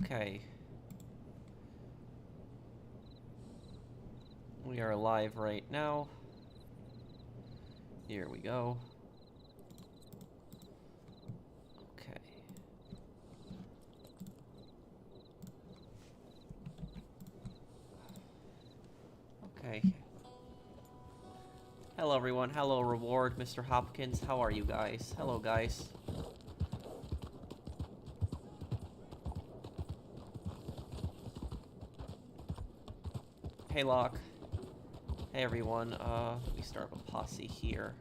Okay. We are live right now. Here we go. Okay. Okay. Hello, everyone. Hello, Reward, Mr. Hopkins. How are you guys? Hello, guys. Hey, Locke. Hey, everyone. We start with Posse here.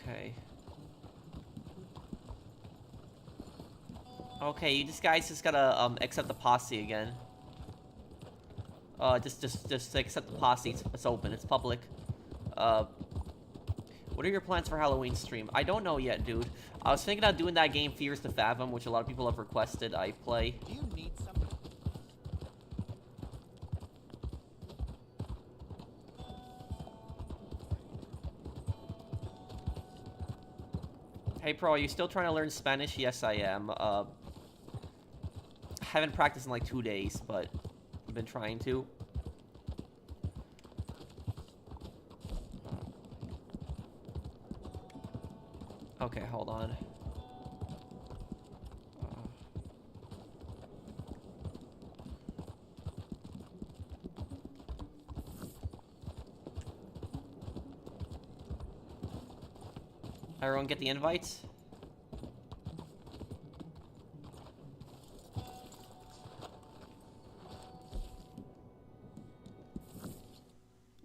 Okay. Okay, you guys just gotta accept the Posse again. Just accept the Posse. It's open. It's public. What are your plans for Halloween stream? I don't know yet, dude. I was thinking of doing that game Fears to Fathom, which a lot of people have requested I play. Do you need something? Hey, Pro, are you still trying to learn Spanish? Yes, I am. Haven't practiced in like 2 days, but I've been trying to. Okay, hold on. Everyone get the invites?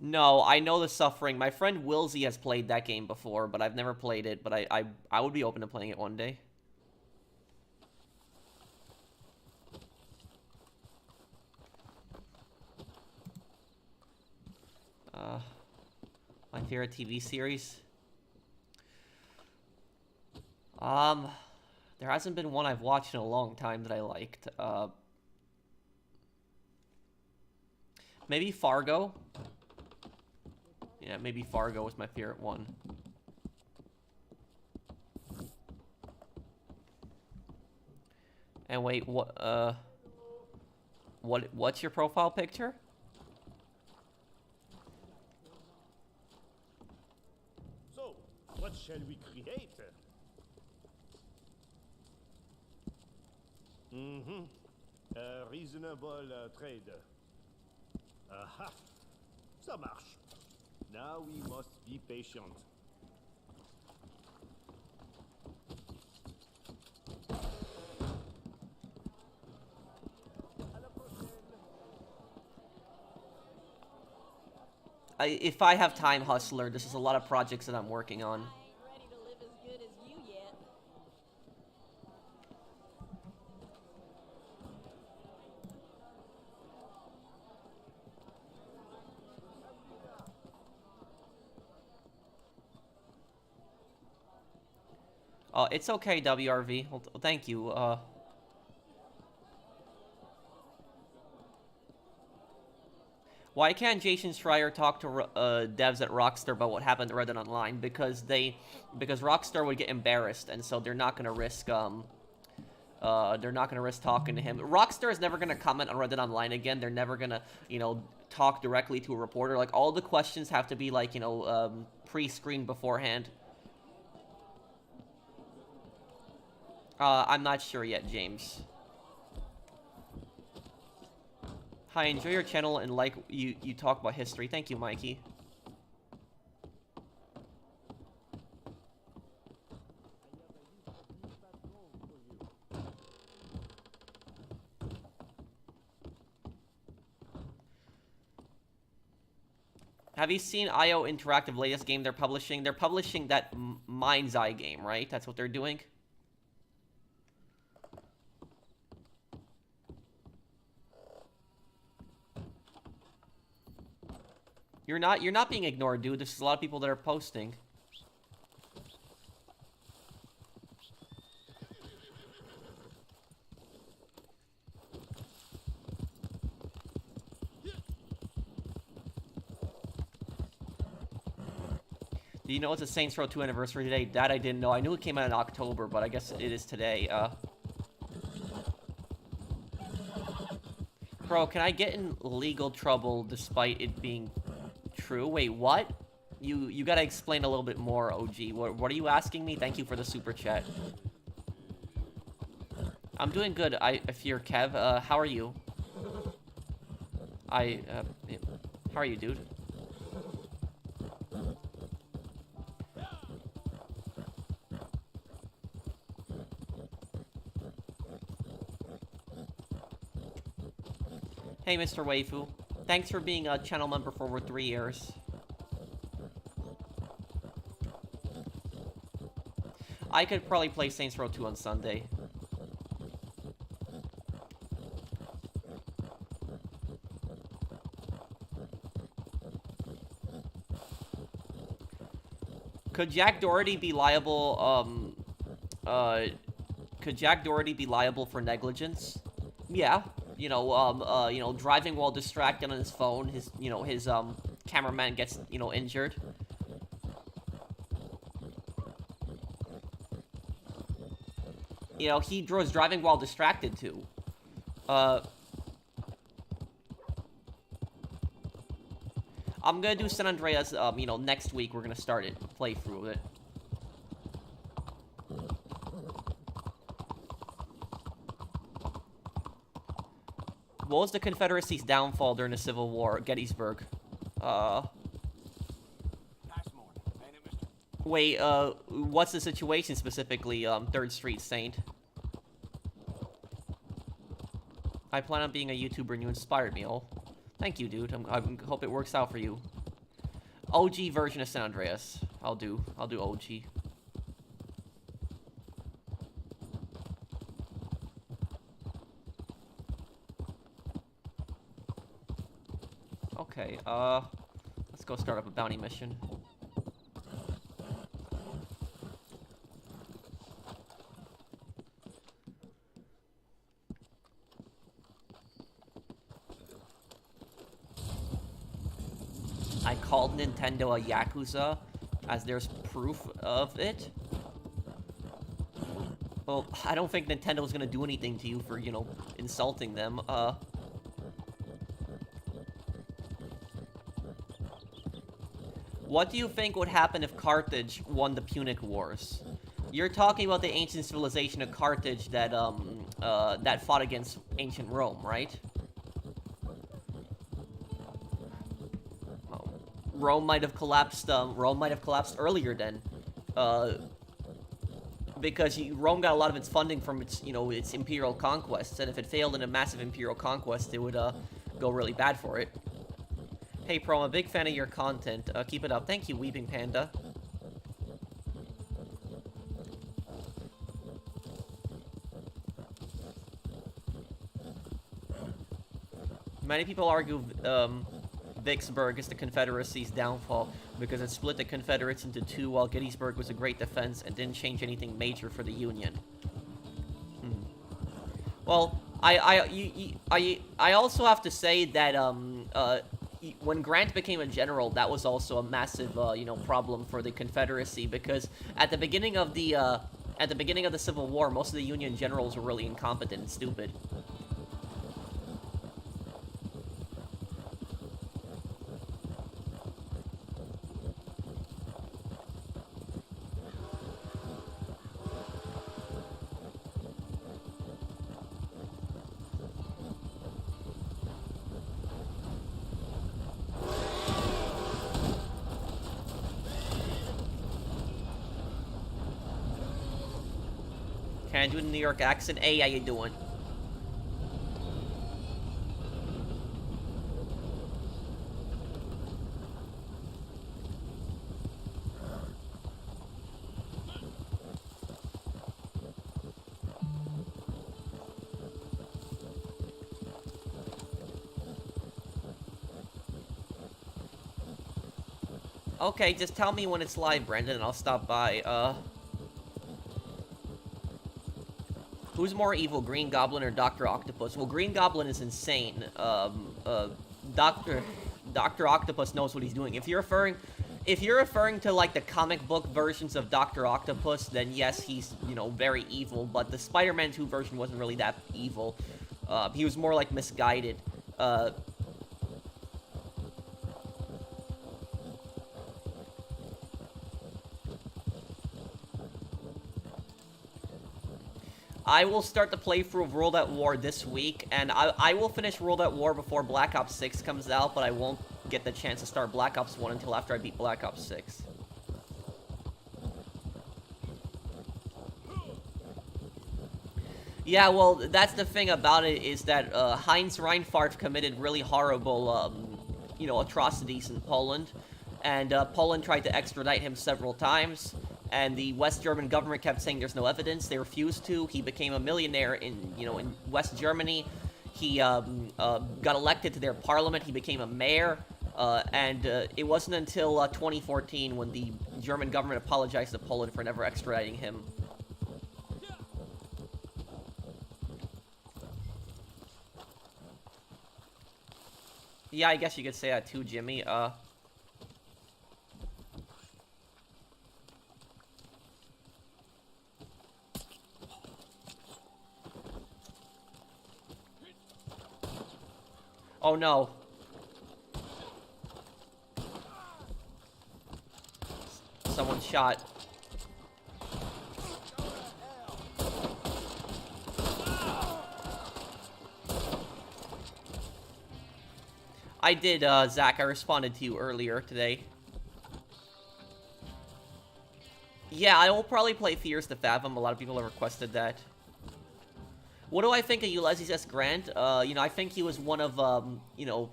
No, I know the suffering. My friend Wilsey has played that game before, but I've never played it, but I would be open to playing it one day. My favorite TV series? There hasn't been one I've watched in a long time that I liked. Maybe Fargo? Yeah, maybe Fargo was my favorite one. And wait, what's your profile picture? So, what shall we create? A reasonable trade. Aha! Ça marche. Now we must be patient. If I have time, Hustler, this is a lot of projects that I'm working on. It's okay, WRV. Well, thank you. Why can't Jason Schreier talk to devs at Rockstar about what happened to Red Dead Online? Because Rockstar would get embarrassed, and so they're not gonna risk talking to him. Rockstar is never gonna comment on Red Dead Online again. They're never gonna, talk directly to a reporter. Like, all the questions have to be like, pre-screened beforehand. I'm not sure yet, James. Hi, enjoy your channel and like you talk about history. Thank you, Mikey. Have you seen IO Interactive latest game they're publishing? They're publishing that Mind's Eye game, right? That's what they're doing? You're not being ignored, dude. There's a lot of people that are posting. Do you know it's a Saints Row 2 anniversary today? That I didn't know. I knew it came out in October, but I guess it is today. Bro, can I get in legal trouble despite it being true? Wait, what? You gotta explain a little bit more, OG. What are you asking me? Thank you for the super chat. I'm doing good. I fear Kev. How are you? How are you, dude? Hey, Mr. Waifu. Thanks for being a channel member for over 3 years. I could probably play Saints Row 2 on Sunday. Could Jack Doherty be liable, could Jack Doherty be liable for negligence? Yeah. You know, driving while distracted on his phone, his cameraman gets, injured. You know, he was driving while distracted, too. I'm gonna do San Andreas, next week. We're gonna start it, play through it. What was the Confederacy's downfall during the Civil War? Gettysburg. Wait, what's the situation specifically, 3rd Street Saint? I plan on being a YouTuber and you inspired me, oh. Thank you, dude. I hope it works out for you. OG version of San Andreas. I'll do OG. Okay, let's go start up a bounty mission. I called Nintendo a Yakuza, as there's proof of it. Well, I don't think Nintendo's gonna do anything to you for, insulting them, What do you think would happen if Carthage won the Punic Wars? You're talking about the ancient civilization of Carthage that, that fought against ancient Rome, right? Oh. Rome might have collapsed earlier then. Because Rome got a lot of its funding from its, its imperial conquests, and if it failed in a massive imperial conquest, it would, go really bad for it. Hey, Pro, I'm a big fan of your content. Keep it up. Thank you, Weeping Panda. Many people argue, Vicksburg is the Confederacy's downfall because it split the Confederates into two while Gettysburg was a great defense and didn't change anything major for the Union. Well, I also have to say that, when Grant became a general, that was also a massive, problem for the Confederacy, because at the beginning of the Civil War, most of the Union generals were really incompetent and stupid. Can I do a New York accent? Hey, how you doing? Okay, just tell me when it's live, Brendan, and I'll stop by. Who's more evil, Green Goblin or Dr. Octopus? Well, Green Goblin is insane. Dr. Octopus knows what he's doing. If you're referring to, like, the comic book versions of Dr. Octopus, then yes, he's, you know, very evil, but the Spider-Man 2 version wasn't really that evil. He was more, like, misguided. I will start the playthrough of World at War this week, and I will finish World at War before Black Ops 6 comes out, but I won't get the chance to start Black Ops 1 until after I beat Black Ops 6. Yeah, well, that's the thing about it, is that Heinz Reinfarth committed really horrible, you know, atrocities in Poland, and Poland tried to extradite him several times. And the West German government kept saying there's no evidence. They refused to. He became a millionaire in West Germany. He got elected to their parliament. He became a mayor. And it wasn't until 2014 when the German government apologized to Poland for never extraditing him. Yeah, I guess you could say that too, Jimmy. Oh no. Someone shot. I did, Zach. I responded to you earlier today. Yeah, I will probably play Fears to Fathom. A lot of people have requested that. What do I think of Ulysses S. Grant? You know, I think he was one of, you know,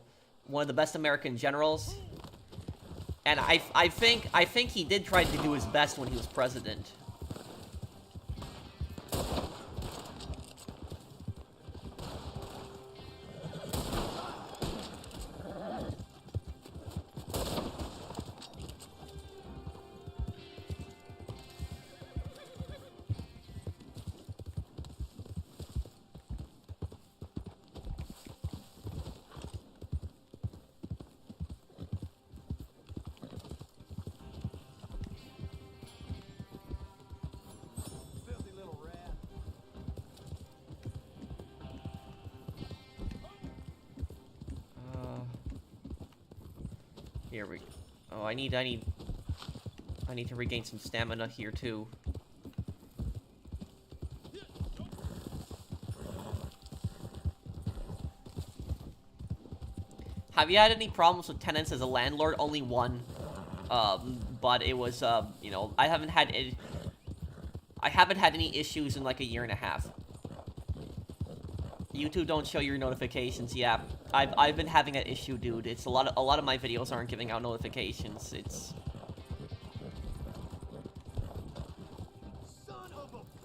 one of the best American generals. And I think he did try to do his best when he was president. Here we go. Oh, I need to regain some stamina here too. Have you had any problems with tenants as a landlord? Only one. But it was, you know, I haven't had any issues in like a year and a half. YouTube don't show your notifications. Yeah, I've been having that issue, dude. It's a lot of my videos aren't giving out notifications. It's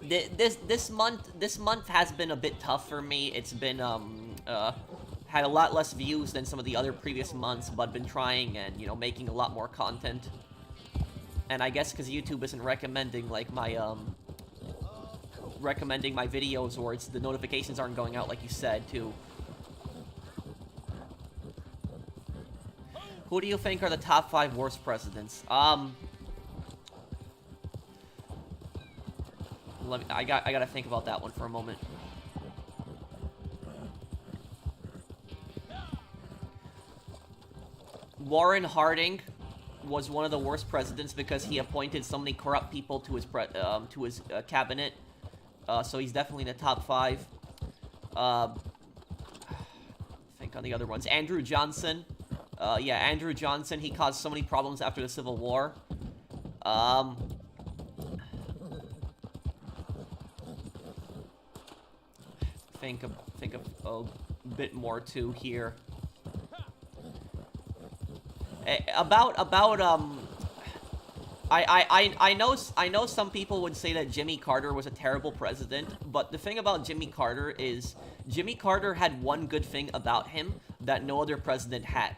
this month has been a bit tough for me. It's been had a lot less views than some of the other previous months, but been trying and, you know, making a lot more content. And I guess because YouTube isn't recommending like my recommending my videos, or the notifications aren't going out like you said too. Who do you think are the top 5 worst presidents? I gotta think about that one for a moment. Warren Harding was one of the worst presidents because he appointed so many corrupt people to his cabinet. So he's definitely in the top 5. Think on the other ones. Andrew Johnson. Yeah, Andrew Johnson. He caused so many problems after the Civil War. Think of a bit more too here. I know some people would say that Jimmy Carter was a terrible president, but the thing about Jimmy Carter is Jimmy Carter had one good thing about him that no other president had.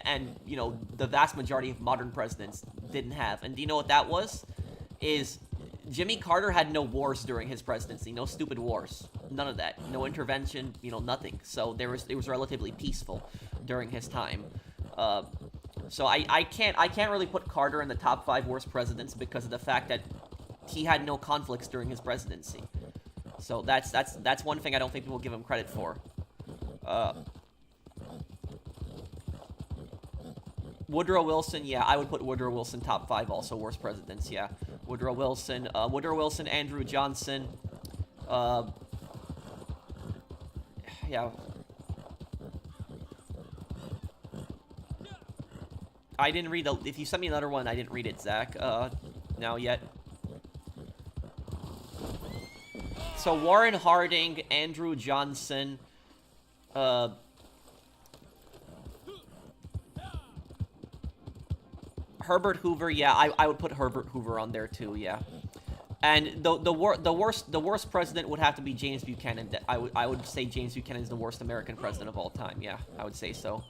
and you know the vast majority of modern presidents didn't have. And do you know what that was? Is Jimmy Carter had no wars during his presidency, no stupid wars, none of that, no intervention, you know, nothing. So it was relatively peaceful during his time. So I can't really put Carter in the top 5 worst presidents because of the fact that he had no conflicts during his presidency. So that's one thing I don't think people give him credit for. Woodrow Wilson, yeah, I would put Woodrow Wilson top 5 also, worst presidents, yeah. Woodrow Wilson, Andrew Johnson, yeah. I didn't read if you sent me another one, I didn't read it, Zach, now yet. So Warren Harding, Andrew Johnson, Herbert Hoover, yeah, I would put Herbert Hoover on there too, yeah. And the worst president would have to be James Buchanan. I would say James Buchanan is the worst American president of all time. Yeah, I would say so.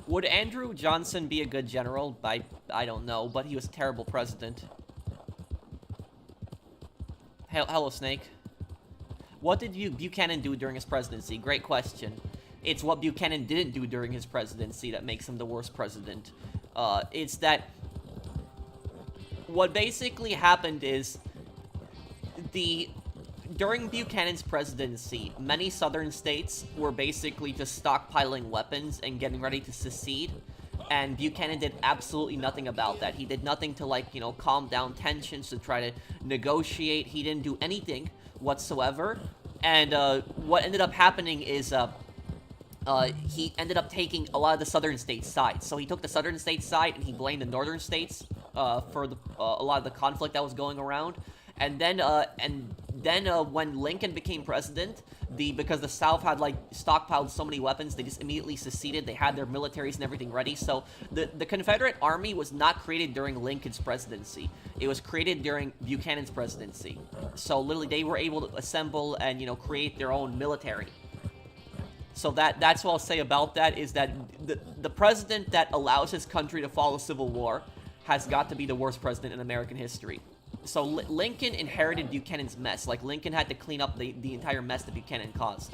Would Andrew Johnson be a good general? I don't know, but he was a terrible president. Hello, Snake. What did Buchanan do during his presidency? Great question. It's what Buchanan didn't do during his presidency that makes him the worst president. It's that what basically happened is during Buchanan's presidency, many southern states were basically just stockpiling weapons and getting ready to secede, and Buchanan did absolutely nothing about that. He did nothing to, like, you know, calm down tensions, to try to negotiate. He didn't do anything whatsoever, and what ended up happening is he ended up taking a lot of the southern states' sides. So he took the southern states' side, and he blamed the northern states for a lot of the conflict that was going around. And then when Lincoln became president, because the South had, like, stockpiled so many weapons, they just immediately seceded. They had their militaries and everything ready. So the Confederate Army was not created during Lincoln's presidency. It was created during Buchanan's presidency. So literally, they were able to assemble and, you know, create their own military. So that's what I'll say about that, is that the president that allows his country to follow civil war has got to be the worst president in American history. So Lincoln inherited Buchanan's mess. Like, Lincoln had to clean up the entire mess that Buchanan caused.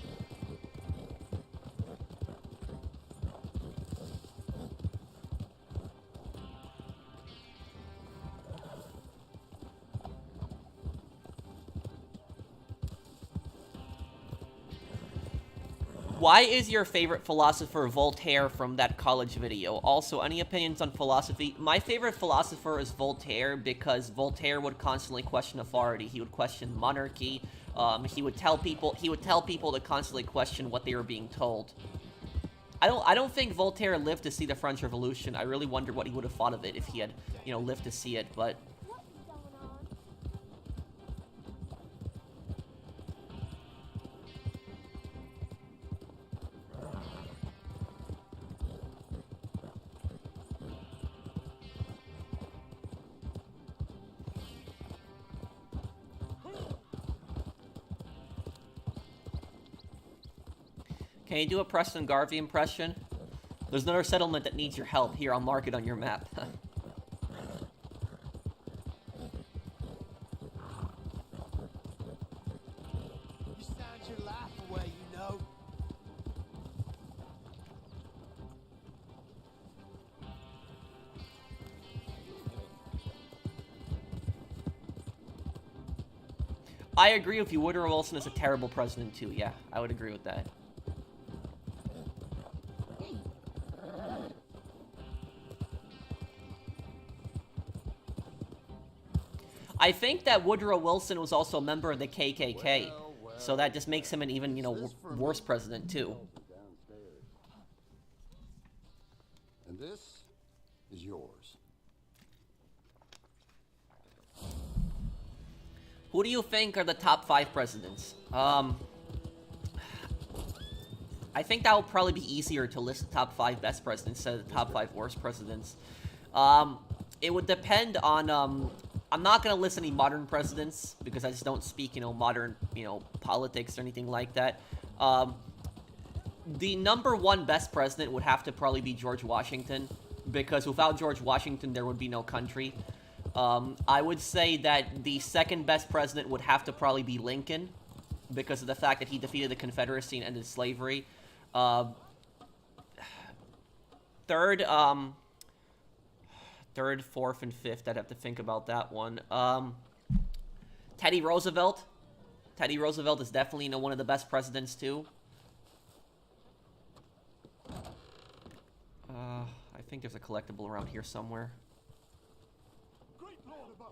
Why is your favorite philosopher Voltaire from that college video? Also, any opinions on philosophy? My favorite philosopher is Voltaire because Voltaire would constantly question authority. He would question monarchy. He would tell people to constantly question what they were being told. I don't think Voltaire lived to see the French Revolution. I really wonder what he would have thought of it if he had, you know, lived to see it, but can you do a Preston Garvey impression? There's another settlement that needs your help. Here, I'll mark it on your map. You signed your life away, you know. I agree with you. Woodrow Wilson is a terrible president, too. Yeah, I would agree with that. I think that Woodrow Wilson was also a member of the KKK, so that just makes him an even, you know, worse president, too. And this is yours. Who do you think are the top 5 presidents? I think that will probably be easier to list the top 5 best presidents instead of the top 5 worst presidents. It would depend on, I'm not going to list any modern presidents because I just don't speak, modern, politics or anything like that. The number 1 best president would have to probably be George Washington, because without George Washington, there would be no country. I would say that the second best president would have to probably be Lincoln, because of the fact that he defeated the Confederacy and ended slavery. Third, 4th, and 5th, I'd have to think about that one. Teddy Roosevelt. Teddy Roosevelt is definitely, one of the best presidents, too. I think there's a collectible around here somewhere. Great Lord above.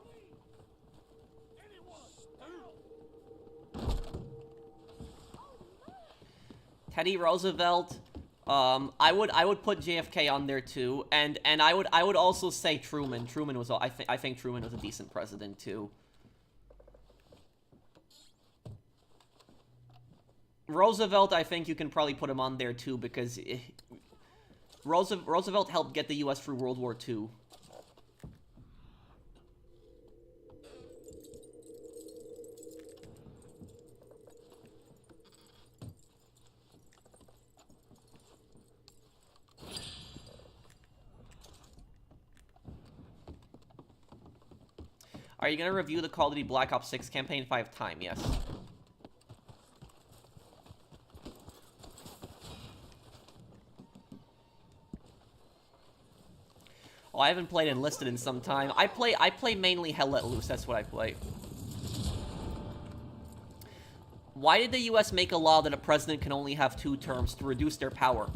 Teddy Roosevelt. I would put JFK on there too, and I would also say Truman. Truman was, I think Truman was a decent president too. Roosevelt, I think you can probably put him on there too, because Roosevelt helped get the U.S. through World War II. Are you going to review the Call of Duty Black Ops 6 campaign if I have time? Yes. Oh, I haven't played Enlisted in some time. I play mainly Hell Let Loose. That's what I play. Why did the U.S. make a law that a president can only have 2 terms to reduce their power?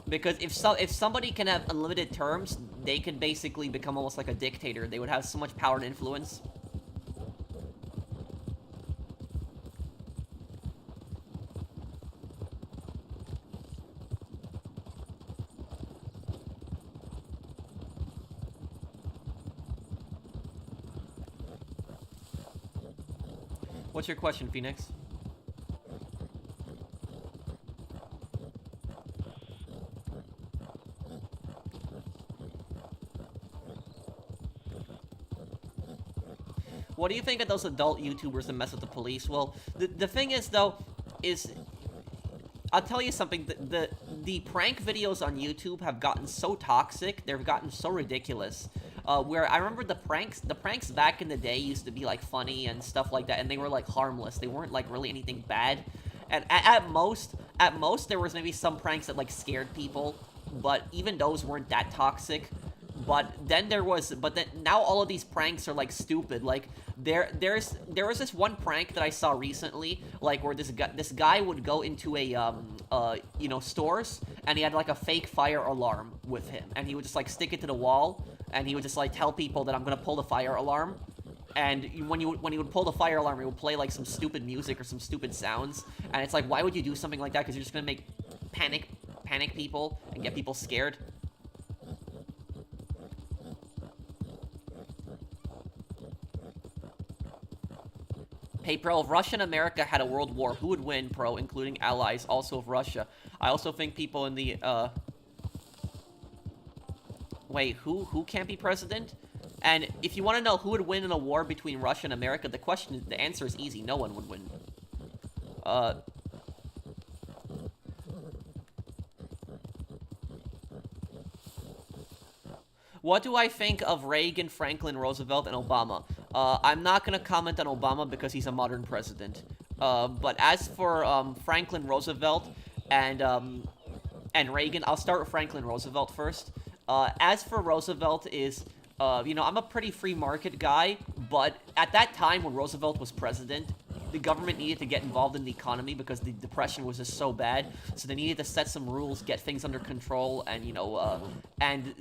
Because if somebody can have unlimited terms, they could basically become almost like a dictator. They would have so much power and influence. What's your question, Phoenix? What do you think of those adult YouTubers that mess with the police? Well, the thing is, though, is... I'll tell you something. The prank videos on YouTube have gotten so toxic. They've gotten so ridiculous. Where I remember the pranks back in the day used to be, like, funny and stuff like that. And they were, like, harmless. They weren't, like, really anything bad. And at most, there was maybe some pranks that, like, scared people. But even those weren't that toxic. But then now all of these pranks are, like, stupid. Like, there was this one prank that I saw recently, like, where this guy would go into stores, and he had, like, a fake fire alarm with him, and he would just, like, stick it to the wall, and he would just, like, tell people that I'm gonna pull the fire alarm. And when he would pull the fire alarm, he would play, like, some stupid music or some stupid sounds, and it's like, why would you do something like that? Because you're just gonna make panic people and get people scared. Hey, Pro, if Russia and America had a world war, who would win, Pro, including allies, also of Russia? I also think people in the, Wait, who can't be president? And if you want to know who would win in a war between Russia and America, the answer is easy. No one would win. What do I think of Reagan, Franklin, Roosevelt, and Obama? I'm not going to comment on Obama because he's a modern president. But as for Franklin Roosevelt and Reagan, I'll start with Franklin Roosevelt first. As for Roosevelt is, I'm a pretty free market guy, but at that time when Roosevelt was president, the government needed to get involved in the economy because the Depression was just so bad. So they needed to set some rules, get things under control, and,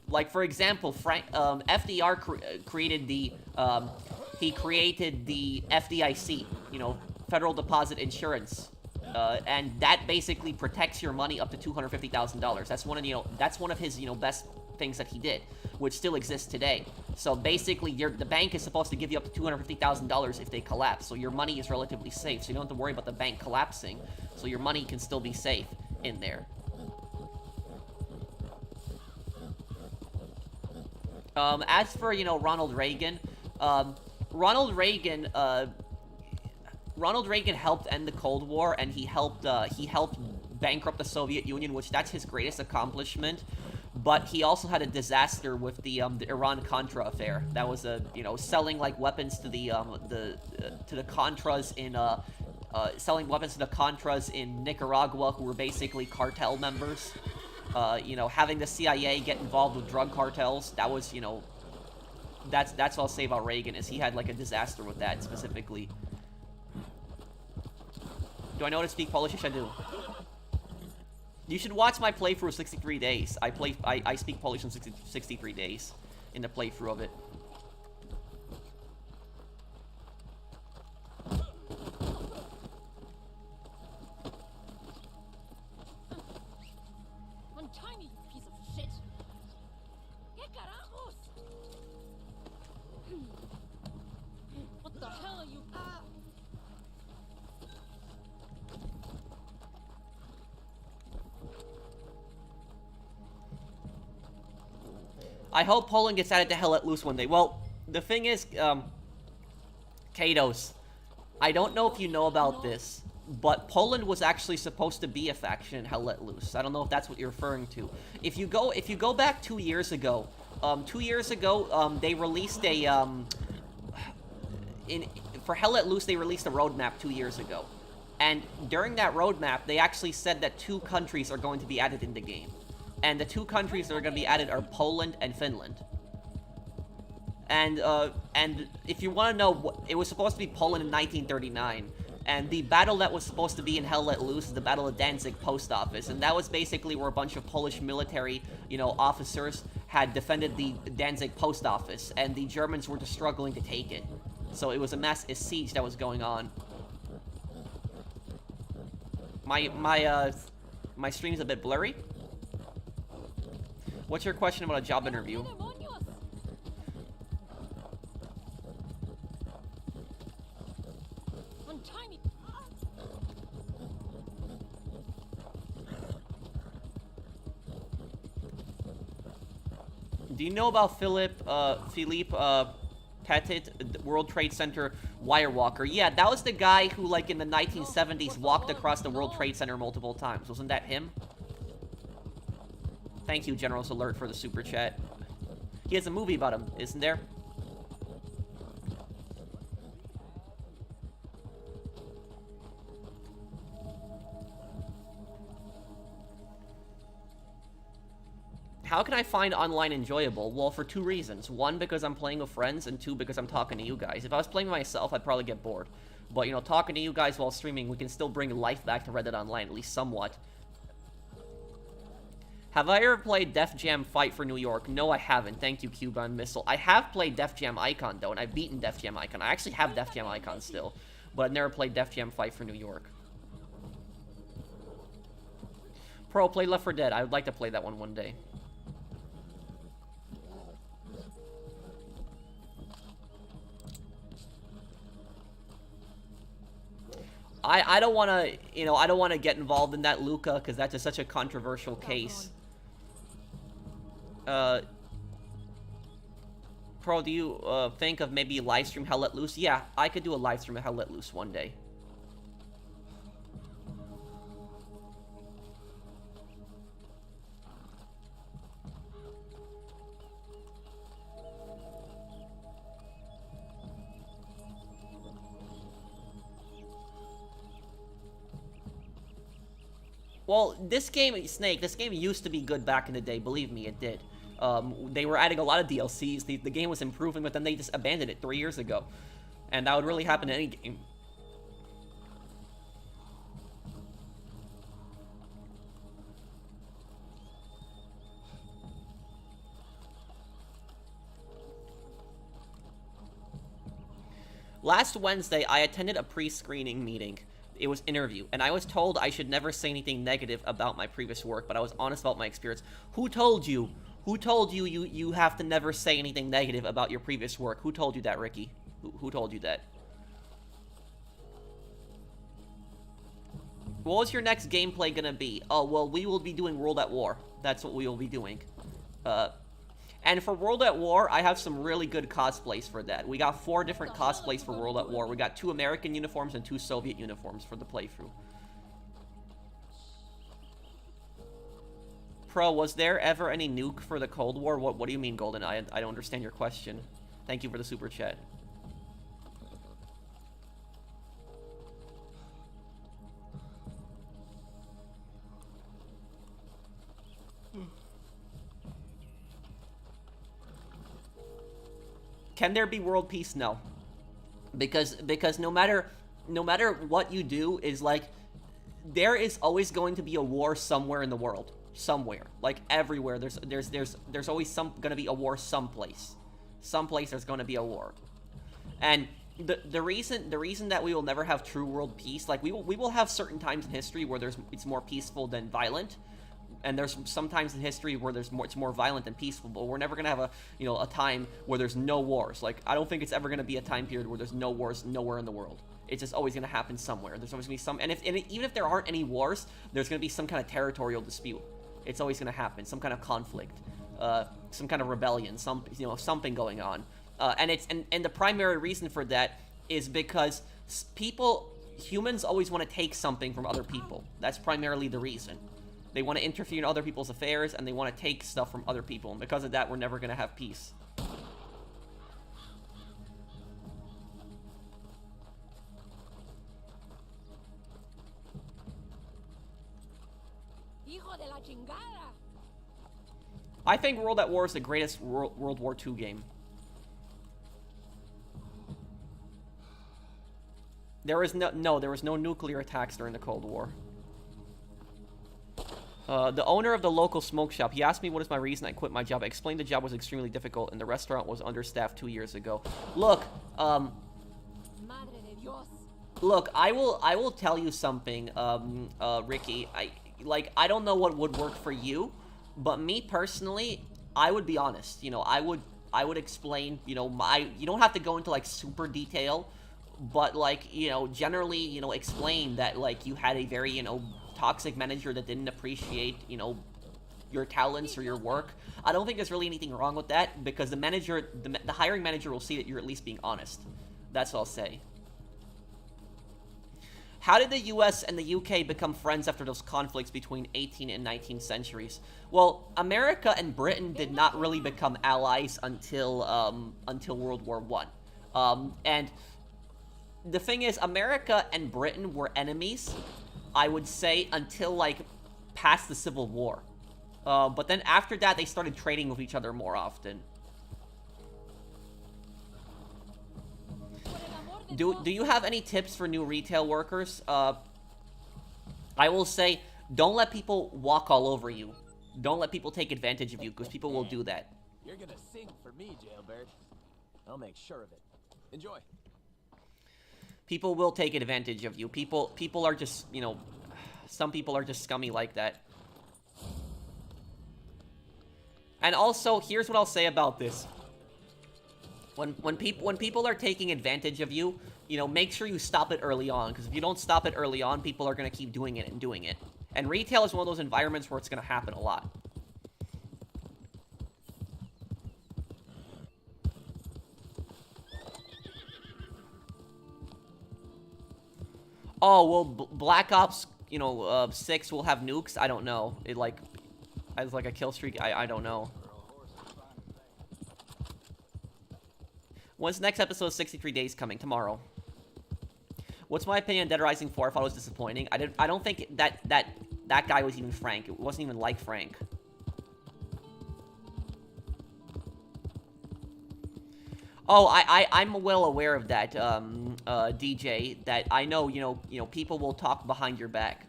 like, for example, FDR created the FDIC, Federal Deposit Insurance, and that basically protects your money up to $250,000. That's one of his, best things that he did, which still exists today. So basically, the bank is supposed to give you up to $250,000 if they collapse. So your money is relatively safe. So you don't have to worry about the bank collapsing. So your money can still be safe in there. As for, you know, Ronald Reagan, Ronald Reagan helped end the Cold War, and he helped bankrupt the Soviet Union, which that's his greatest accomplishment. But he also had a disaster with the Iran-Contra affair. That was selling like weapons to the Contras in selling weapons to the Contras in Nicaragua, who were basically cartel members. Having the CIA get involved with drug cartels. That was, that's what I'll say about Reagan, is he had like a disaster with that specifically. Do I know how to speak Polish? Yes, I do. You should watch my playthrough of 63 days. I speak Polish in 63 days in the playthrough of it. Untie me, you piece of shit! ¿Qué carajos? What the hell are you? I hope Poland gets added to Hell Let Loose one day. Well, the thing is, Kados, I don't know if you know about this, but Poland was actually supposed to be a faction in Hell Let Loose. I don't know if that's what you're referring to. If you go back 2 years ago, they released a for Hell Let Loose, they released a roadmap 2 years ago, and during that roadmap, they actually said that 2 countries are going to be added in the game. And the 2 countries that are going to be added are Poland and Finland. And if you want to know, it was supposed to be Poland in 1939. And the battle that was supposed to be in Hell Let Loose is the Battle of Danzig Post Office. And that was basically where a bunch of Polish military, officers had defended the Danzig Post Office. And the Germans were just struggling to take it. So it was a massive siege that was going on. My stream's a bit blurry. What's your question about a job interview? Untie me. Do you know about Philippe Petit, World Trade Center wirewalker? Yeah, that was the guy who, like, in the 1970s walked across the World Trade Center multiple times. Wasn't that him? Thank you, General's Alert, for the super chat. He has a movie about him, isn't there? How can I find online enjoyable? Well, for 2 reasons. 1, because I'm playing with friends, and 2, because I'm talking to you guys. If I was playing by myself, I'd probably get bored. But, talking to you guys while streaming, we can still bring life back to Reddit Online, at least somewhat. Have I ever played Def Jam Fight for New York? No, I haven't. Thank you, Cuban Missile. I have played Def Jam Icon, though, and I've beaten Def Jam Icon. I actually have Def Jam Icon still, but I've never played Def Jam Fight for New York. Pro, play Left 4 Dead. I would like to play that one day. I don't want to, I don't want to get involved in that, Luca, because that's just such a controversial case. Pro, do you think of maybe a live stream Hell Let Loose? Yeah, I could do a live stream of Hell Let Loose one day. Well, this game, Snake, this game used to be good back in the day. Believe me, it did. They were adding a lot of DLCs. The game was improving, but then they just abandoned it 3 years ago. And that would really happen in any game. Last Wednesday, I attended a pre-screening meeting. It was interview, and I was told I should never say anything negative about my previous work, but I was honest about my experience. Who told you? Who told you you have to never say anything negative about your previous work? Who told you that, Ricky? Who told you that? What was your next gameplay gonna be? Oh, well, we will be doing World at War. That's what we will be doing. And for World at War, I have some really good cosplays for that. We got 4 different cosplays for World at War. We got 2 American uniforms and 2 Soviet uniforms for the playthrough. Pro, was there ever any nuke for the Cold War? What do you mean, Golden? I don't understand your question. Thank you for the super chat. Can there be world peace? No. Because no matter what you do, is like, there is always going to be a war somewhere in the world. Somewhere. Like everywhere. There's always gonna be a war someplace. Someplace there's gonna be a war. And the reason that we will never have true world peace, like we will have certain times in history where it's more peaceful than violent. And there's some times in history where it's more violent than peaceful, but we're never gonna have a time where there's no wars. Like, I don't think it's ever gonna be a time period where there's no wars nowhere in the world. It's just always gonna happen somewhere. There's always gonna be some, and even if there aren't any wars, there's gonna be some kind of territorial dispute. It's always gonna happen, some kind of conflict, some kind of rebellion, something going on. And the primary reason for that is because humans always want to take something from other people. That's primarily the reason. They want to interfere in other people's affairs, and they want to take stuff from other people. And because of that, we're never going to have peace. Hijo de la chingada. I think World at War is the greatest World War II game. There was no nuclear attacks during the Cold War. The owner of the local smoke shop, he asked me what is my reason I quit my job. I explained the job was extremely difficult and the restaurant was understaffed 2 years ago. Look, Madre de Dios. look, I will tell you something, Ricky. I don't know what would work for you, but me personally, I would be honest. I would explain, you don't have to go into like super detail, but like, generally, explain that like you had a very, toxic manager that didn't appreciate, your talents or your work. I don't think there's really anything wrong with that, because the hiring manager will see that you're at least being honest. That's what I'll say. How did the US and the UK become friends after those conflicts between 18th and 19th centuries? Well, America and Britain did not really become allies until World War I. And the thing is, America and Britain were enemies, I would say, until like past the Civil War. But then after that, they started trading with each other more often. Do you have any tips for new retail workers? I will say, don't let people walk all over you. Don't let people take advantage of you, because people will do that. You're gonna sing for me, Jailbird. I'll make sure of it. Enjoy. People will take advantage of you. People are just, some people are just scummy like that. And also, here's what I'll say about this. When people are taking advantage of you, make sure you stop it early on, because if you don't stop it early on, people are going to keep doing it and doing it. And retail is one of those environments where it's going to happen a lot. Oh, well, Black Ops, 6 will have nukes? I don't know. As like a kill streak? I don't know. When's the next episode of 63 Days coming? Tomorrow. What's my opinion on Dead Rising 4? I thought it was disappointing. I don't think that guy was even Frank. It wasn't even like Frank. Oh, I'm well aware of that, DJ, that I know, people will talk behind your back.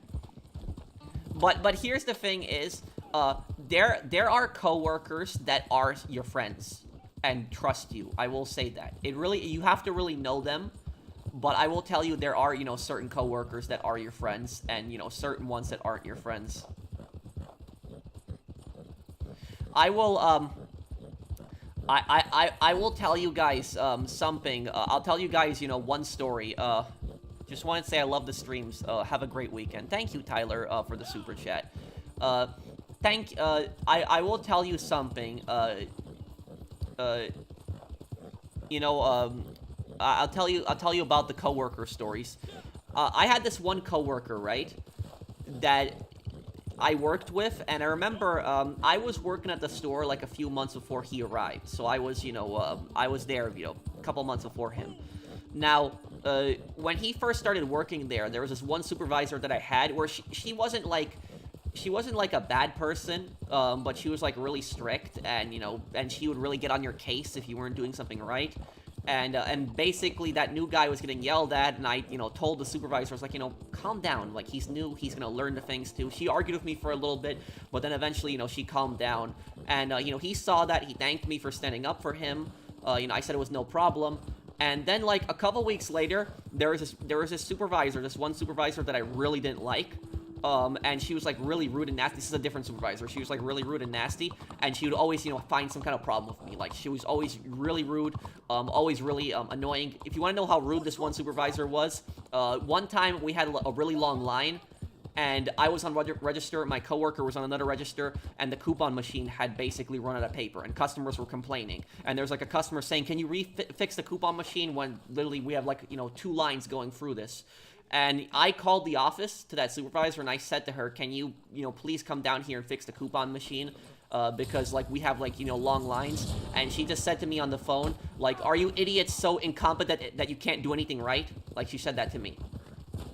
But here's the thing is, there are coworkers that are your friends and trust you. I will say that. You have to really know them, but I will tell you there are, certain coworkers that are your friends and, certain ones that aren't your friends. I will, I will tell you guys, something. I'll tell you guys, you know, one story. Just wanted to say I love the streams. Have a great weekend. Thank you, Tyler, for the super chat. I will tell you something. You know, I'll tell you about the coworker stories. I had this one coworker, right, that I worked with, and I remember I was working at the store like a few months before he arrived. So I was, you know, I was there, you know, a couple months before him. Now, when he first started working there was this one supervisor that I had where she wasn't like a bad person, but she was like really strict, and you know, and she would really get on your case if you weren't doing something right. And basically that new guy was getting yelled at, and I, you know, told the supervisor, I was like, you know, calm down, like, he's new, he's gonna learn the things too. She argued with me for a little bit, but then eventually, you know, she calmed down, and, you know, he saw that, he thanked me for standing up for him, you know, I said it was no problem, and then, like, a couple weeks later, there was this supervisor, this one supervisor that I really didn't like, and she was, like, really rude and nasty. This is a different supervisor. She was, like, really rude and nasty, and she would always, you know, find some kind of problem with me. Like, she was always really rude, always really, annoying. If you want to know how rude this one supervisor was, one time we had a really long line, and I was on register, my coworker was on another register, and the coupon machine had basically run out of paper, and customers were complaining. And there's, like, a customer saying, can you fix the coupon machine, when literally we have, like, you know, 2 lines going through this. And I called the office to that supervisor, and I said to her, can you, you know, please come down here and fix the coupon machine? Because, like, we have, like, you know, long lines. And she just said to me on the phone, like, are you idiots so incompetent that you can't do anything right? Like, she said that to me.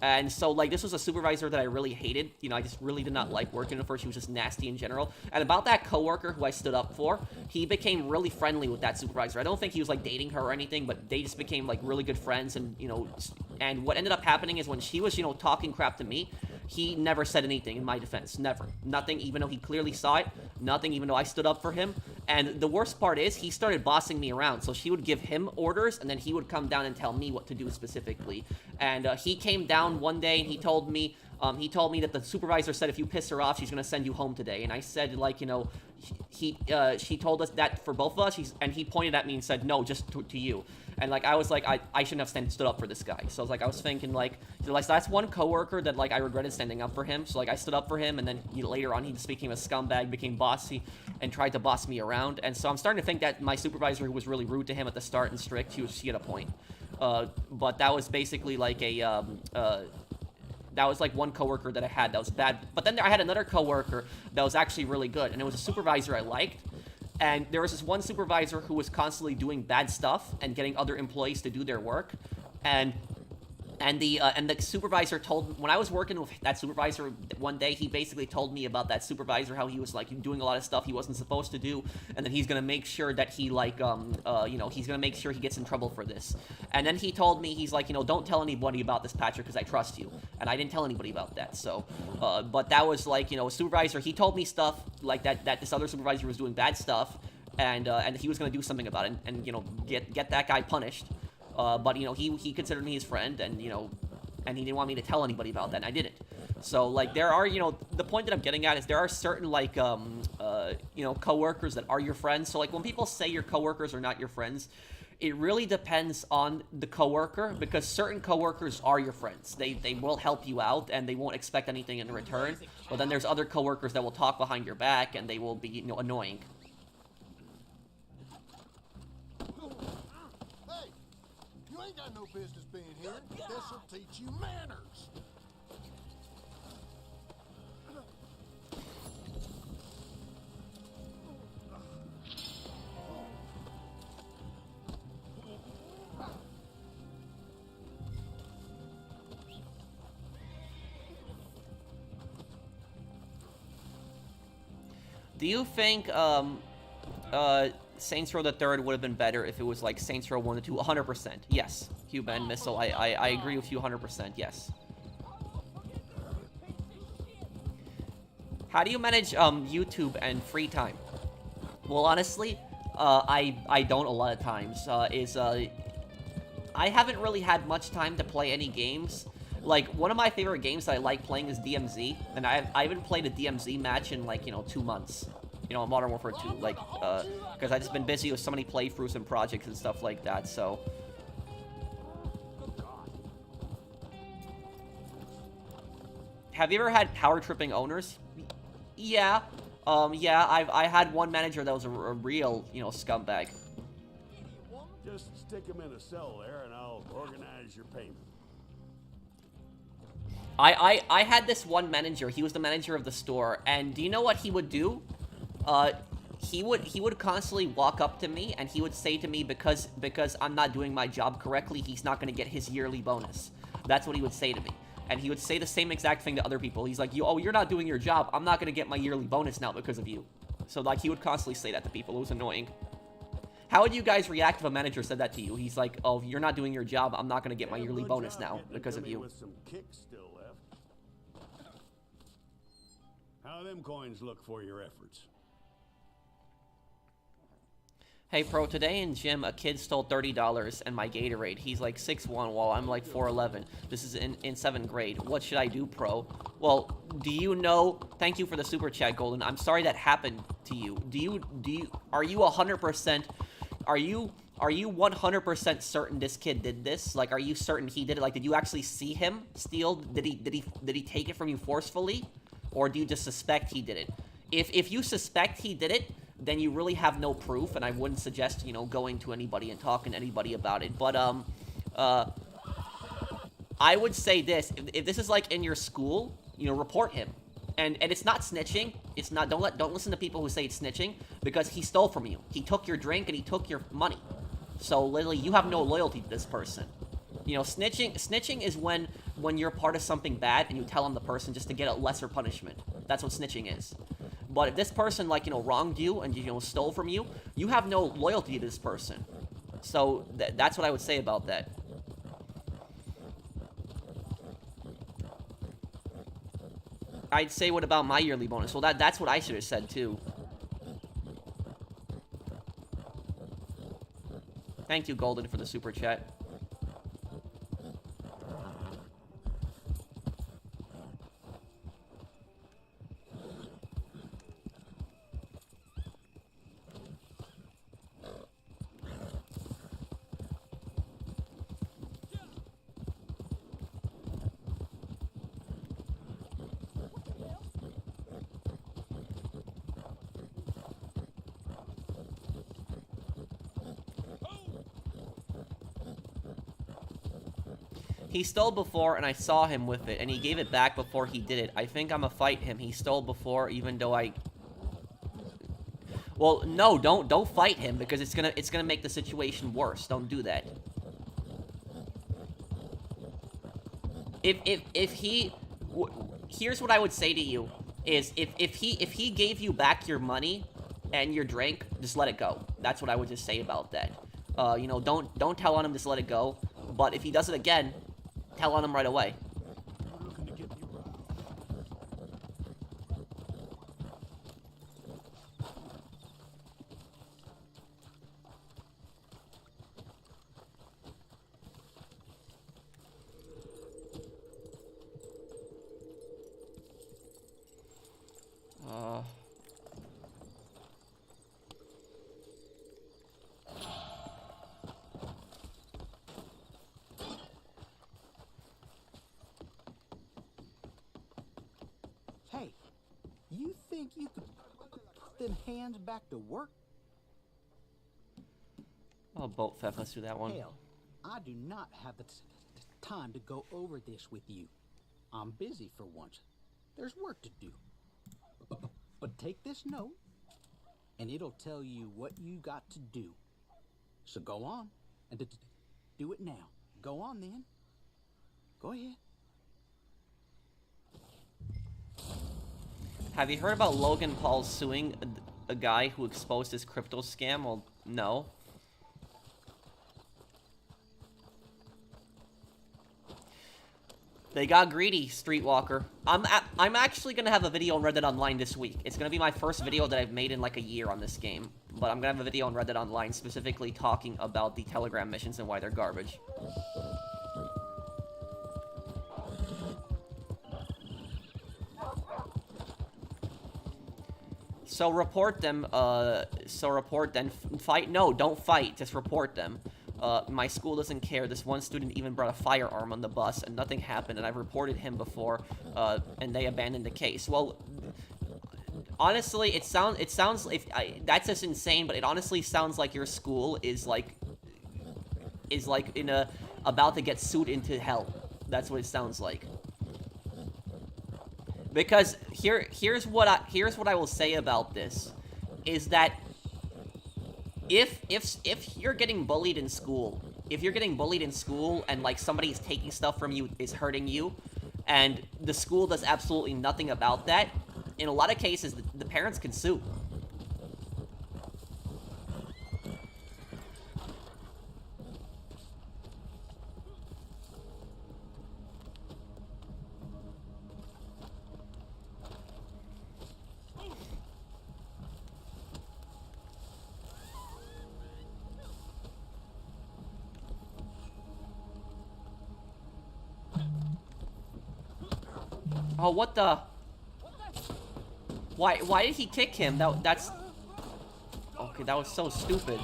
And so, like, this was a supervisor that I really hated. You know, I just really did not like working with her. She was just nasty in general. And about that coworker who I stood up for, he became really friendly with that supervisor. I don't think he was, like, dating her or anything, but they just became, like, really good friends. And, you know, and what ended up happening is when she was, you know, talking crap to me, he never said anything in my defense. Never. Nothing, even though he clearly saw it. Nothing, even though I stood up for him. And the worst part is, he started bossing me around. So she would give him orders, and then he would come down and tell me what to do specifically. And he came down one day, and he told me that the supervisor said if you piss her off, she's going to send you home today. And I said, like, you know, she told us that for both of us, and he pointed at me and said, no, just to you. And, like, I was like, I shouldn't have stood up for this guy. So, I was thinking, like, that's one coworker that, like, I regretted standing up for him. So, like, I stood up for him, and then later on, he just became a scumbag, became bossy, and tried to boss me around. And so I'm starting to think that my supervisor, who was really rude to him at the start and strict, she had a point. But that was basically, like, that was, like, one coworker that I had that was bad. But then I had another coworker that was actually really good, and it was a supervisor I liked. And there was this one supervisor who was constantly doing bad stuff and getting other employees to do their work. And the supervisor told, when I was working with that supervisor one day, he basically told me about that supervisor, how he was, like, doing a lot of stuff he wasn't supposed to do, and then he's gonna make sure that he, like, you know, he's gonna make sure he gets in trouble for this. And then he told me, he's like, you know, don't tell anybody about this, Patrick, because I trust you. And I didn't tell anybody about that, so, but that was, like, you know, a supervisor, he told me stuff, like, that this other supervisor was doing bad stuff, and he was gonna do something about it, and you know, get that guy punished. But, you know, he considered me his friend, and, you know, and he didn't want me to tell anybody about that, and I didn't. So, like, there are, you know, the point that I'm getting at is there are certain, like, you know, coworkers that are your friends. So, like, when people say your coworkers are not your friends, it really depends on the coworker, because certain coworkers are your friends. They will help you out, and they won't expect anything in return. But then there's other coworkers that will talk behind your back, and they will be, you know, annoying. You ain't got no business being here. This'll teach you manners. Do you think, Saints Row the Third would have been better if it was like Saints Row 1 and 2? 100%. Yes. Cuban Missile, I agree with you 100%. Yes. How do you manage YouTube and free time? Well, honestly, I don't a lot of times. I haven't really had much time to play any games. Like, one of my favorite games that I like playing is DMZ, and I haven't played a DMZ match in, like, you know, 2 months. you know, Modern Warfare 2, like, because I've just been busy with so many playthroughs and projects and stuff like that, so. Have you ever had power tripping owners? Yeah. Yeah, I had one manager that was a real, you know, scumbag. Just stick him in a cell there and I'll organize your payment. I had this one manager. He was the manager of the store, and do you know what he would do? He would constantly walk up to me and he would say to me, because I'm not doing my job correctly, he's not going to get his yearly bonus. That's what he would say to me. And he would say the same exact thing to other people. He's like, you're not doing your job. I'm not going to get my yearly bonus now because of you. So, like, he would constantly say that to people. It was annoying. How would you guys react if a manager said that to you? He's like, oh, you're not doing your job. I'm not going to get my yearly bonus now because of you. With some kicks still left. How them coins look for your efforts? Hey, Pro, today in gym, a kid stole $30 and my Gatorade. He's like 6'1", while I'm like 4'11". This is in 7th grade. What should I do, Pro? Well, do you know... Thank you for the super chat, Golden. I'm sorry that happened to you. Are you 100%... Are you 100% certain this kid did this? Like, are you certain he did it? Like, did you actually see him steal? Did he take it from you forcefully? Or do you just suspect he did it? If you suspect he did it, then you really have no proof, and I wouldn't suggest, you know, going to anybody and talking to anybody about it. But, I would say this. If this is, like, in your school, you know, report him. And it's not snitching. It's not, don't listen to people who say it's snitching, because he stole from you. He took your drink and he took your money. So, literally, you have no loyalty to this person. You know, snitching is when you're part of something bad and you tell on the person just to get a lesser punishment. That's what snitching is. But if this person, like, you know, wronged you and, you know, stole from you, you have no loyalty to this person. So, that's what I would say about that. I'd say, what about my yearly bonus? Well, that's what I should have said, too. Thank you, Golden, for the super chat. He stole before, and I saw him with it, and he gave it back before he did it. I think I'ma fight him. He stole before, even though I... Well, no, don't fight him, because it's gonna make the situation worse. Don't do that. If he... Here's what I would say to you, is if he gave you back your money and your drink, just let it go. That's what I would just say about that. You know, don't tell on him, just let it go. But if he does it again, tell on him right away. Hey, you think you could put them hands back to work? Oh, boat theft. Let's do that one. Hell, I do not have the time to go over this with you. I'm busy for once. There's work to do. But take this note, and it'll tell you what you got to do. So go on, and do it now. Go on, then. Go ahead. Have you heard about Logan Paul suing a guy who exposed his crypto scam? Well, no. They got greedy, Streetwalker. I'm actually gonna have a video on Reddit Online this week. It's gonna be my first video that I've made in like a year on this game. But I'm gonna have a video on Reddit Online specifically talking about the Telegram missions and why they're garbage. So report them, fight? No, don't fight, just report them. My school doesn't care. This one student even brought a firearm on the bus, and nothing happened, and I've reported him before, and they abandoned the case. Well, honestly, it sounds, that's just insane, but it honestly sounds like your school is like about to get sued into hell. That's what it sounds like. Because here's what I will say about this, is that if you're getting bullied in school, and like somebody's taking stuff from you, is hurting you, and the school does absolutely nothing about that, in a lot of cases the parents can sue. Oh, what the? Why did he kick him? That's... Okay, that was so stupid.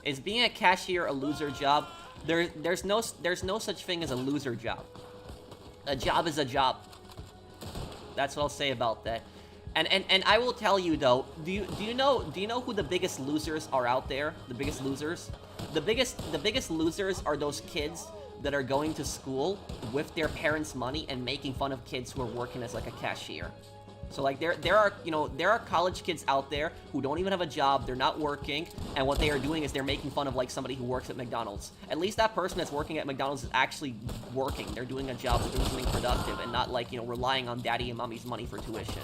Is being a cashier a loser job? There's no such thing as a loser job. A job is a job. That's what I'll say about that. And I will tell you though, do you know who the biggest losers are out there? The biggest losers? The biggest losers are those kids that are going to school with their parents' money and making fun of kids who are working as like a cashier. So like there are college kids out there who don't even have a job, they're not working, and what they are doing is they're making fun of like somebody who works at McDonald's. At least that person that's working at McDonald's is actually working. They're doing a job, they're doing something productive, and not like, relying on daddy and mommy's money for tuition.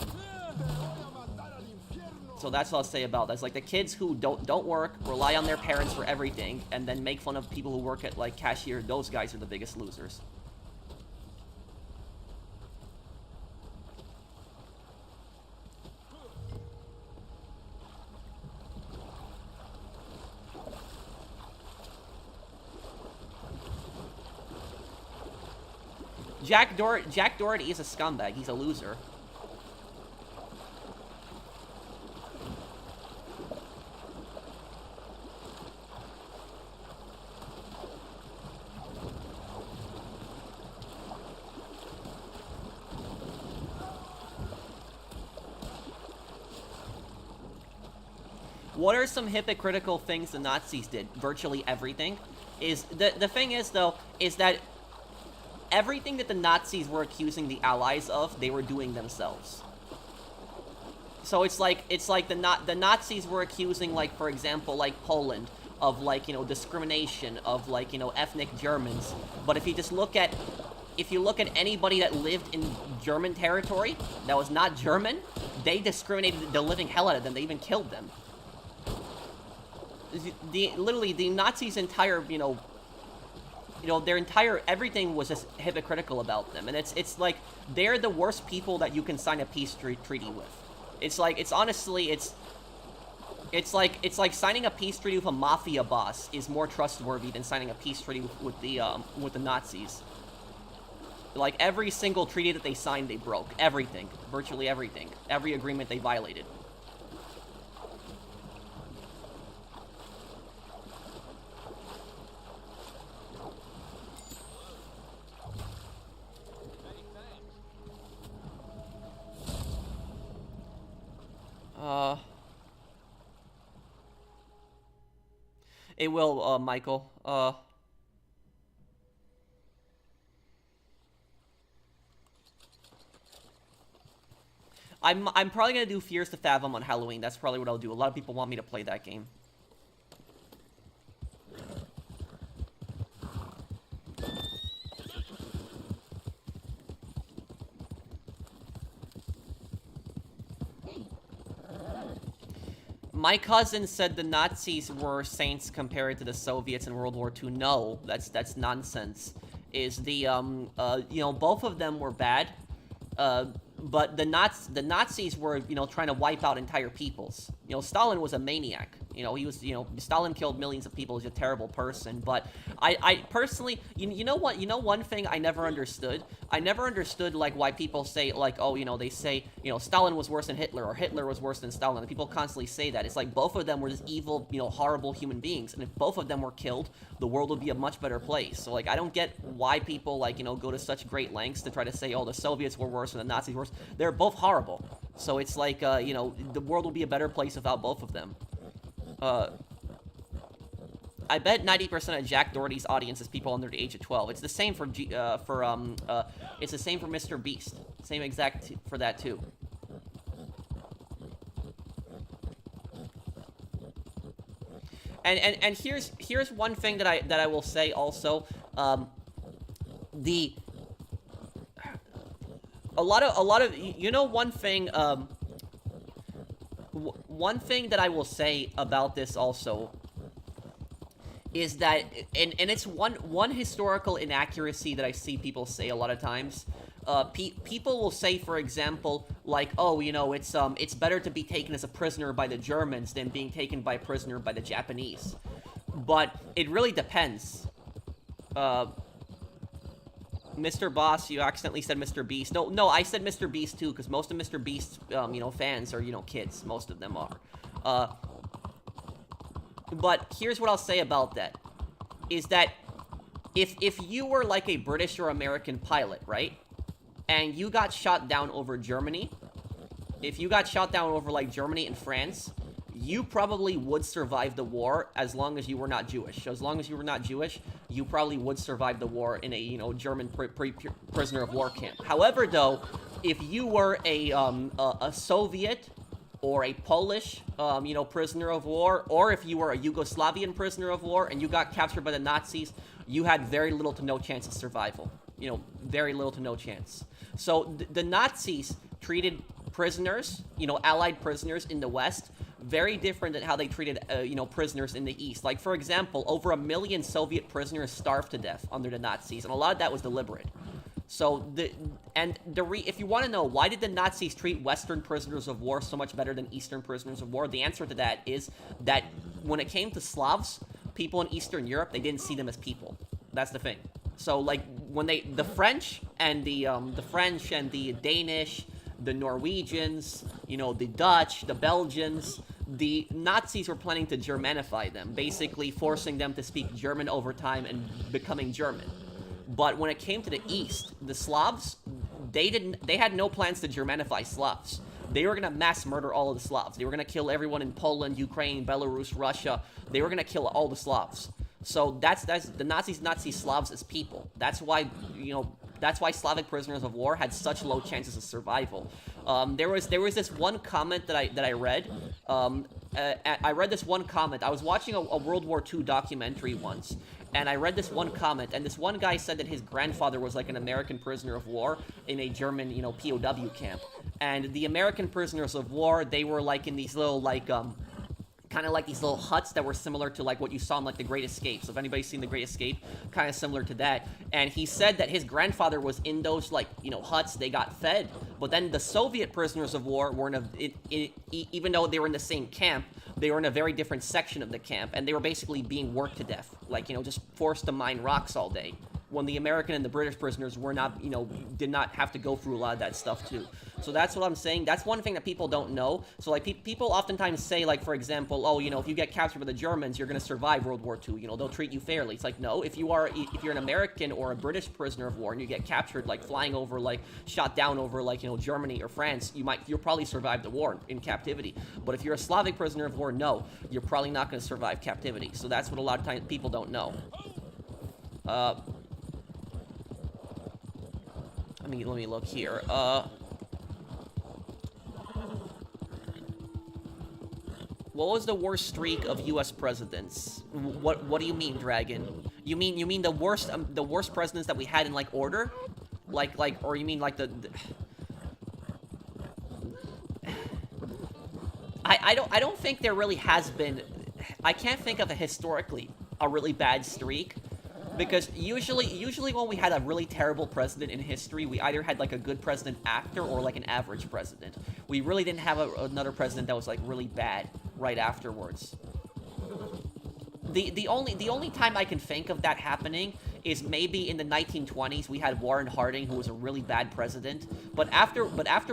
So that's what I'll say about that. It's like the kids who don't work, rely on their parents for everything, and then make fun of people who work at like cashier, those guys are the biggest losers. Jack Doherty is a scumbag. He's a loser. What are some hypocritical things the Nazis did? Virtually everything. The thing is though, is that everything that the Nazis were accusing the Allies of, they were doing themselves. So it's like the Nazis were accusing, like, for example, like Poland of like, discrimination of like, ethnic Germans. But if you look at anybody that lived in German territory that was not German, they discriminated the living hell out of them. They even killed them. Literally the Nazis' entire, their entire everything was just hypocritical about them, and it's like they're the worst people that you can sign a peace treaty with. It's like it's like signing a peace treaty with a mafia boss is more trustworthy than signing a peace treaty with the Nazis. Like every single treaty that they signed, they broke everything, virtually everything, every agreement they violated. It will, Michael. I'm probably gonna do Fears to Fathom on Halloween. That's probably what I'll do. A lot of people want me to play that game. My cousin said the Nazis were saints compared to the Soviets in World War II. No, that's nonsense. Both of them were bad, but the Nazis were, trying to wipe out entire peoples. You know, Stalin was a maniac. You know, Stalin killed millions of people. He's a terrible person. But I personally, you know what? You know one thing I never understood? I never understood, like, why people say, like, oh, you know, they say, you know, Stalin was worse than Hitler, or Hitler was worse than Stalin. And people constantly say that. It's like both of them were just evil, you know, horrible human beings. And if both of them were killed, the world would be a much better place. So, like, I don't get why people, like, you know, go to such great lengths to try to say, oh, the Soviets were worse and the Nazis were worse. They're both horrible. So it's like, you know, the world will be a better place without both of them. I bet 90% of Jack Doherty's audience is people under the age of 12. It's the same for it's the same for Mr. Beast. Same exact for that too. And here's one thing that I will say also. A lot of you know, one thing one thing that I will say about this also is that, and it's one historical inaccuracy that I see people say a lot of times. People will say, for example, like, oh, you know, it's better to be taken as a prisoner by the Germans than being taken by a prisoner by the Japanese. But it really depends. Mr. Boss, you accidentally said Mr. Beast. No, I said Mr. Beast too, because most of Mr. Beast's, you know, fans are, you know, kids. Most of them are. But here's what I'll say about that. Is that if you were like a British or American pilot, right? And you got shot down over Germany, if you got shot down over, like, Germany and France, you probably would survive the war as long as you were not Jewish. So as long as you were not Jewish, you probably would survive the war in a, you know, German prisoner of war camp. However, though, if you were a Soviet or a Polish, you know, prisoner of war, or if you were a Yugoslavian prisoner of war and you got captured by the Nazis, you had very little to no chance of survival. You know, very little to no chance. So the Nazis treated prisoners, you know, Allied prisoners in the West, very different than how they treated, you know, prisoners in the East. Like, for example, over 1 million Soviet prisoners starved to death under the Nazis, and a lot of that was deliberate. So, if you want to know, why did the Nazis treat Western prisoners of war so much better than Eastern prisoners of war, the answer to that is that when it came to Slavs, people in Eastern Europe, they didn't see them as people. That's the thing. So, like, when the French and the Danish, the Norwegians, you know, the Dutch, the Belgians, the Nazis were planning to Germanify them, basically forcing them to speak German over time and becoming German. But when it came to the East, the Slavs, they had no plans to Germanify Slavs. They were going to mass murder all of the Slavs. They were going to kill everyone in Poland, Ukraine, Belarus, Russia. They were going to kill all the Slavs. So that's the Nazis not see Slavs as people. That's why, you know, that's why Slavic prisoners of war had such low chances of survival. There was this one comment that I read. I read this one comment. I was watching a World War II documentary once, and I read this one comment, and this one guy said that his grandfather was like an American prisoner of war in a German, you know, POW camp. And the American prisoners of war, they were like in these little, like, kind of like these little huts that were similar to, like, what you saw in, like, The Great Escape. So if anybody's seen The Great Escape, kind of similar to that. And he said that his grandfather was in those, like, you know, huts. They got fed. But then the Soviet prisoners of war were even though they were in the same camp, they were in a very different section of the camp. And they were basically being worked to death. Like, you know, just forced to mine rocks all day. When the American and the British prisoners were not, you know, did not have to go through a lot of that stuff too. So that's what I'm saying. That's one thing that people don't know. So, like, people oftentimes say, like, for example, oh, you know, if you get captured by the Germans, you're going to survive World War II. You know, they'll treat you fairly. It's like, no, if you're an American or a British prisoner of war and you get captured, like, flying over, like, shot down over, like, you know, Germany or France, you'll probably survive the war in captivity. But if you're a Slavic prisoner of war, no, you're probably not going to survive captivity. So that's what a lot of times people don't know. Let me look here. What was the worst streak of U.S. presidents? What do you mean, Dragon? You mean the worst presidents that we had in, like, order? Like, or you mean, like, I don't think there really has been. I can't think of historically a really bad streak. Because usually when we had a really terrible president in history, we either had like a good president after or like an average president. We really didn't have another president that was like really bad right afterwards. The only time I can think of that happening is maybe in the 1920s. We had Warren Harding, who was a really bad president. But after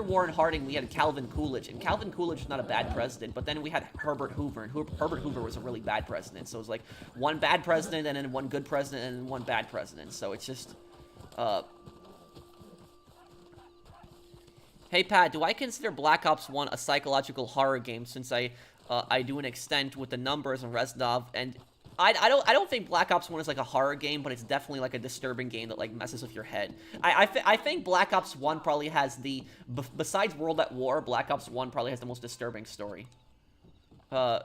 Warren Harding, we had Calvin Coolidge, and Calvin Coolidge was not a bad president. But then we had Herbert Hoover, and Herbert Hoover was a really bad president. So it was like one bad president, and then one good president, and then one bad president. So it's just, Hey Pat, do I consider Black Ops 1 a psychological horror game since I do an extent with the numbers and Reznov, and I don't think Black Ops 1 is like a horror game, but it's definitely like a disturbing game that like messes with your head. I think Black Ops 1 probably has the, besides World at War, Black Ops 1 probably has the most disturbing story. Pro,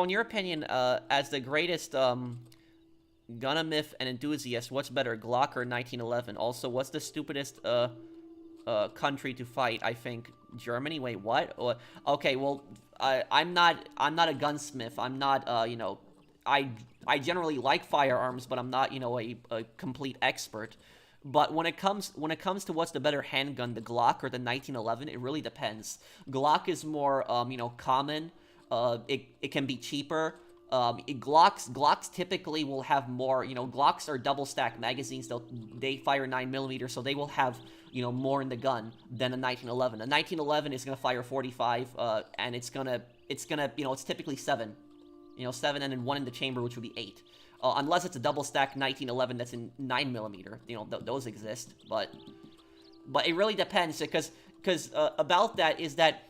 in your opinion, as the greatest Gunamith and enthusiast, what's better, Glock or 1911? Also, what's the stupidest country to fight? I think Germany. Wait, what? Okay, well, I'm not a gunsmith. I'm not, you know, I generally like firearms, but I'm not, you know, a complete expert. But when it comes to what's the better handgun, the Glock or the 1911, it really depends. Glock is more, you know, common. It can be cheaper. Glocks typically will have more, you know, Glocks are double stack magazines. They fire 9mm, so they will have, you know, more in the gun than a 1911. A 1911 is gonna fire 45, and it's gonna, you know, it's typically 7, you know, 7 and then 1 in the chamber, which would be 8. Unless it's a double stack 1911 that's in 9mm, you know, those exist, but it really depends, because about that is that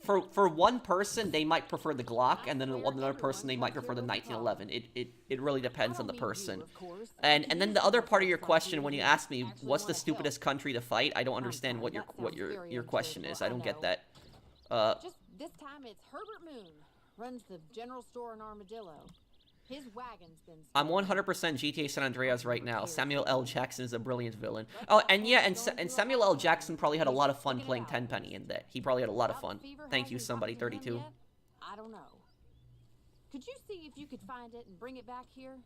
for one person, they might prefer the Glock, and then another person, they might prefer the 1911. It really depends on the person. And then the other part of your question, when you ask me, what's the stupidest country to fight? I don't understand what your question is. I don't get that. Just this time it's Herbert Moon. Runs the general store in Armadillo. His wagon's been... I'm 100% GTA San Andreas right now. Samuel L. Jackson is a brilliant villain. Oh, and yeah, and Samuel L. Jackson probably had a lot of fun playing Tenpenny in that. He probably had a lot of fun. Thank you, somebody, 32. I don't know. Could you see if you could find it and bring it back here?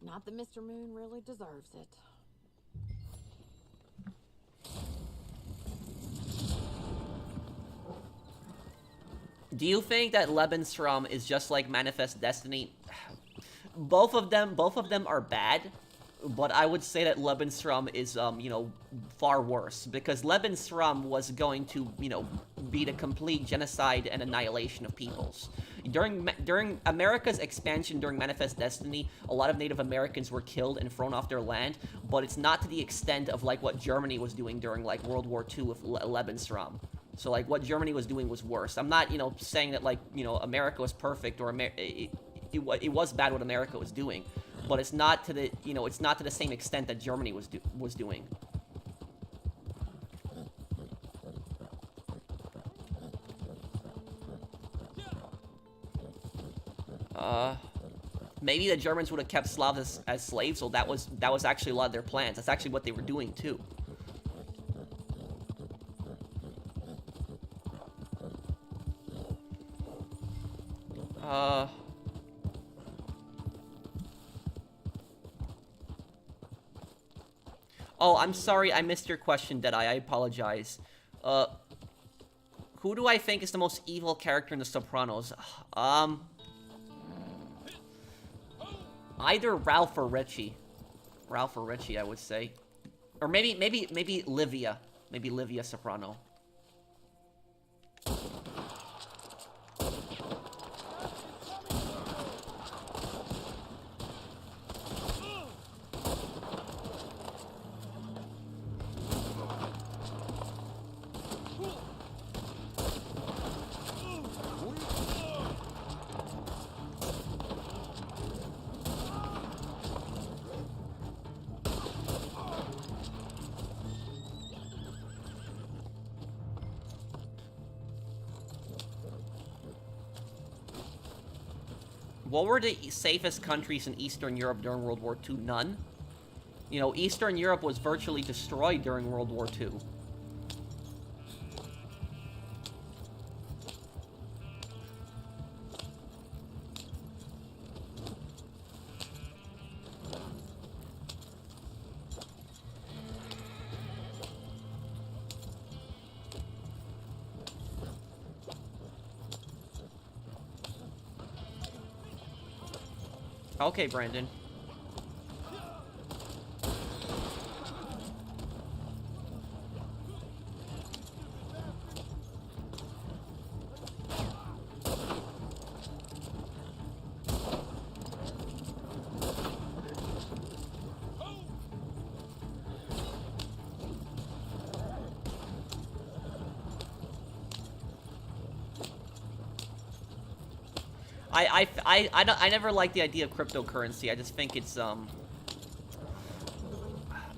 Not that Mr. Moon really deserves it. Do you think that Lebensraum is just like Manifest Destiny? Both of them are bad, but I would say that Lebensraum is, you know, far worse, because Lebensraum was going to, you know, be the complete genocide and annihilation of peoples. During America's expansion during Manifest Destiny, a lot of Native Americans were killed and thrown off their land, but it's not to the extent of, like, what Germany was doing during, like, World War II with Lebensraum. So, like, what Germany was doing was worse. I'm not, you know, saying that, like, you know, America was perfect, or it was bad what America was doing, but it's not to the, you know, it's not to the same extent that Germany was doing. Maybe the Germans would have kept Slavs as slaves, so that was actually a lot of their plans. That's actually what they were doing too. Oh, I'm sorry, I missed your question, Deadeye. I apologize. Who do I think is the most evil character in The Sopranos? Either Ralph or Richie. Ralph or Richie, I would say. Or maybe Livia. Maybe Livia Soprano. What were the safest countries in Eastern Europe during World War II? None. You know, Eastern Europe was virtually destroyed during World War II. Okay, Brandon. I never liked the idea of cryptocurrency. I just think it's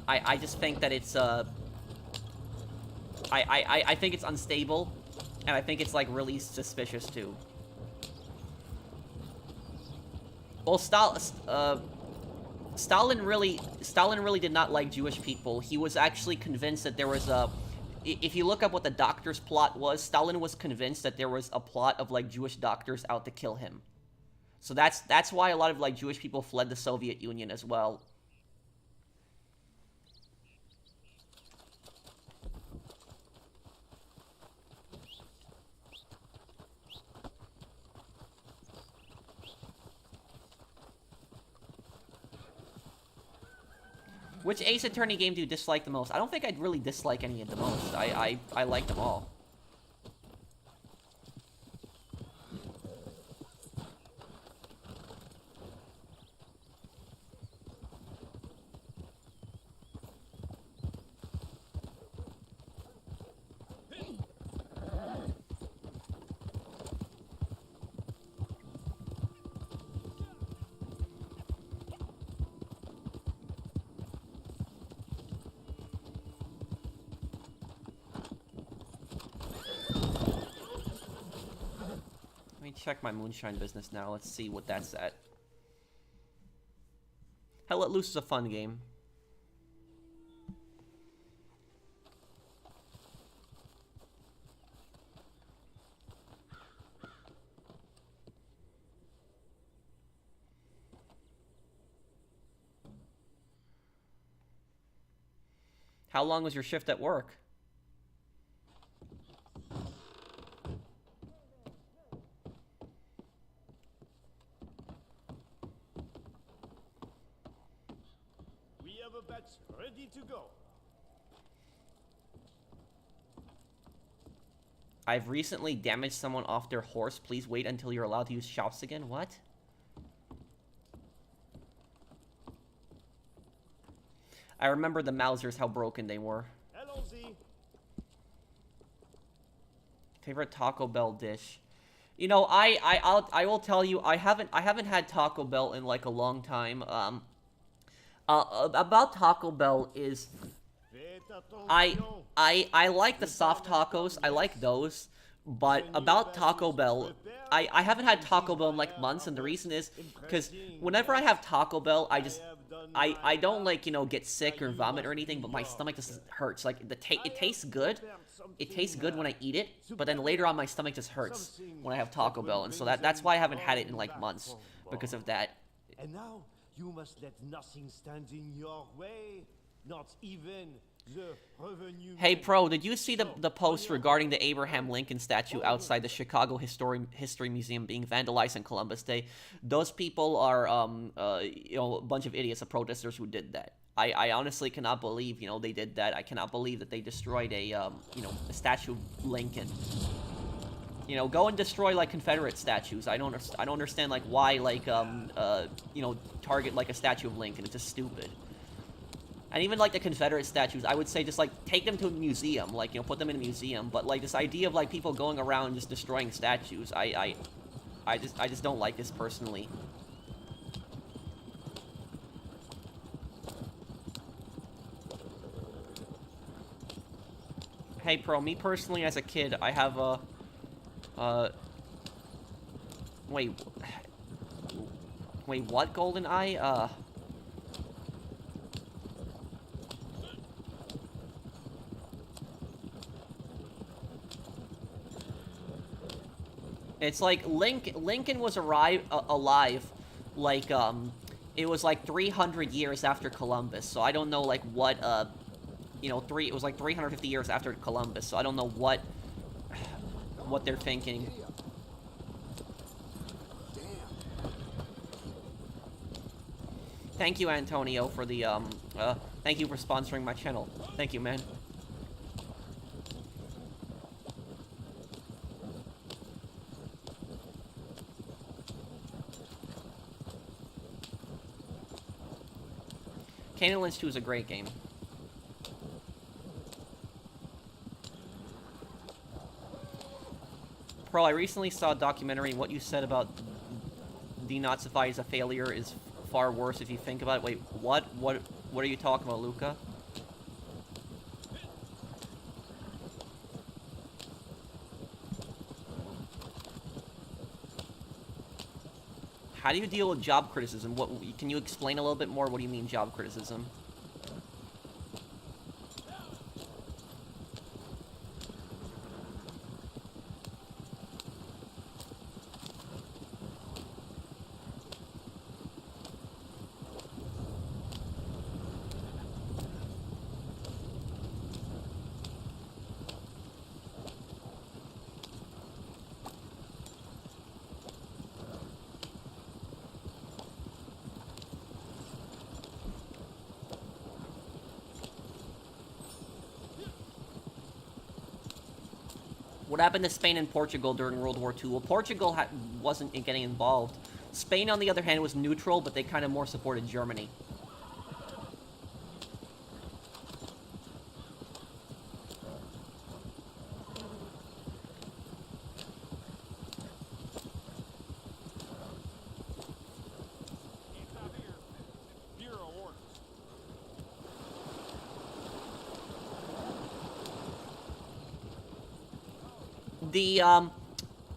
I just think that it's I think it's unstable, and I think it's like really suspicious too. Well, Stalin really did not like Jewish people. He was actually convinced that there was a. If you look up what the doctor's plot was, Stalin was convinced that there was a plot of like Jewish doctors out to kill him. So that's why a lot of like Jewish people fled the Soviet Union as well. Which Ace Attorney game do you dislike the most? I don't think I'd really dislike any of the most. I like them all. Check my moonshine business now. Let's see what that's at. Hell Let Loose is a fun game. How long was your shift at work? Ready to go. I've recently damaged someone off their horse. Please wait until you're allowed to use shops again. What? I remember the Mausers, how broken they were. Allons-y. Favorite Taco Bell dish? You know, I will tell you, I haven't had Taco Bell in like a long time. About Taco Bell is I like the soft tacos. I like those. But about Taco Bell, I haven't had Taco Bell in like months, and the reason is because whenever I have Taco Bell, I don't like, you know, get sick or vomit or anything, but my stomach just hurts. Like it tastes good. It tastes good when I eat it, but then later on my stomach just hurts when I have Taco Bell, and so that's why I haven't had it in like months, because of that. And now you must let nothing stand in your way, not even the revenue. Hey, Pro, did you see the post regarding the Abraham Lincoln statue outside the Chicago History Museum being vandalized on Columbus Day? Those people are, you know, a bunch of idiots, of protesters who did that. I honestly cannot believe, you know, they did that. I cannot believe that they destroyed a, you know, a statue of Lincoln. You know, go and destroy, like, Confederate statues. I don't understand, like, why, like, you know, target, like, a statue of Lincoln. It's just stupid. And even, like, the Confederate statues, I would say just, like, take them to a museum. Like, you know, put them in a museum. But, like, this idea of, like, people going around just destroying statues, I just don't like this personally. Hey, Pro, me personally, as a kid, I have a... Wait, what, Golden Eye? It's like Lincoln was alive, like, it was like 300 years after Columbus, so I don't know, like, what, you know, it was like 350 years after Columbus, so I don't know what they're thinking. Thank you, Antonio, for the, thank you for sponsoring my channel. Thank you, man. Kane and Lynch 2 is a great game. Pearl, I recently saw a documentary. What you said about denazify as a failure is far worse if you think about it. Wait, what? What are you talking about, Luca? How do you deal with job criticism? What can you explain a little bit more? What do you mean job criticism? What happened to Spain and Portugal during World War II? Well, Portugal wasn't getting involved. Spain, on the other hand, was neutral, but they kind of more supported Germany.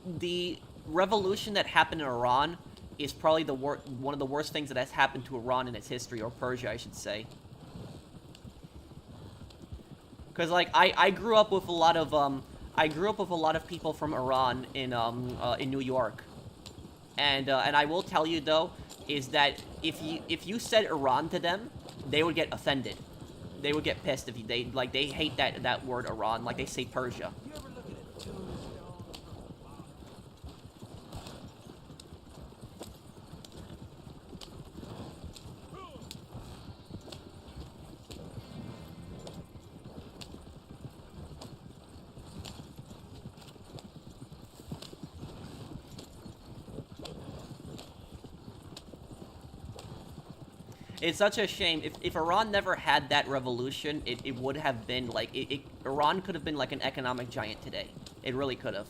The revolution that happened in Iran is probably one of the worst things that has happened to Iran in its history, or Persia, I should say. Because like I grew up with a lot of people from Iran in New York, and I will tell you though is that if you said Iran to them, they would get offended. They would get pissed if they hate that word Iran, like they say Persia. It's such a shame. If Iran never had that revolution, it would have been like Iran could have been like an economic giant today. It really could have.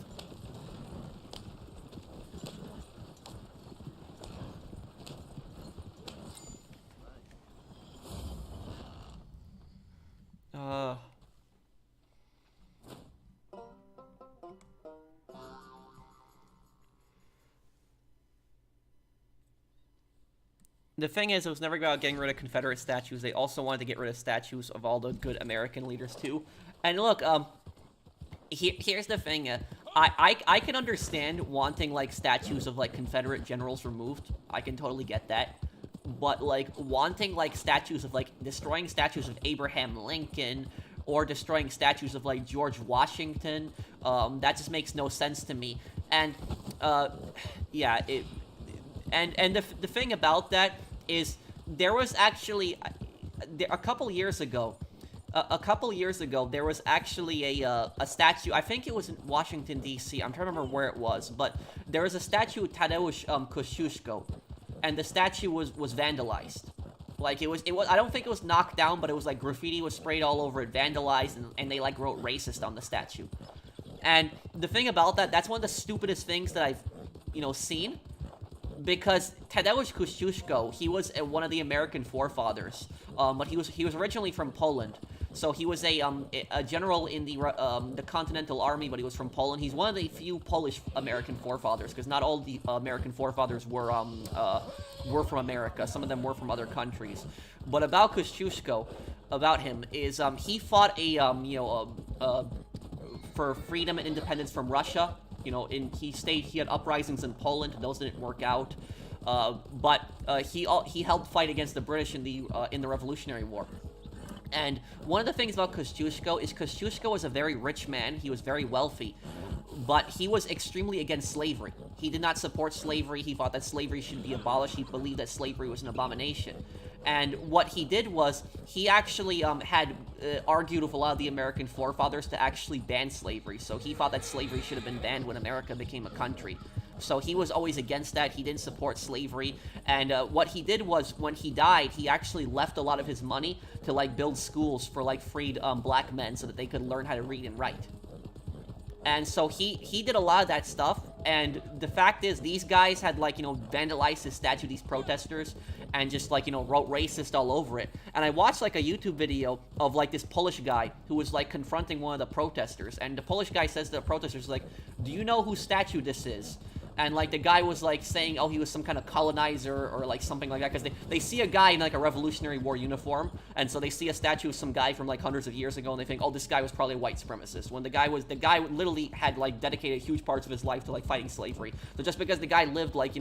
The thing is, it was never about getting rid of Confederate statues. They also wanted to get rid of statues of all the good American leaders, too. And look, here's the thing. I can understand wanting, like, statues of, like, Confederate generals removed. I can totally get that. But, like, wanting, like, statues of, like, destroying statues of Abraham Lincoln or destroying statues of, like, George Washington, that just makes no sense to me. And, yeah, And the thing about that is there was actually a couple years ago there was actually a statue. I think it was in Washington D.C. I'm trying to remember where it was, but there was a statue of Tadeusz Kościuszko, and the statue was vandalized. Like it was I don't think it was knocked down, but it was like graffiti was sprayed all over it, vandalized, and they like wrote racist on the statue. And the thing about that's one of the stupidest things that I've seen. Because Tadeusz Kościuszko, he was one of the American forefathers, but he was originally from Poland. So he was a general in the Continental Army, but he was from Poland. He's one of the few Polish American forefathers, because not all the American forefathers were from America. Some of them were from other countries. But about Kościuszko, about him is he fought for freedom and independence from Russia. He had uprisings in Poland. Those didn't work out, but he helped fight against the British in the Revolutionary War. And one of the things about Kościuszko is Kościuszko was a very rich man. He was very wealthy, but he was extremely against slavery. He did not support slavery. He thought that slavery should be abolished. He believed that slavery was an abomination. And what he did was he actually had argued with a lot of the American forefathers to actually ban slavery. So he thought that slavery should have been banned when America became a country. So he was always against that. He didn't support slavery. And what he did was, when he died, he actually left a lot of his money to, like, build schools for, like, freed black men so that they could learn how to read and write. And so he did a lot of that stuff, and the fact is, these guys had, like, you know, vandalized his statue, these protesters, and just, like, you know, wrote racist all over it. And I watched, like, a YouTube video of, like, this Polish guy who was, like, confronting one of the protesters, and the Polish guy says to the protesters, like, do you know whose statue this is? And, like, the guy was, like, saying, oh, he was some kind of colonizer or, like, something like that. Because they see a guy in, like, a Revolutionary War uniform. And so they see a statue of some guy from, like, hundreds of years ago. And they think, oh, this guy was probably a white supremacist. When the guy literally had, like, dedicated huge parts of his life to, like, fighting slavery. So just because the guy lived, like,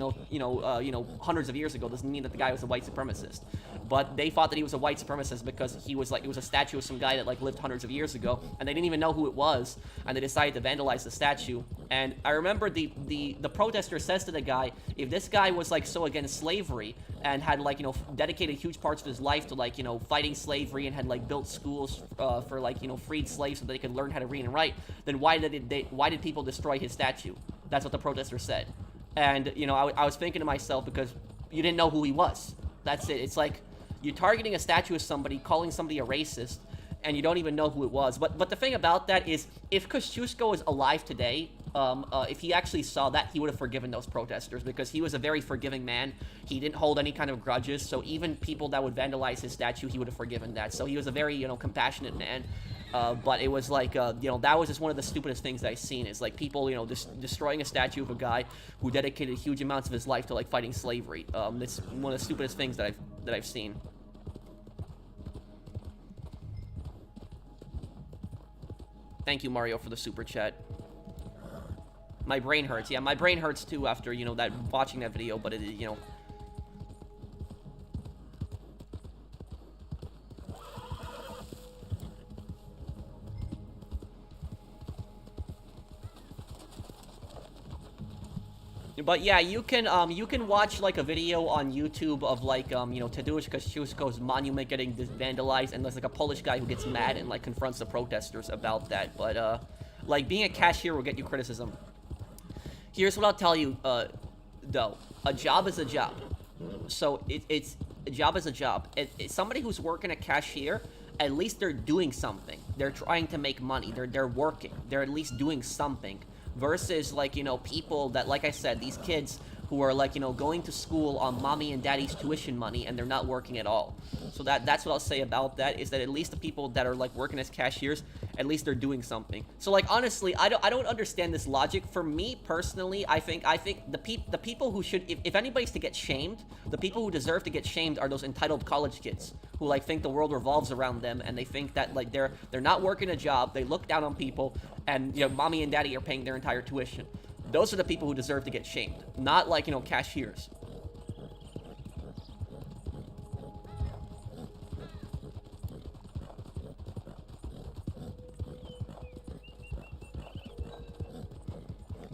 hundreds of years ago doesn't mean that the guy was a white supremacist. But they thought that he was a white supremacist because he was, like, it was a statue of some guy that, like, lived hundreds of years ago. And they didn't even know who it was. And they decided to vandalize the statue. And I remember the protester says to the guy, if this guy was, like, so against slavery and had, like, you know, dedicated huge parts of his life to, like, you know, fighting slavery and had, like, built schools for, like, you know, freed slaves so they could learn how to read and write, then why did people destroy his statue? That's what the protester said. And, you know, I was thinking to myself, because you didn't know who he was. That's it. It's like you're targeting a statue of somebody, calling somebody a racist, and you don't even know who it was. But the thing about that is, if Kosciuszko was alive today, if he actually saw that, he would have forgiven those protesters, because he was a very forgiving man. He didn't hold any kind of grudges, so even people that would vandalize his statue, he would have forgiven that. So he was a very, you know, compassionate man. But it was like, you know, that was just one of the stupidest things that I've seen, is like people, you know, destroying a statue of a guy who dedicated huge amounts of his life to, like, fighting slavery. It's one of the stupidest things that I've seen. Thank you, Mario, for the super chat. My brain hurts. Yeah, my brain hurts too after, you know, watching that video, but it, you know. But yeah, you can watch, like, a video on YouTube of, like, you know, Tadeusz Kościuszko's monument getting vandalized, and there's, like, a Polish guy who gets mad and, like, confronts the protesters about that. But like, being a cashier will get you criticism. Here's what I'll tell you, though. A job is a job. So it's a job is a job. It's somebody who's working a cashier, at least they're doing something. They're trying to make money. They're working. They're at least doing something. Versus, like, you know, people that, like I said, these kids who are, like, you know, going to school on mommy and daddy's tuition money, and they're not working at all. So that's what I'll say about that, is that at least the people that are, like, working as cashiers, at least they're doing something. So, like, honestly, I don't understand this logic. For me personally, I think the people who should, if anybody's to get shamed, the people who deserve to get shamed are those entitled college kids who, like, think the world revolves around them, and they think that, like, they're not working a job, they look down on people, and, you know, mommy and daddy are paying their entire tuition. Those are the people who deserve to get shamed, not, like, you know, cashiers.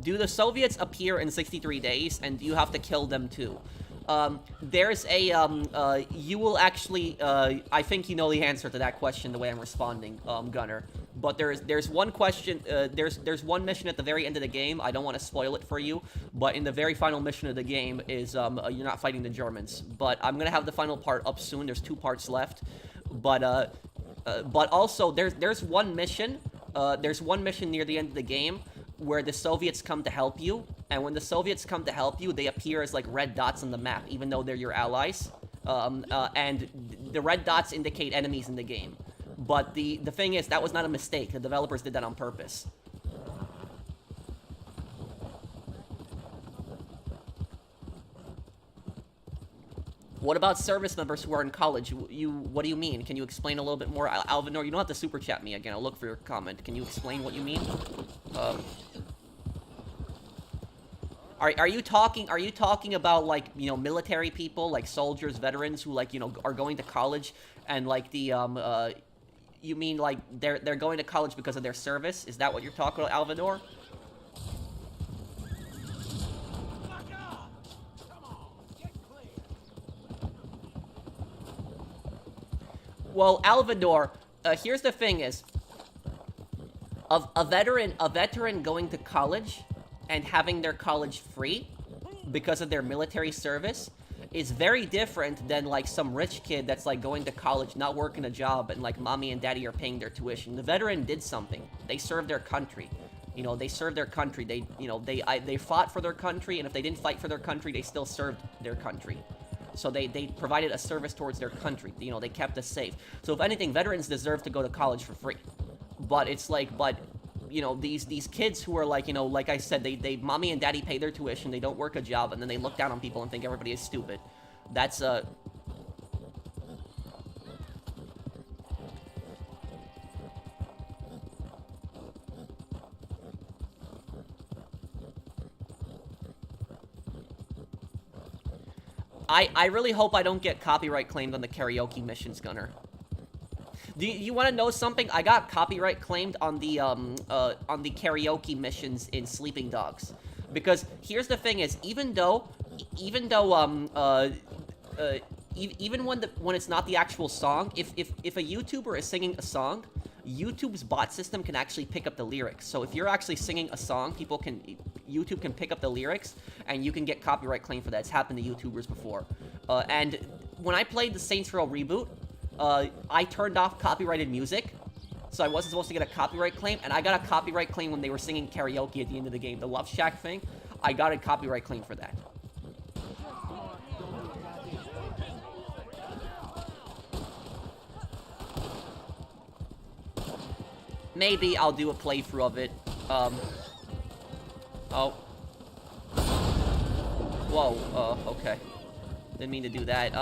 Do the Soviets appear in 63 days, and do you have to kill them too? There's a, you will actually, I think you know the answer to that question the way I'm responding, Gunner. But there's one question, there's one mission at the very end of the game, I don't want to spoil it for you, but in the very final mission of the game is, you're not fighting the Germans. But I'm gonna have the final part up soon, there's 2 parts left. But also, there's one mission near the end of the game where the Soviets come to help you, and when the Soviets come to help you, they appear as, like, red dots on the map, even though they're your allies. And the red dots indicate enemies in the game. But the thing is, that was not a mistake. The developers did that on purpose. What about service members who are in college? What do you mean? Can you explain a little bit more? Alvinor, you don't have to super chat me again. I'll look for your comment. Can you explain what you mean? Are you talking about, like, you know, military people, like soldiers, veterans who, like, you know, are going to college, and, like, the you mean, like, they're going to college because of their service? Is that what you're talking about, Alvinor? Well, Alvador, here's the thing is, a veteran going to college and having their college free because of their military service is very different than, like, some rich kid that's, like, going to college, not working a job, and, like, mommy and daddy are paying their tuition. The veteran did something. They served their country. You know, they served their country. They, you know, they fought for their country, and if they didn't fight for their country, they still served their country. So they provided a service towards their country. You know, they kept us safe. So if anything, veterans deserve to go to college for free. But it's like, you know, these kids who are like, you know, like I said, they mommy and daddy pay their tuition, they don't work a job, and then they look down on people and think everybody is stupid. That's, I really hope I don't get copyright claimed on the karaoke missions, Gunner. Do you want to know something? I got copyright claimed on the karaoke missions in Sleeping Dogs, because here's the thing: is even when it's not the actual song, if a YouTuber is singing a song, YouTube's bot system can actually pick up the lyrics. So if you're actually singing a song, YouTube can pick up the lyrics, and you can get copyright claim for that. It's happened to YouTubers before. And when I played the Saints Row reboot, I turned off copyrighted music, so I wasn't supposed to get a copyright claim, and I got a copyright claim when they were singing karaoke at the end of the game. The Love Shack thing, I got a copyright claim for that. Maybe I'll do a playthrough of it. Oh. Whoa, okay. Didn't mean to do that.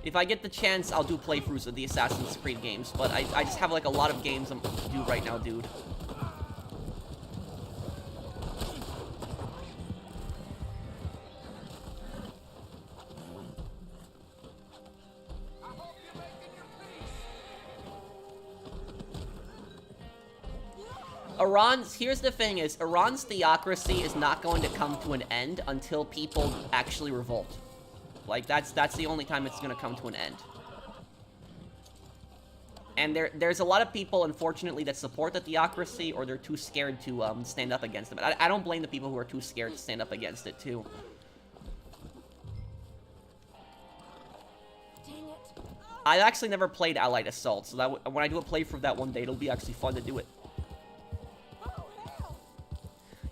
If I get the chance, I'll do playthroughs of the Assassin's Creed games, but I just have, like, a lot of games I'm to do right now, dude. Here's the thing is, Iran's theocracy is not going to come to an end until people actually revolt. Like, that's the only time it's gonna come to an end. And there's a lot of people, unfortunately, that support the theocracy, or they're too scared to stand up against them. I don't blame the people who are too scared to stand up against it, too. Dang it. I actually never played Allied Assault, so that when I do a playthrough of that one day, it'll be actually fun to do it.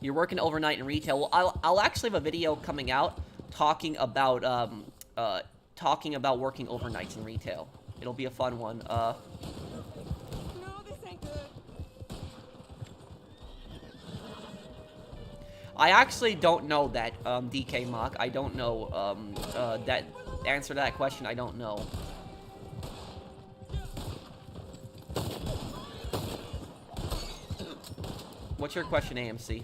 You're working overnight in retail. Well, I'll actually have a video coming out talking about working overnights in retail. It'll be a fun one. No, this ain't good. I actually don't know that, DK Mock. I don't know, that answer to that question. I don't know. What's your question, AMC?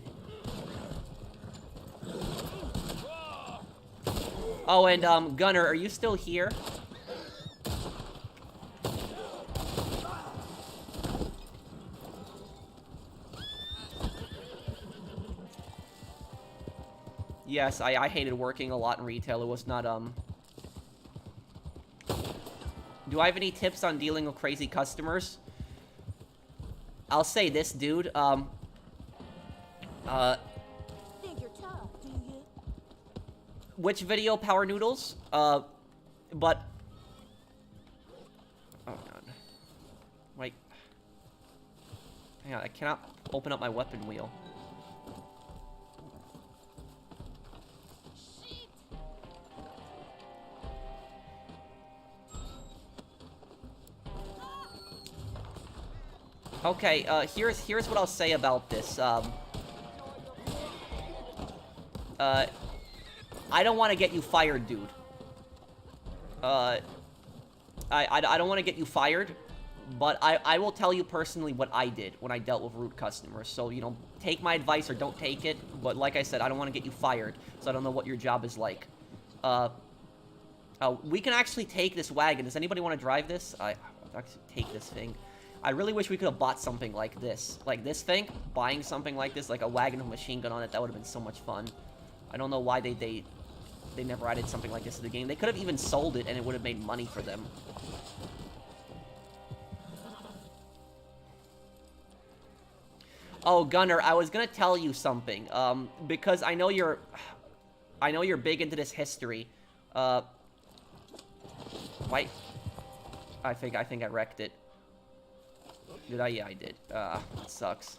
Oh, and, Gunner, are you still here? Yes, I hated working a lot in retail. It was not, Do I have any tips on dealing with crazy customers? I'll say this, dude, Think you're tough, do you? Which video, Power Noodles? But... Oh, God. Wait. Hang on, I cannot open up my weapon wheel. Okay, here's what I'll say about this. I don't want to get you fired, dude. I don't want to get you fired, but I will tell you personally what I did when I dealt with rude customers. So, you know, take my advice or don't take it. But like I said, I don't want to get you fired, so I don't know what your job is like. We can actually take this wagon. Does anybody want to drive this? I'll actually take this thing. I really wish we could have bought something like this. Like this thing, buying something like this, like a wagon with a machine gun on it, that would have been so much fun. I don't know why they never added something like this to the game. They could have even sold it and it would have made money for them. Oh, Gunner, I was gonna tell you something. Because I know you're big into this history. Wait. I think I wrecked it. Did I? Yeah, I did. It sucks.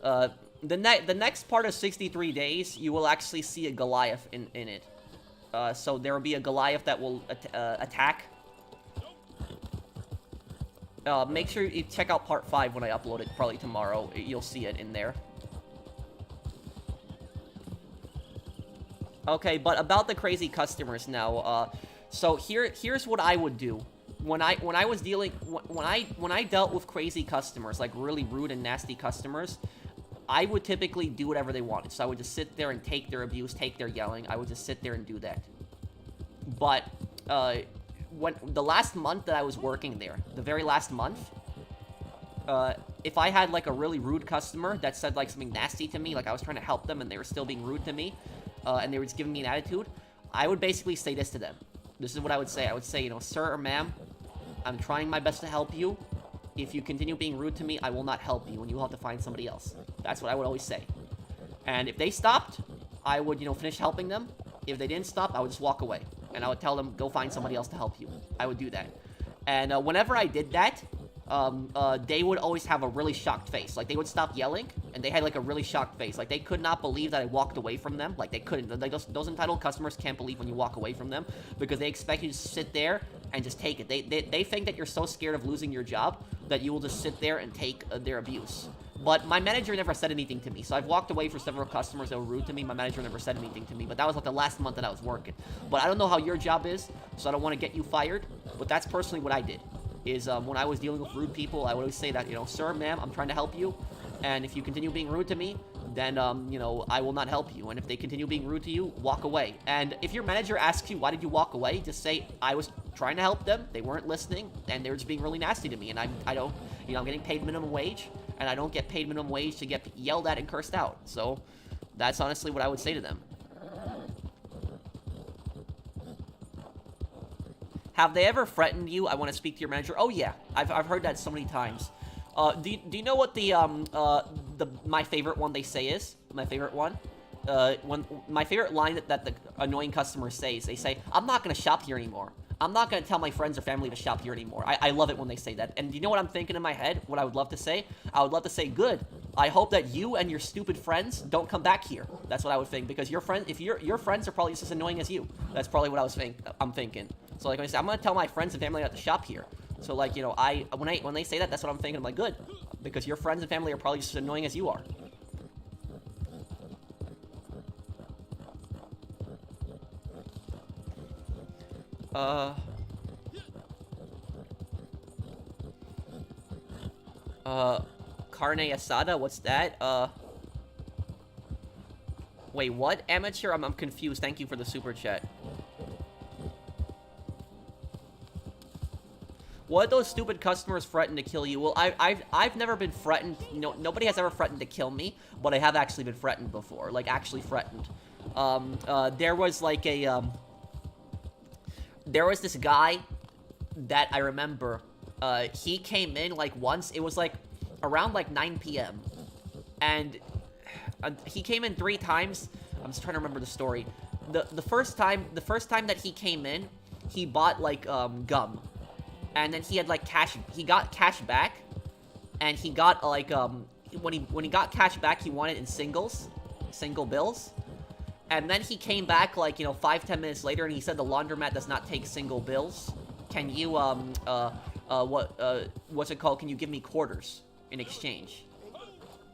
The next part of 63 days, you will actually see a Goliath in it. So there will be a Goliath that will attack. Make sure you check out part 5 when I upload it, probably tomorrow. You'll see it in there. Okay, but about the crazy customers now. So here's what I would do when I dealt with crazy customers, like really rude and nasty customers. I would typically do whatever they wanted. So I would just sit there and take their abuse, take their yelling. I would just sit there and do that. But when the last month that I was working there, the very last month, if I had like a really rude customer that said like something nasty to me, like I was trying to help them and they were still being rude to me, and they were just giving me an attitude, I would basically say this to them. This is what I would say. I would say, you know, sir or ma'am, I'm trying my best to help you. If you continue being rude to me, I will not help you, and you will have to find somebody else. That's what I would always say. And if they stopped, I would, you know, finish helping them. If they didn't stop, I would just walk away. And I would tell them, go find somebody else to help you. I would do that. And whenever I did that, they would always have a really shocked face. Like, they would stop yelling, and they had, like, a really shocked face. Like, they could not believe that I walked away from them. Like, they couldn't. Like, those entitled customers can't believe when you walk away from them, because they expect you to sit there and just take it. They think that you're so scared of losing your job that you will just sit there and take their abuse. But my manager never said anything to me. So I've walked away for several customers that were rude to me. My manager never said anything to me. But that was like the last month that I was working. But I don't know how your job is, so I don't want to get you fired. But that's personally what I did. Is when I was dealing with rude people, I would always say that, you know, sir, ma'am, I'm trying to help you. And if you continue being rude to me, then, you know, I will not help you. And if they continue being rude to you, walk away. And if your manager asks you, why did you walk away? Just say, I was trying to help them. They weren't listening. And they were just being really nasty to me. And I don't, you know, I'm getting paid minimum wage. And I don't get paid minimum wage to get yelled at and cursed out. So that's honestly what I would say to them. Have they ever threatened you? I want to speak to your manager. Oh yeah, I've heard that so many times. Do you know what my favorite one they say is? My favorite one? My favorite line that the annoying customers say is, they say, I'm not going to shop here anymore. I'm not going to tell my friends or family to shop here anymore. I love it when they say that. And do you know what I'm thinking in my head? What I would love to say? I would love to say, good. I hope that you and your stupid friends don't come back here. That's what I would think. Because your friends are probably just as annoying as you. That's probably what I'm thinking. So like when I say, I'm going to tell my friends and family not to shop here. So like, you know, when they say that, that's what I'm thinking. I'm like, good. Because your friends and family are probably just as annoying as you are. Carne asada, what's that? Wait, what? Amateur? I'm confused. Thank you for the super chat. What if those stupid customers threaten to kill you? Well, I've never been threatened. You know, nobody has ever threatened to kill me, but I have actually been threatened before. Like, actually threatened. There was like a, there was this guy that I remember, he came in like once, it was like around like 9 p.m. and he came in 3 times. I'm just trying to remember the story. The first time that he came in, he bought like gum, and then he had like cash. He got cash back, and he got like when he got cash back, he wanted in single bills. And then he came back, like, you know, 5-10 minutes later, and he said the laundromat does not take single bills. Can you, what's it called? Can you give me quarters in exchange?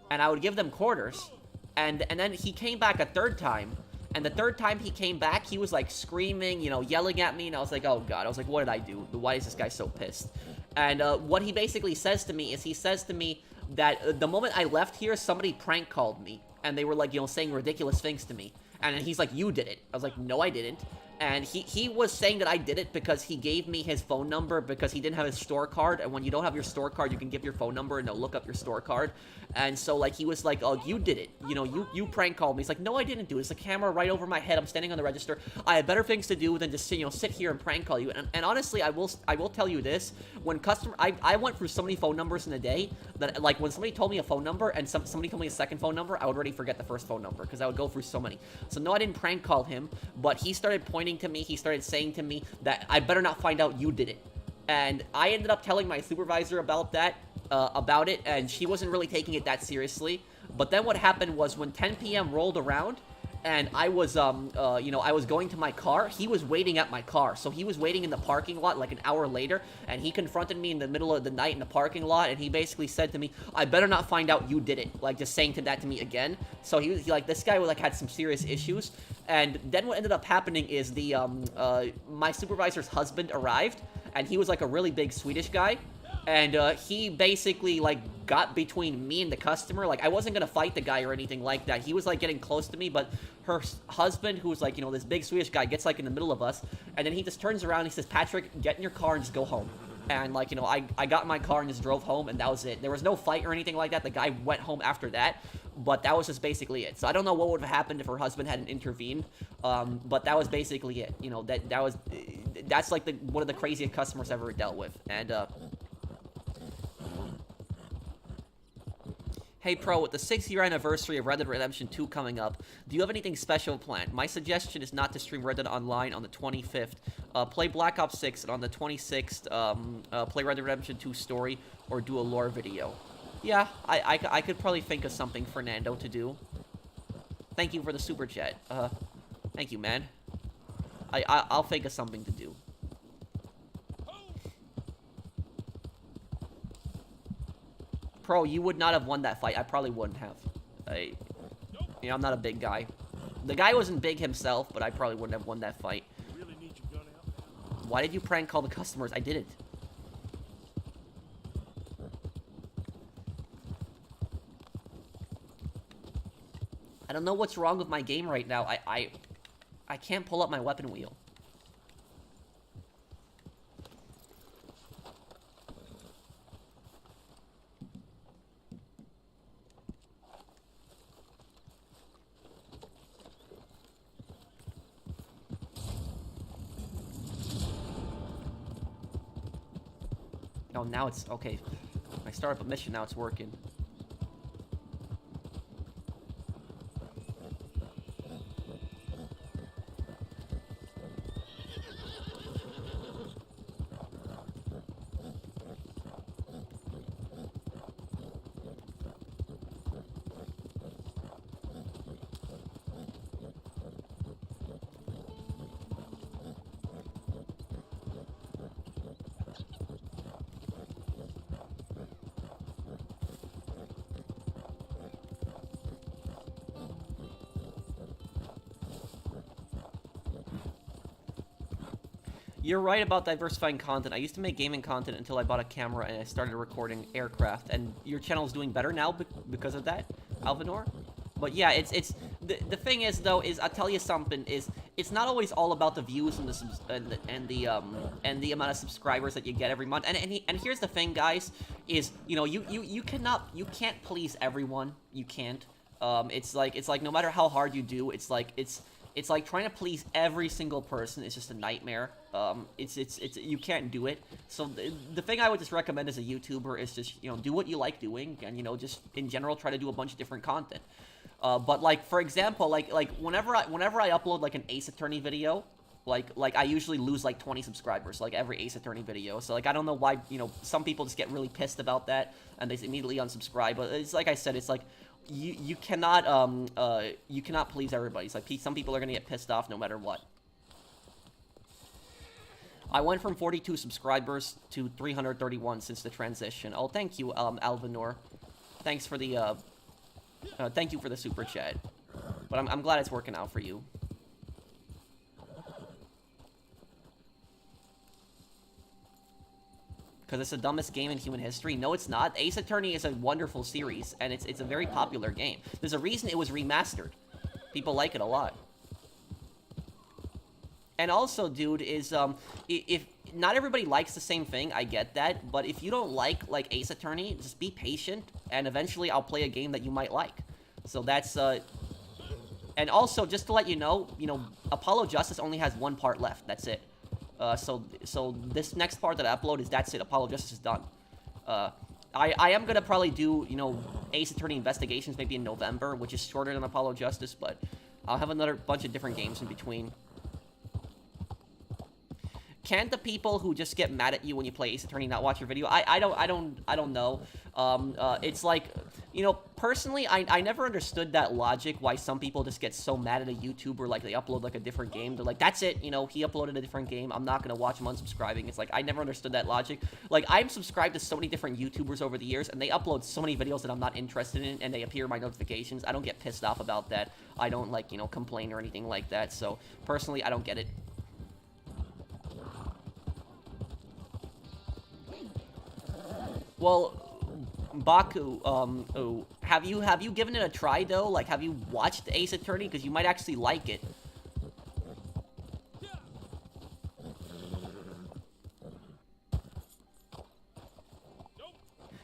And I would give them quarters. And then he came back a 3rd time. And the 3rd time he came back, he was, like, screaming, you know, yelling at me. And I was like, oh, God. I was like, what did I do? Why is this guy so pissed? And what he basically says to me is, he says to me that the moment I left here, somebody prank called me. And they were, like, you know, saying ridiculous things to me. And he's like, you did it. I was like, no, I didn't. And he was saying that I did it because he gave me his phone number because he didn't have his store card. And when you don't have your store card, you can give your phone number and they'll look up your store card. And so, like, he was like, oh, you did it. You know, you prank called me. He's like, no, I didn't do it. It's a camera right over my head. I'm standing on the register. I have better things to do than just, you know, sit here and prank call you. And honestly, I will tell you this. When I went through so many phone numbers in a day that, like, when somebody told me a phone number and somebody told me a second phone number, I would already forget the first phone number because I would go through so many. So, no, I didn't prank call him, but he started pointing to me. He started saying to me that I better not find out you did it. And I ended up telling my supervisor about that, about it, and she wasn't really taking it that seriously. But then what happened was when 10 p.m. rolled around, and I was, you know, I was going to my car, he was waiting at my car. So he was waiting in the parking lot like an hour later, and he confronted me in the middle of the night in the parking lot, and he basically said to me, I better not find out you did it. Like, just saying that to me again. So he was, like, this guy, like, had some serious issues. And then what ended up happening is my supervisor's husband arrived, and he was, like, a really big Swedish guy. And he basically, like, got between me and the customer. Like, I wasn't gonna fight the guy or anything like that. He was, like, getting close to me, but her husband, who's, like, you know, this big Swedish guy, gets, like, in the middle of us. And then he just turns around and he says, Patrick, get in your car and just go home. And, like, you know, I got in my car and just drove home, and that was it. There was no fight or anything like that. The guy went home after that. But that was just basically it. So I don't know what would have happened if her husband hadn't intervened. But that was basically it. You know, that's, like, one of the craziest customers I've ever dealt with. And, hey, Pro, with the 6-year anniversary of Red Dead Redemption 2 coming up, do you have anything special planned? My suggestion is not to stream Red Dead Online on the 25th. Play Black Ops 6, and on the 26th, play Red Dead Redemption 2 story, or do a lore video. Yeah, I could probably think of something, Fernando, to do. Thank you for the super chat. Thank you, man. I'll think of something to do. Pro, you would not have won that fight. I probably wouldn't have. You know, I'm not a big guy. The guy wasn't big himself, but I probably wouldn't have won that fight. Really need your gun out. Why did you prank call the customers? I didn't. I don't know what's wrong with my game right now. I can't pull up my weapon wheel. Oh, now it's okay. I start up a mission, now it's working. You're right about diversifying content. I used to make gaming content until I bought a camera and I started recording aircraft. And your channel is doing better now because of that, Alvinor. But yeah, the thing is though is I'll tell you something is it's not always all about the views and the amount of subscribers that you get every month. And here's the thing, guys, is you know you can't please everyone. You can't. It's like no matter how hard you do, it's like trying to please every single person is just a nightmare. You can't do it. So the thing I would just recommend as a YouTuber is just, you know, do what you like doing, and, you know, just in general try to do a bunch of different content. But like, for example, like whenever I upload like an Ace Attorney video, like I usually lose like 20 subscribers, like every Ace Attorney video. So like I don't know why, you know, some people just get really pissed about that and they immediately unsubscribe. But it's like I said, it's like you cannot please everybody. It's like some people are gonna get pissed off no matter what. I went from 42 subscribers to 331 since the transition. Oh, thank you, Alvinor. Thanks for the thank you for the super chat. But I'm glad it's working out for you. Because it's the dumbest game in human history. No, it's not. Ace Attorney is a wonderful series, and it's a very popular game. There's a reason it was remastered. People like it a lot. And also, dude, is if not everybody likes the same thing, I get that, but if you don't like Ace Attorney, just be patient, and eventually I'll play a game that you might like. So that's and also just to let you know, Apollo Justice only has one part left. That's it. So this next part that I upload that's it. Apollo Justice is done. I am gonna probably do Ace Attorney Investigations maybe in November, which is shorter than Apollo Justice, but I'll have another bunch of different games in between. Can't the people who just get mad at you when you play Ace Attorney not watch your video? I don't know. It's like, personally, I never understood that logic, why some people just get so mad at a YouTuber, like, they upload, like, a different game. They're like, that's it, he uploaded a different game, I'm not gonna watch him unsubscribing. It's like, I never understood that logic. Like, I'm subscribed to so many different YouTubers over the years, and they upload so many videos that I'm not interested in, and they appear in my notifications. I don't get pissed off about that. I don't, like, complain or anything like that. So, personally, I don't get it. Well, Baku, have you given it a try though? Like, have you watched Ace Attorney? Because you might actually like it.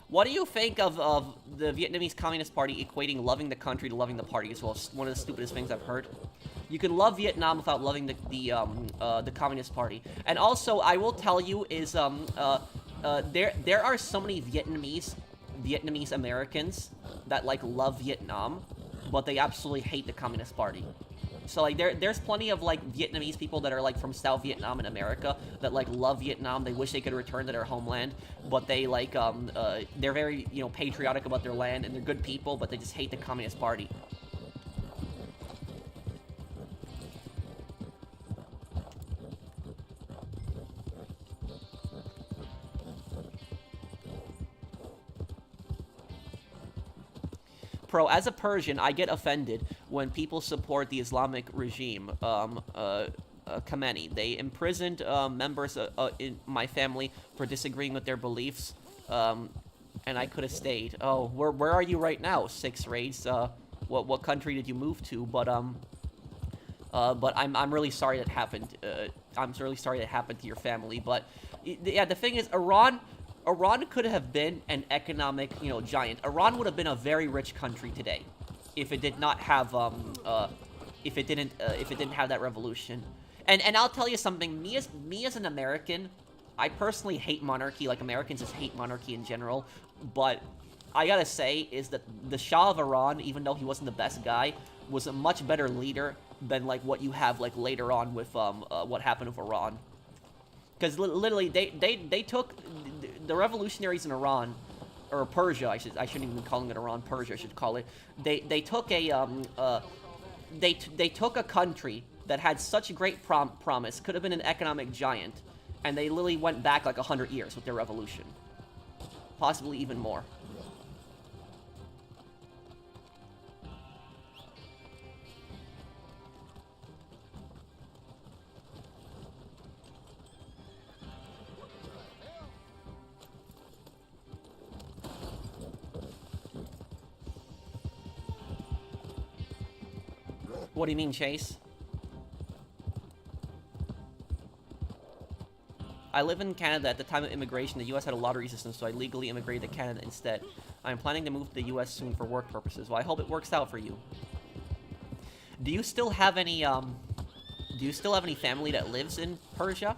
What do you think of the Vietnamese Communist Party equating loving the country to loving the party as well? It's one of the stupidest things I've heard. You can love Vietnam without loving the Communist Party. And also, I will tell you is there are so many Vietnamese Americans that like love Vietnam, but they absolutely hate the Communist Party. So like there's plenty of like Vietnamese people that are like from South Vietnam in America that like love Vietnam. They wish they could return to their homeland, but they like they're very patriotic about their land and they're good people, but they just hate the Communist Party. Pro, as a Persian, I get offended when people support the Islamic regime, Khomeini. They imprisoned members in my family for disagreeing with their beliefs, and I could have stayed. Oh, where are you right now? 6 raids. What country did you move to? But I'm really sorry that happened. I'm really sorry that happened to your family. But yeah, the thing is, Iran could have been an economic, giant. Iran would have been a very rich country today, if it did not have, if it didn't have that revolution. And I'll tell you something. Me as an American, I personally hate monarchy. Like, Americans just hate monarchy in general. But I gotta say is that the Shah of Iran, even though he wasn't the best guy, was a much better leader than like what you have like later on with what happened with Iran. Because literally, they took the revolutionaries in Iran, or Persia, I shouldn't even be calling it Iran, Persia, I should call it. They took a they took a country that had such a great promise, could have been an economic giant, and they literally went back like 100 years with their revolution, possibly even more. What do you mean, Chase? I live in Canada. At the time of immigration, the U.S. had a lottery system, so I legally immigrated to Canada instead. I'm planning to move to the U.S. soon for work purposes. Well, I hope it works out for you. Do you still have any family that lives in Persia?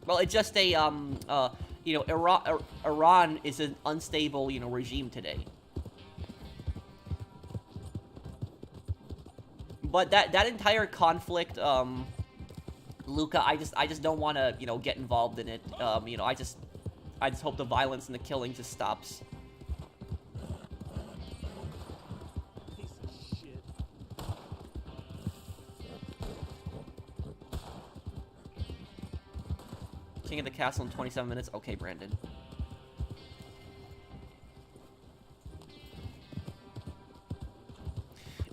Well, it's just a, Iran is an unstable, regime today. But that entire conflict, Luca, I just don't want to, get involved in it. I just hope the violence and the killing just stops. Piece of shit. King of the Castle in 27 minutes. Okay, Brandon.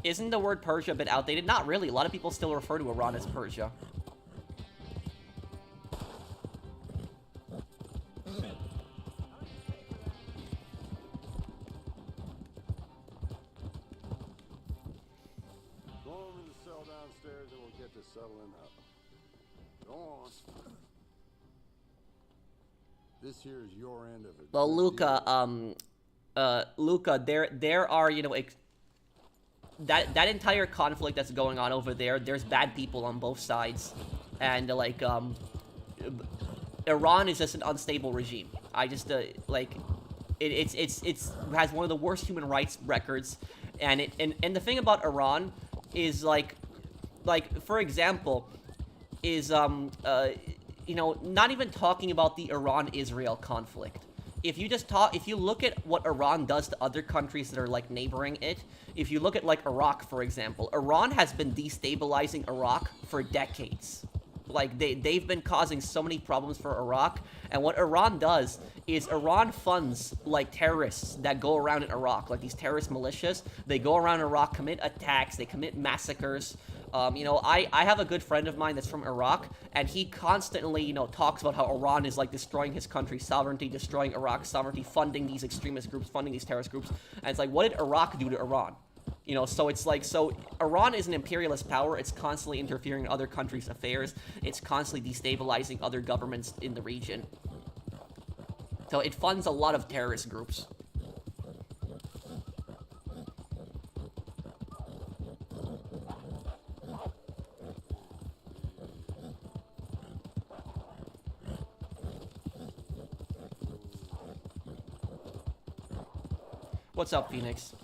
Isn't the word Persia a bit outdated? Not really. A lot of people still refer to Iran as Persia. downstairs and we'll get to settling up. Go on. This here is your end of it. Well, Luca, there are, you know, that entire conflict that's going on over there, there's bad people on both sides. And, like, Iran is just an unstable regime. I just, like, it's has one of the worst human rights records. And the thing about Iran is, like, for example, is, you know, not even talking about the Iran-Israel conflict. If you look at what Iran does to other countries that are, like, neighboring it, if you look at, like, Iraq, for example, Iran has been destabilizing Iraq for decades. Like, they've been causing so many problems for Iraq, and what Iran does is Iran funds, like, terrorists that go around in Iraq, like these terrorist militias. They go around Iraq, commit attacks, they commit massacres. You know, I have a good friend of mine that's from Iraq, and he constantly, you know, talks about how Iran is, like, destroying his country's sovereignty, destroying Iraq's sovereignty, funding these extremist groups, funding these terrorist groups. And it's like, what did Iraq do to Iran? You know, so it's like, so Iran is an imperialist power. It's constantly interfering in other countries' affairs. It's constantly destabilizing other governments in the region. So it funds a lot of terrorist groups. What's up, Phoenix?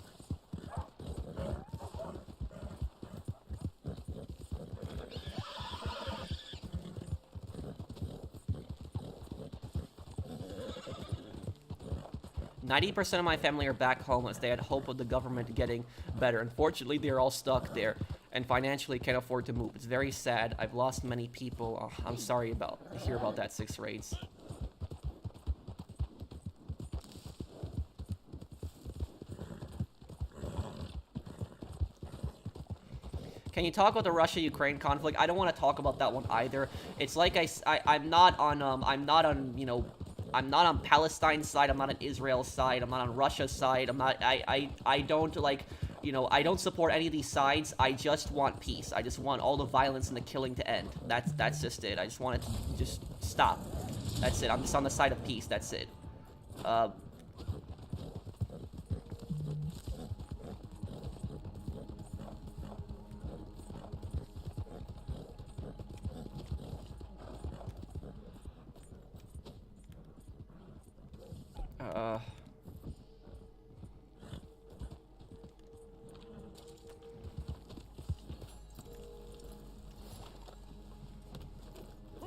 "90% of my family are back home as they had hope of the government getting better. Unfortunately, they're all stuck there and financially can't afford to move. It's very sad. I've lost many people." Oh, I'm sorry to hear about that, 6 raids. Can you talk about the Russia-Ukraine conflict? I don't want to talk about that one either. It's like I'm not on, you know, I'm not on Palestine's side, I'm not on Israel's side, I'm not on Russia's side, I don't, like, you know, I don't support any of these sides. I just want peace. I just want all the violence and the killing to end. That's just it. I just want it to just stop. That's it. I'm just on the side of peace. That's it.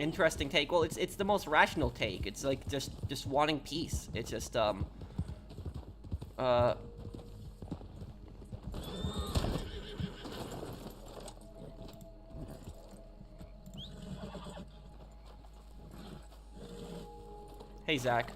Interesting take. Well, it's the most rational take. It's like just wanting peace. It's just Hey, Zach.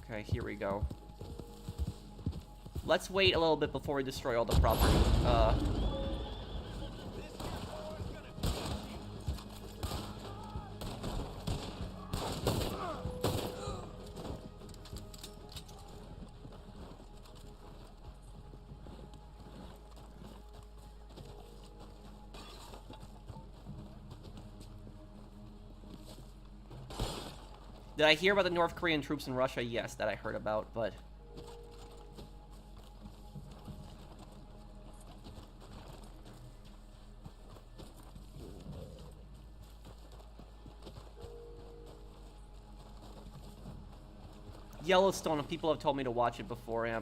Okay, here we go. Let's wait a little bit before we destroy all the property. Did I hear about the North Korean troops in Russia? Yes, that I heard about, but... Yellowstone, and people have told me to watch it before, yeah.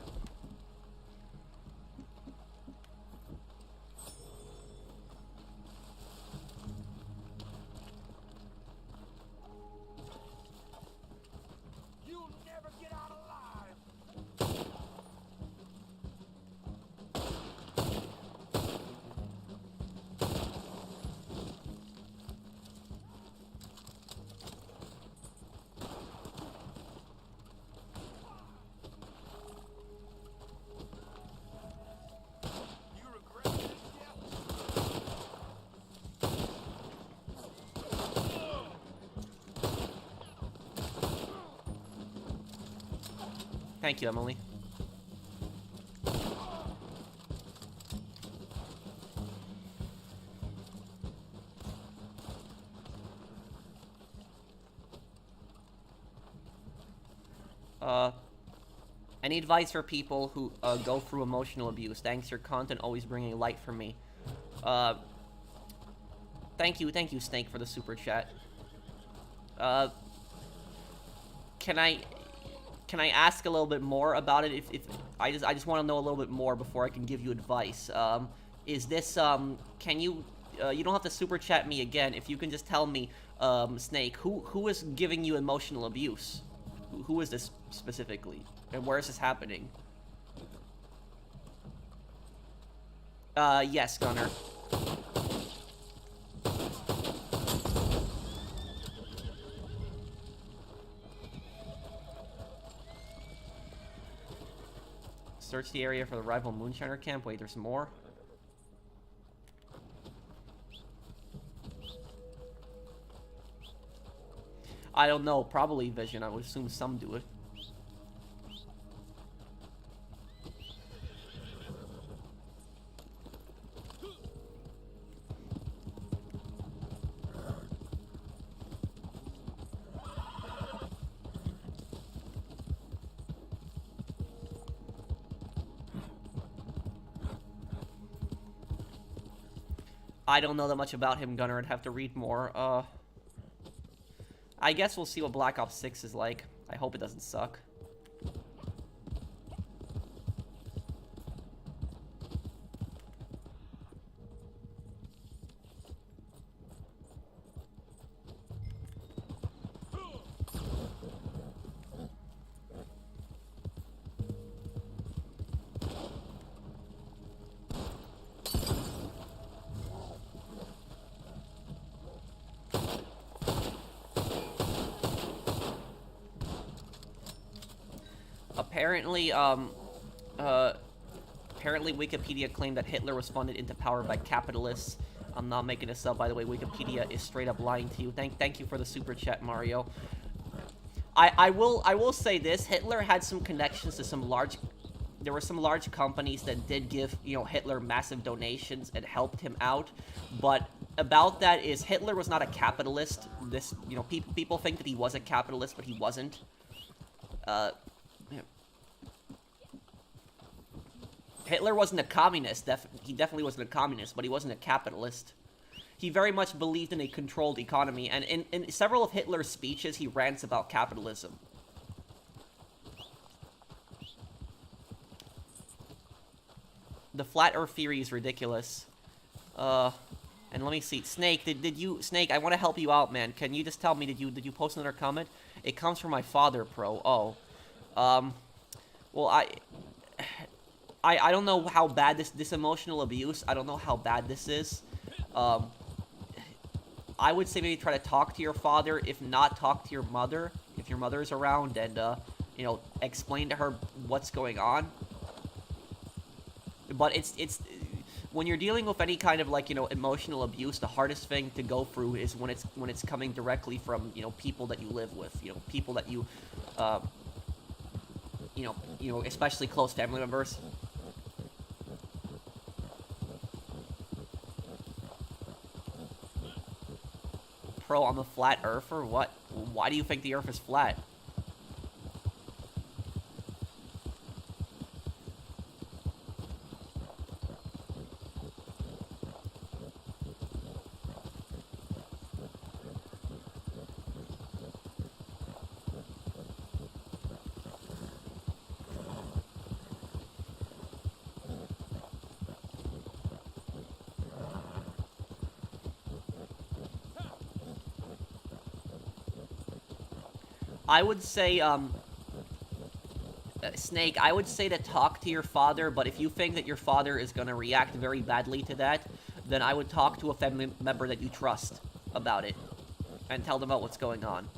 Thank you, Emily. Any advice for people who go through emotional abuse? Thanks, your content always bringing light for me. Thank you, Snake, for the super chat. Can I ask a little bit more about it? If I just want to know a little bit more before I can give you advice. Is this can you you don't have to super chat me again. If you can just tell me, Snake, who is giving you emotional abuse? Who is this specifically, and where is this happening? Yes, Gunner. Search the area for the rival Moonshiner camp. Wait, there's more? I don't know. Probably Vision. I would assume some do it. I don't know that much about him, Gunner. I'd have to read more. I guess we'll see what Black Ops 6 is like. I hope it doesn't suck. Apparently Wikipedia claimed that Hitler was funded into power by capitalists. I'm not making this up, by the way. Wikipedia is straight up lying to you. Thank you for the super chat, Mario. I will say this: Hitler had some connections to some large. There were some large companies that did give, you know, Hitler massive donations and helped him out. But about that is Hitler was not a capitalist. This, you know, people think that he was a capitalist, but he wasn't. Hitler wasn't a communist. He definitely wasn't a communist, but he wasn't a capitalist. He very much believed in a controlled economy, and in several of Hitler's speeches, he rants about capitalism. The flat Earth theory is ridiculous. And let me see, Snake, did you, Snake, I want to help you out, man. Can you just tell me, did you post another comment? It comes from my father, Pro. Oh. Well, I don't know how bad this emotional abuse, I don't know how bad this is. I would say maybe try to talk to your father. If not, talk to your mother, if your mother is around, and, you know, explain to her what's going on. But it's when you're dealing with any kind of, like, you know, emotional abuse, the hardest thing to go through is when it's coming directly from, you know, people that you live with, you know, people that you know, especially close family members. Pro, I'm a flat earther? What? Why do you think the earth is flat? I would say, Snake, I would say to talk to your father, but if you think that your father is going to react very badly to that, then I would talk to a family member that you trust about it, and tell them about what's going on.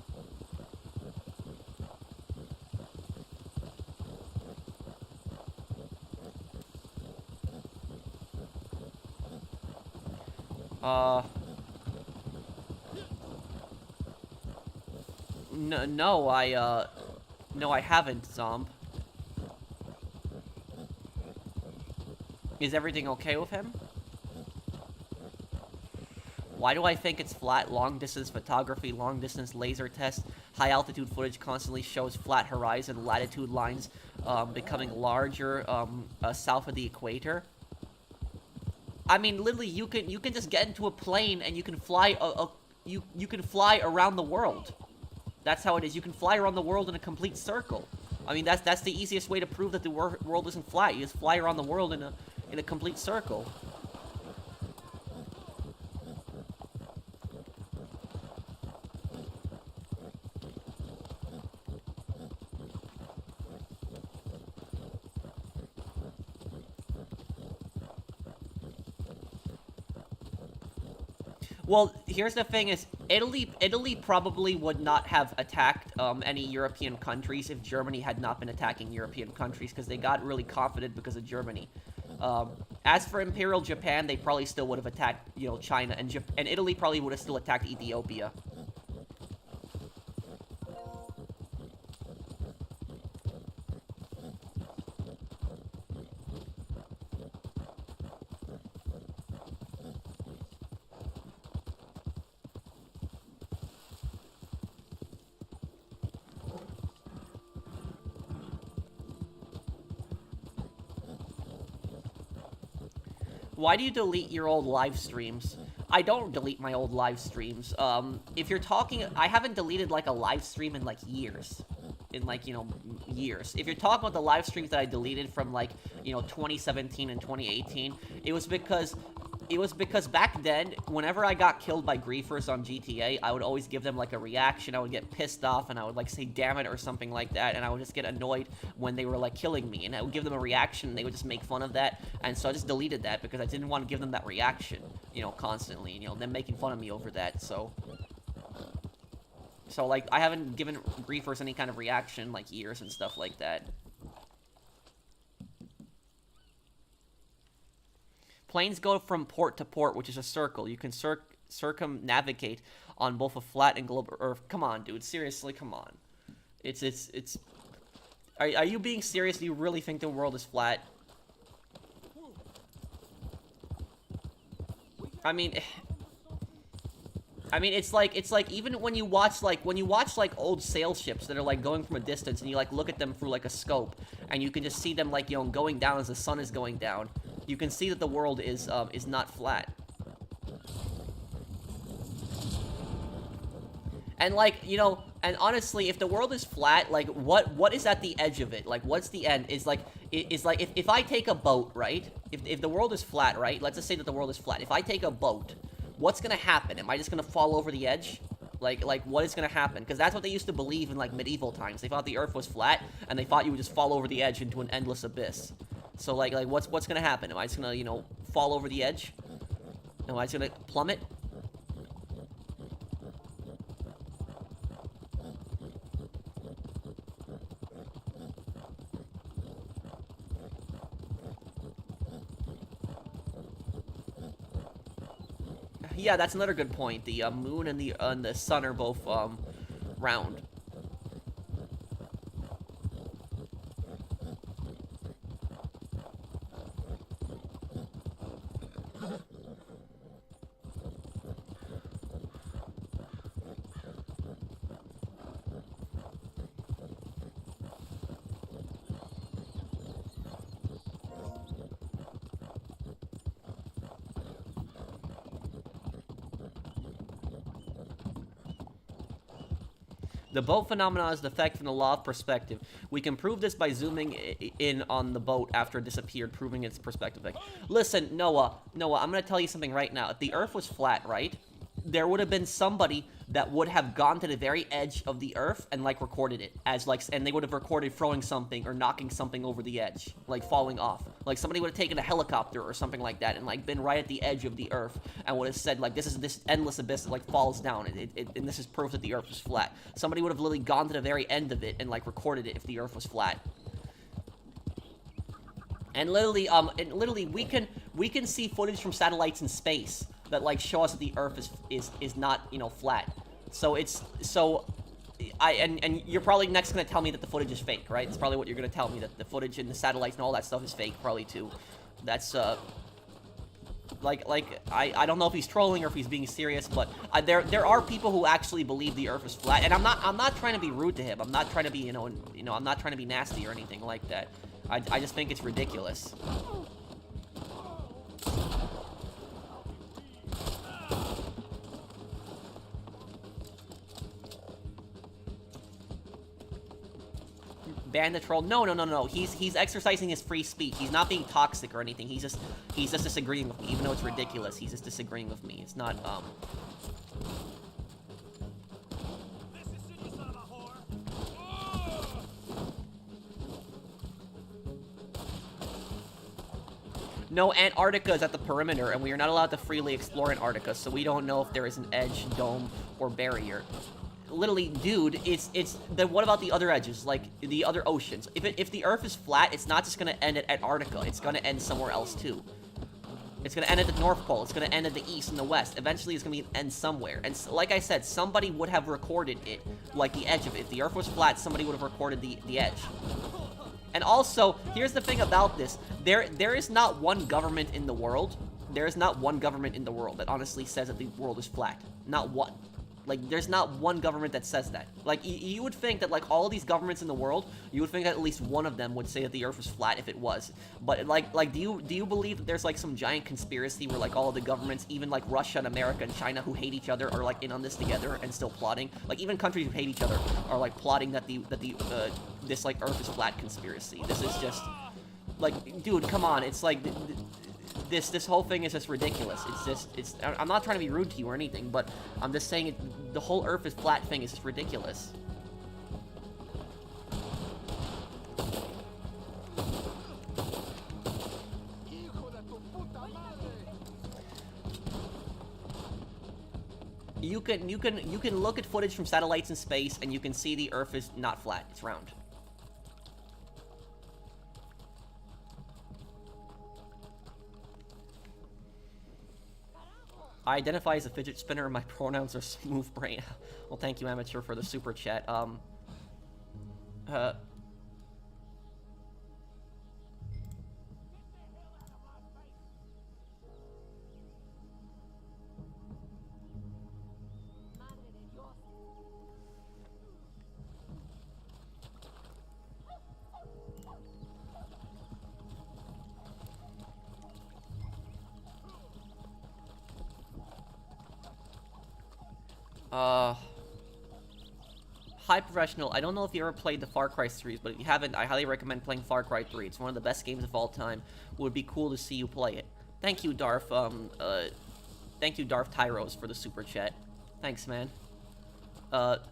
No, I haven't, Zomb. Is everything okay with him? Why do I think it's flat? Long distance photography, long distance laser test, high altitude footage constantly shows flat horizon, latitude lines becoming larger south of the equator. I mean, literally, you can just get into a plane and you can fly you can fly around the world. That's how it is. You can fly around the world in a complete circle. I mean, that's the easiest way to prove that the world isn't flat. You just fly around the world in a complete circle. Well, here's the thing: is Italy probably would not have attacked any European countries if Germany had not been attacking European countries, because they got really confident because of Germany. As for Imperial Japan, they probably still would have attacked, you know, China, and Italy probably would have still attacked Ethiopia. Why do you delete your old live streams? I don't delete my old live streams. If you're talking, I haven't deleted like a live stream in like years. In like, you know, years. If you're talking about the live streams that I deleted from like, you know, 2017 and 2018, it was because back then, whenever I got killed by griefers on GTA, I would always give them like a reaction. I would get pissed off and I would like say damn it or something like that, and I would just get annoyed when they were like killing me, and I would give them a reaction and they would just make fun of that. And so I just deleted that because I didn't want to give them that reaction, you know, constantly, you know, them making fun of me over that. So like, I haven't given griefers any kind of reaction like years and stuff like that. Planes go from port to port, which is a circle. You can circumnavigate on both a flat and globe Earth. Come on, dude. Seriously, come on. It's. Are you being serious? Do you really think the world is flat? I mean, it's like even when you watch like old sail ships that are like going from a distance, and you like look at them through like a scope, and you can just see them like, you know, going down as the sun is going down. You can see that the world is not flat. And like, you know, and honestly, if the world is flat, like what is at the edge of it? Like, what's the end? Is like if I take a boat, right? If the world is flat, right? Let's just say that the world is flat. If I take a boat, what's gonna happen? Am I just gonna fall over the edge? Like what is gonna happen? Because that's what they used to believe in like medieval times. They thought the Earth was flat, and they thought you would just fall over the edge into an endless abyss. So like what's gonna happen? Am I just gonna, you know, fall over the edge? Am I just gonna plummet? Yeah, that's another good point. The moon and the sun are both round. The boat phenomenon is the effect from the law of perspective. We can prove this by zooming in on the boat after it disappeared, proving its perspective effect. Listen, Noah, I'm gonna tell you something right now. If the Earth was flat, right, there would have been somebody that would have gone to the very edge of the Earth and, like, recorded it as, like, and they would have recorded throwing something or knocking something over the edge, like, falling off. Like, somebody would have taken a helicopter or something like that and, like, been right at the edge of the Earth and would have said, like, this is this endless abyss that, like, falls down, and this is proof that the Earth is flat. Somebody would have literally gone to the very end of it and, like, recorded it if the Earth was flat. And literally, we can see footage from satellites in space that, like, show us that the Earth is not, you know, flat. So and you're probably next gonna tell me that the footage is fake, right? It's probably what you're gonna tell me, that the footage and the satellites and all that stuff is fake, probably too. That's I don't know if he's trolling or if he's being serious, but there are people who actually believe the Earth is flat, and I'm not trying to be rude to him. I'm not trying to be I'm not trying to be nasty or anything like that. I just think it's ridiculous. Ban the troll? No. He's exercising his free speech. He's not being toxic or anything. He's just disagreeing with me, even though it's ridiculous. He's just disagreeing with me. It's not No, Antarctica is at the perimeter, and we are not allowed to freely explore Antarctica, so we don't know if there is an edge, dome, or barrier. Literally, dude, then what about the other edges, like the other oceans? If the Earth is flat, it's not just gonna end at Antarctica. It's gonna end somewhere else too. It's gonna end at the North Pole. It's gonna end at the East and the West. Eventually, it's gonna be an end somewhere. And like I said, somebody would have recorded it, like the edge of it. If the Earth was flat, somebody would have recorded the edge. And also, here's the thing about this: there is not one government in the world. There is not one government in the world that honestly says that the world is flat. Not one. Like, there's not one government that says that. Like, you would think that, like, all these governments in the world, you would think that at least one of them would say that the Earth was flat if it was. But, like, do you believe that there's, like, some giant conspiracy where, like, all of the governments, even, like, Russia and America and China, who hate each other, are, like, in on this together and still plotting? Like, even countries who hate each other are, like, plotting that this, like, Earth is flat conspiracy. This is just, like, dude, come on. It's, like... This whole thing is just ridiculous. I'm not trying to be rude to you or anything, but I'm just saying the whole Earth is flat thing is just ridiculous. You can look at footage from satellites in space and you can see the Earth is not flat, it's round. I identify as a fidget spinner, my pronouns are smooth brain. Well, thank you, Amateur, for the super chat. Hi Professional, I don't know if you ever played the Far Cry series, but if you haven't, I highly recommend playing Far Cry 3. It's one of the best games of all time. It would be cool to see you play it. Thank you, Darth, thank you, Darth Tyros, for the super chat. Thanks, man. But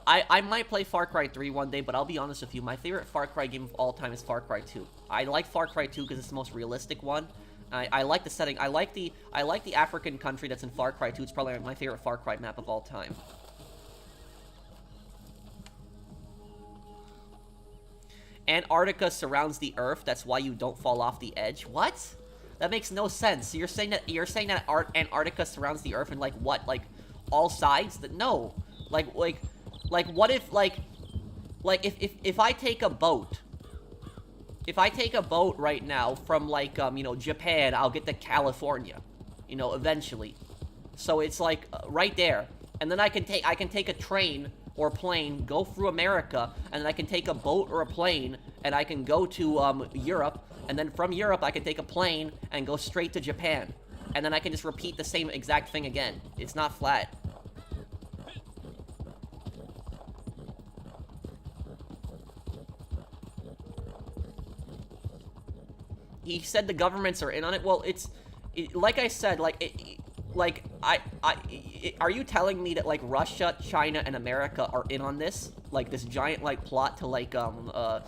I might play Far Cry 3 one day, but I'll be honest with you, my favorite Far Cry game of all time is Far Cry 2. I like Far Cry 2 because it's the most realistic one. I like the setting. I like the African country that's in Far Cry 2. It's probably my favorite Far Cry map of all time. Antarctica surrounds the Earth. That's why you don't fall off the edge. What? That makes no sense. So you're saying that Antarctica surrounds the Earth in like what? Like all sides? No. Like what if if I take a boat. If I take a boat right now from like Japan, I'll get to California, eventually. So it's like right there. And then I can take a train or a plane, go through America, and then I can take a boat or a plane, and I can go to Europe, and then from Europe I can take a plane and go straight to Japan. And then I can just repeat the same exact thing again. It's not flat. He said the governments are in on it. Well, like I said, are you telling me that, like, Russia, China, and America are in on this? Like, this giant, like, plot to, like, to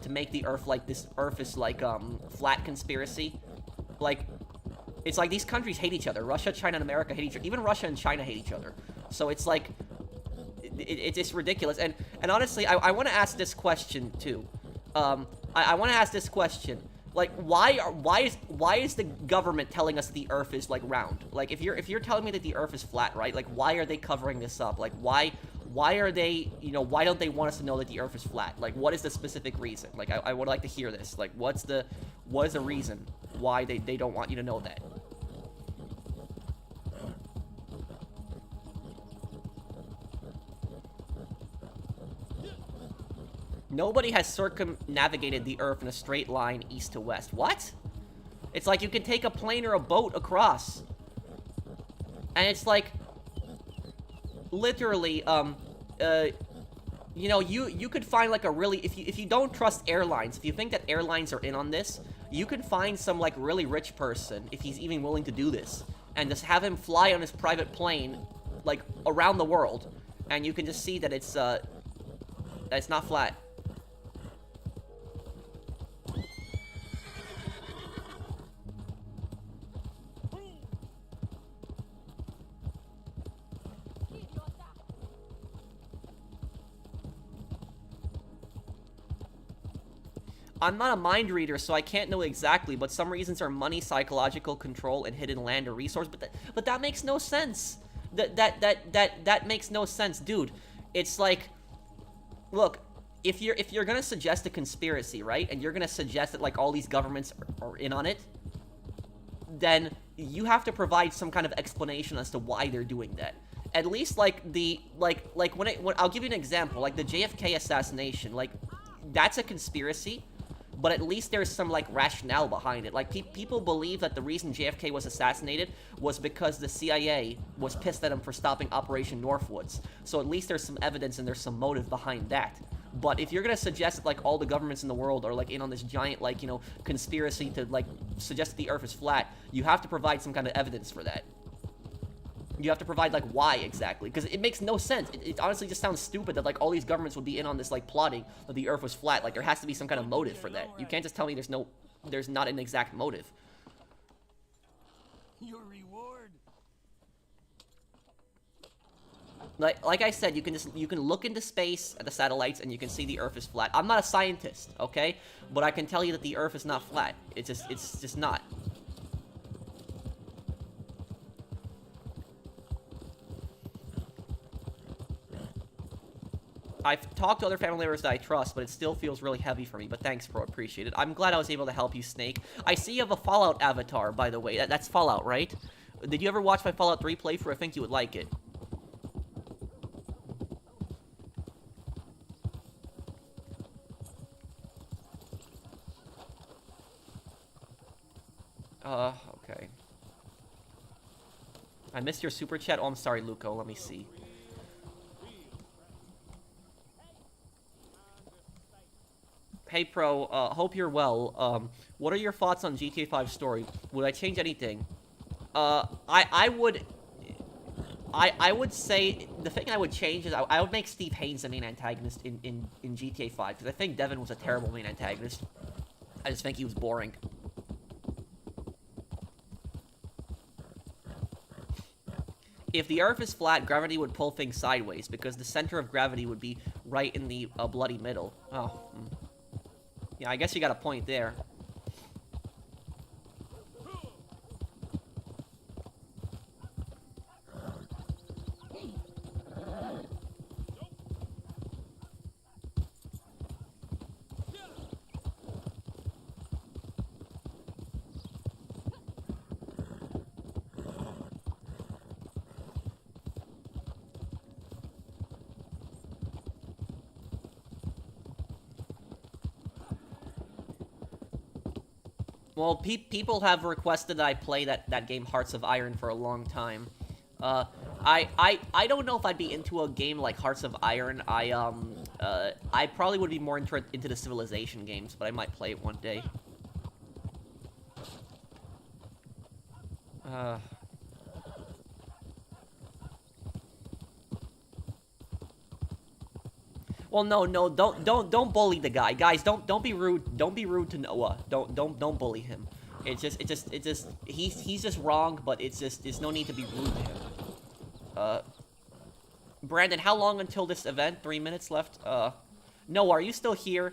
make the Earth, like, this Earth is, like, flat conspiracy? Like, it's like these countries hate each other. Russia, China, and America hate each other. Even Russia and China hate each other. So it's, like, it's ridiculous. And honestly, I want to ask this question, too. I want to ask this question. Like, why is the government telling us the Earth is, like, round? Like, if you're telling me that the Earth is flat, right? Like, why are they covering this up? Like, why are they, why don't they want us to know that the Earth is flat? Like, what is the specific reason? Like, I would like to hear this. Like, what is the reason? why they don't want you to know that. Nobody has circumnavigated the Earth in a straight line east to west. What? It's like you can take a plane or a boat across. And it's like, literally, you know, you could find like a really, if you don't trust airlines, if you think that airlines are in on this, you could find some like really rich person, if he's even willing to do this, and just have him fly on his private plane, like, around the world, and you can just see that it's not flat. I'm not a mind reader, so I can't know exactly, but some reasons are money, psychological control, and hidden land or resource. But that makes no sense. That makes no sense, dude. It's like, look, if you're gonna suggest a conspiracy, right, and you're gonna suggest that like all these governments are in on it, then you have to provide some kind of explanation as to why they're doing that. At least like when I'll give you an example, like the JFK assassination, like that's a conspiracy. But at least there's some, like, rationale behind it. Like, people believe that the reason JFK was assassinated was because the CIA was pissed at him for stopping Operation Northwoods. So at least there's some evidence and there's some motive behind that. But if you're gonna suggest that, like, all the governments in the world are, like, in on this giant, like, you know, conspiracy to, like, suggest that the Earth is flat, you have to provide some kind of evidence for that. You have to provide, like, why exactly. Because it makes no sense. It honestly just sounds stupid that, like, all these governments would be in on this, like, plotting that the Earth was flat. Like, there has to be some kind of motive for that. You can't just tell me there's not an exact motive. Your reward. Like I said, you can look into space at the satellites and you can see the Earth is flat. I'm not a scientist, okay? But I can tell you that the Earth is not flat. It's just not. I've talked to other family members that I trust, but it still feels really heavy for me. But thanks, bro. Appreciate it. I'm glad I was able to help you, Snake. I see you have a Fallout avatar, by the way. That's Fallout, right? Did you ever watch my Fallout 3 playthrough? I think you would like it. Okay. I missed your super chat. Oh, I'm sorry, Luco. Let me see. Hey, Pro, hope you're well. What are your thoughts on GTA 5 story? Would I change anything? I would say the thing I would change is I would make Steve Haynes the main antagonist in GTA 5, because I think Devin was a terrible main antagonist. I just think he was boring. If the Earth is flat, gravity would pull things sideways, because the center of gravity would be right in the bloody middle. Oh, yeah, I guess you got a point there. Well, people have requested that I play that game Hearts of Iron for a long time. I don't know if I'd be into a game like Hearts of Iron. I probably would be more into the Civilization games, but I might play it one day. Well, no, don't bully the guy, guys. Don't be rude. Don't be rude to Noah. Don't bully him. It's just he's just wrong, but there's no need to be rude to him. Brandon, how long until this event? 3 minutes left. Noah, are you still here?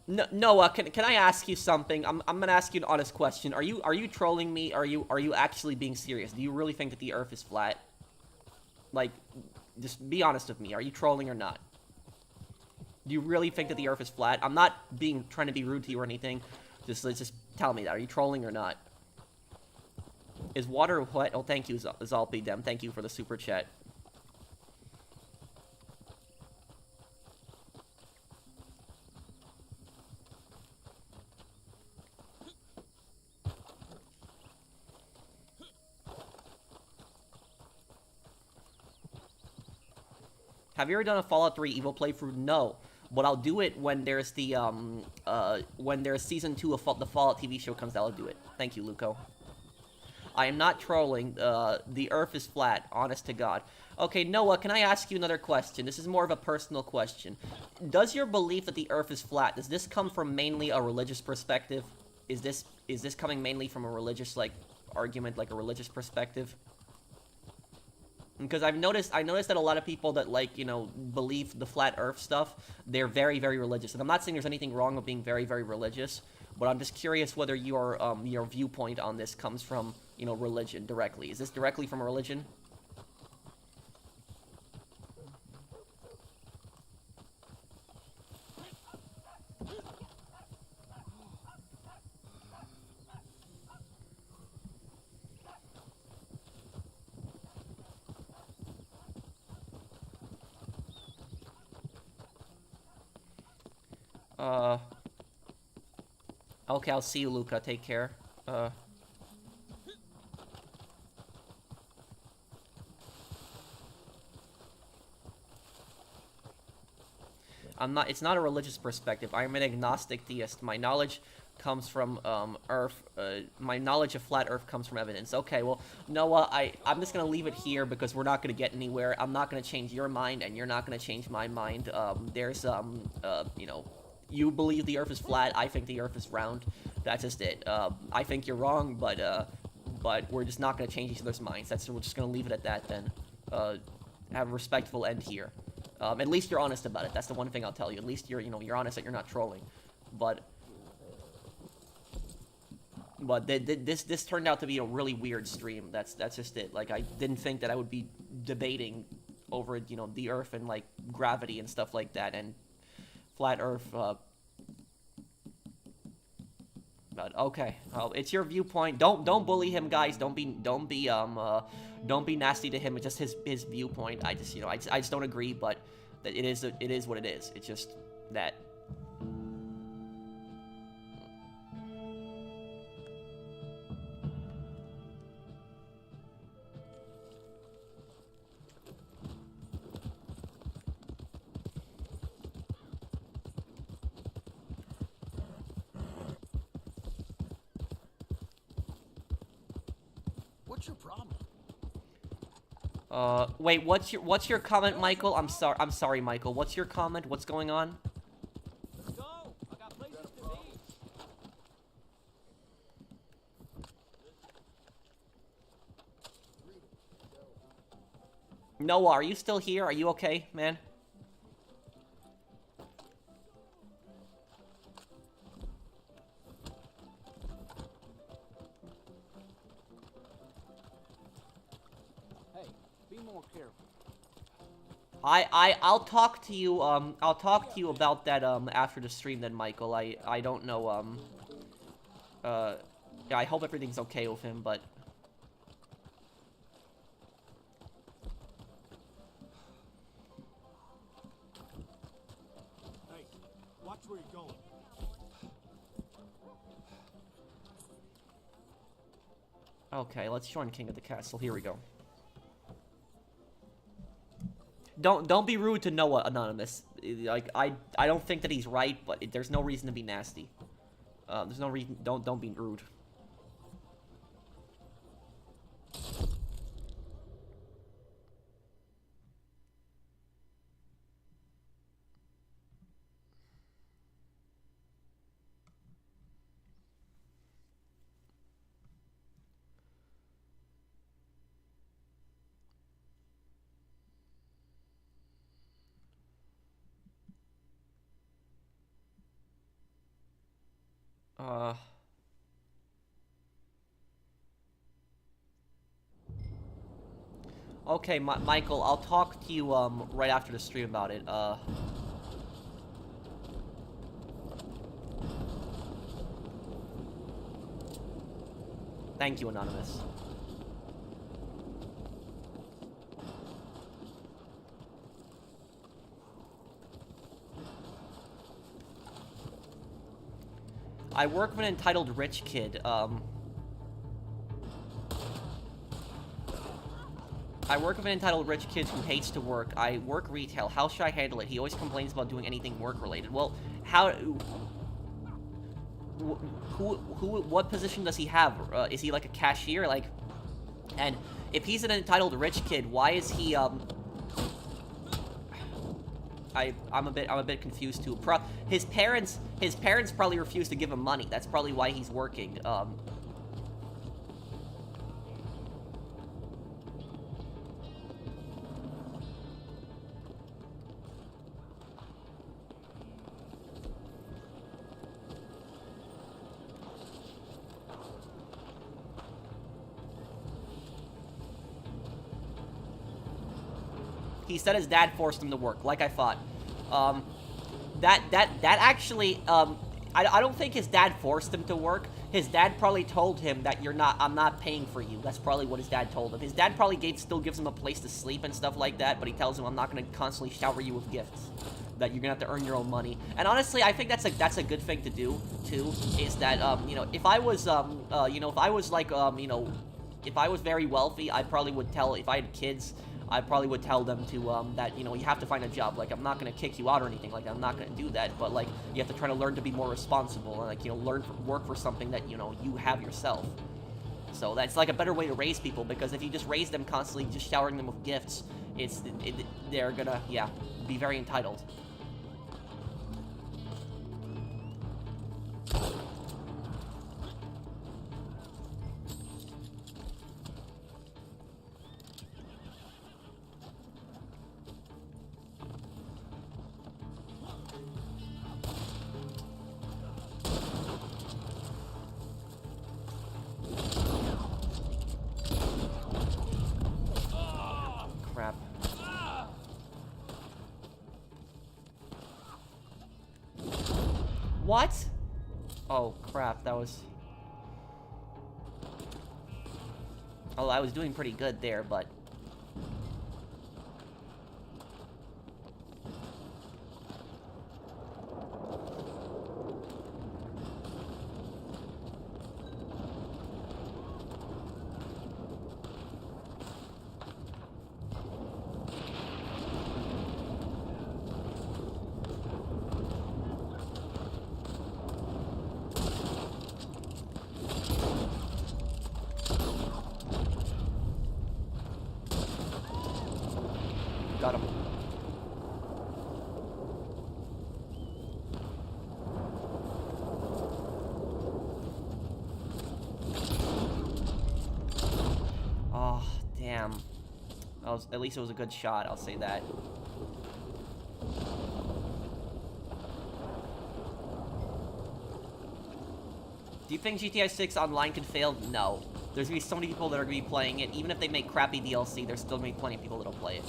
No, Noah, can I ask you something? I'm gonna ask you an honest question. Are you trolling me? Are you actually being serious? Do you really think that the Earth is flat? Like, just be honest with me. Are you trolling or not? Do you really think that the Earth is flat? I'm not trying to be rude to you or anything. Just tell me that. Are you trolling or not? Is water wet? Oh, thank you, Zalpi Dem. Thank you for the super chat. Have you ever done a Fallout 3 Evil playthrough? No. But I'll do it when there's the, when there's Season 2 of the Fallout TV show comes out, I'll do it. Thank you, Luco. I am not trolling. The Earth is flat, honest to God. Okay, Noah, can I ask you another question? This is more of a personal question. Does your belief that the Earth is flat, does this come from mainly a religious perspective? Is this coming mainly from a religious, like, argument, like a religious perspective? Because I noticed that a lot of people that, like, you know, believe the flat Earth stuff, they're very, very religious. And I'm not saying there's anything wrong with being very, very religious, but I'm just curious whether your viewpoint on this comes from, you know, religion directly. Is this directly from a religion? Okay, I'll see you, Luca. Take care. It's not a religious perspective. I'm an agnostic theist. My knowledge comes from, Earth. My knowledge of flat Earth comes from evidence. Okay, well, Noah, I'm just gonna leave it here because we're not gonna get anywhere. I'm not gonna change your mind, and you're not gonna change my mind. You know, you believe the Earth is flat. I think the Earth is round. That's just it. I think you're wrong, but we're just not gonna change each other's minds. We're just gonna leave it at that then. Have a respectful end here. At least you're honest about it. That's the one thing I'll tell you. At least you're honest that you're not trolling. But this turned out to be a really weird stream. That's just it. Like, I didn't think that I would be debating over, you know, the Earth and, like, gravity and stuff like that, and flat Earth. But okay, it's your viewpoint. Don't bully him, guys. Don't be nasty to him. It's just his viewpoint. I just don't agree. But that it is what it is. It's just that. What's your problem? Wait, what's your comment, Michael? I'm sorry, Michael. What's your comment? What's going on? Let's go. I got places to be. Noah, are you still here? Are you okay, man? Hey, be more careful. I'll talk to you about that after the stream then, Michael. I don't know yeah, I hope everything's okay with him, but Hey, watch where you're going. okay, let's join King of the Castle. Here we go. Don't be rude to Noah, Anonymous. Like, I don't think that he's right, but there's no reason to be nasty. There's no reason. Don't be rude. Uh... Okay, Michael, I'll talk to you, right after the stream about it. Thank you, Anonymous. I work with an entitled rich kid, I work with an entitled rich kid who hates to work. I work retail. How should I handle it? He always complains about doing anything work-related. Well, how... what position does he have? Is he like a cashier? Like... And if he's an entitled rich kid, why is he, I'm a bit confused too. His parents probably refuse to give him money. That's probably why he's working. He said his dad forced him to work, like I thought. That actually, I don't think his dad forced him to work. His dad probably told him that I'm not paying for you. That's probably what his dad told him. His dad probably still gives him a place to sleep and stuff like that, but he tells him, I'm not gonna constantly shower you with gifts. That you're gonna have to earn your own money. And honestly, I think that's a good thing to do, too, is that, you know, if I was, you know, if I was like, you know, if I was very wealthy, I probably would tell, if I had kids, I probably would tell them to, that, you know, you have to find a job. Like, I'm not gonna kick you out or anything like that. I'm not gonna do that. But, like, you have to try to learn to be more responsible and, like, you know, work for something that, you know, you have yourself. So that's, like, a better way to raise people, because if you just raise them constantly, just showering them with gifts, they're gonna, yeah, be very entitled. What? Oh, crap, that was... Oh, I was doing pretty good there, but... Got him. Oh, damn. At least it was a good shot, I'll say that. Do you think GTA 6 Online can fail? No. There's gonna be so many people that are gonna be playing it. Even if they make crappy DLC, there's still gonna be plenty of people that'll play it.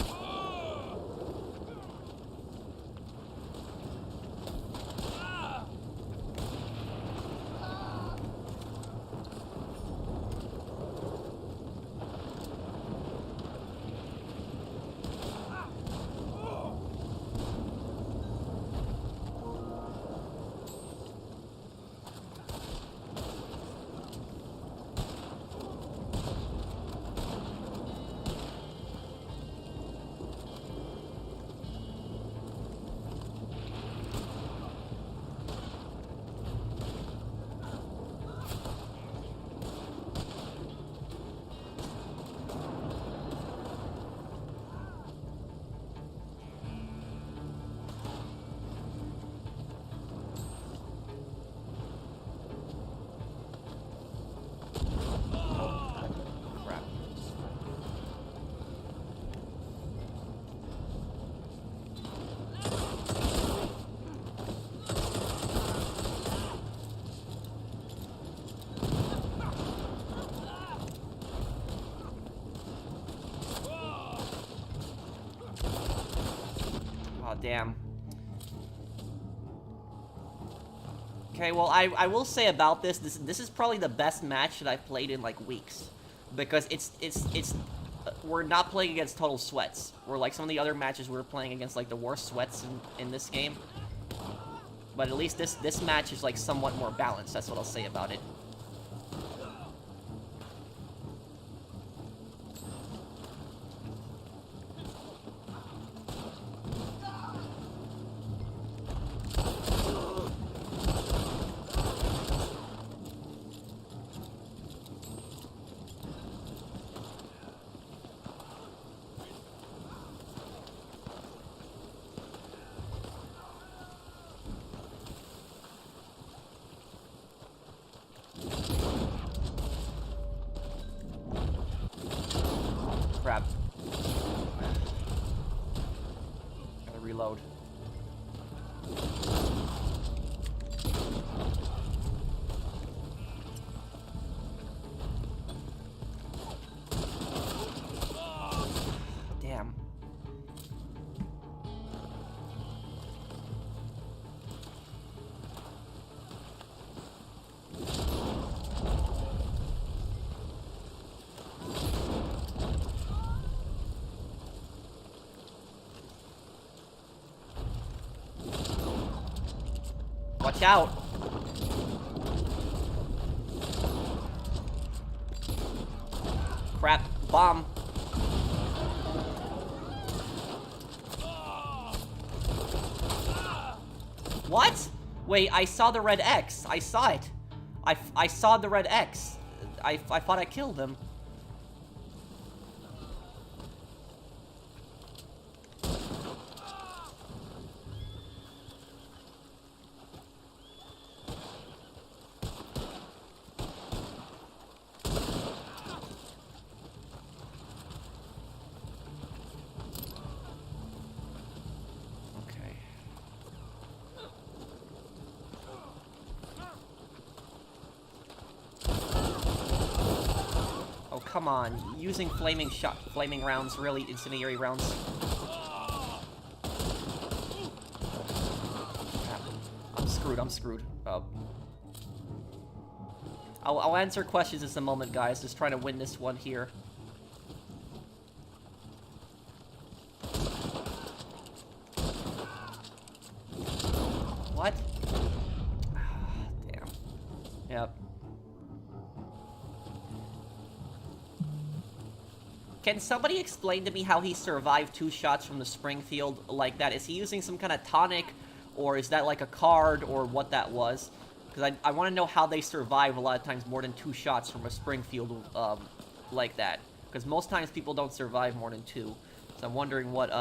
damn. Okay, well, I will say about this is probably the best match that I've played in, like, weeks. Because it's we're not playing against total sweats. We're like some of the other matches we were playing against, like, the worst sweats in this game. But at least this match is, like, somewhat more balanced. That's what I'll say about it. Crap. Gotta reload. Damn. Watch out! Crap. Bomb. What? Wait, I saw the red X. I saw it. I saw the red X. I thought I killed him. Come on, using flaming rounds, really, incendiary rounds. Crap. I'm screwed. I'll answer questions in a moment, guys. Just trying to win this one here. What? Damn. Yep. Can somebody explain to me how he survived 2 shots from the Springfield like that? Is he using some kind of tonic, or is that like a card, or what that was? Because I want to know how they survive a lot of times more than 2 shots from a Springfield like that. Because most times people don't survive more than 2. So I'm wondering what...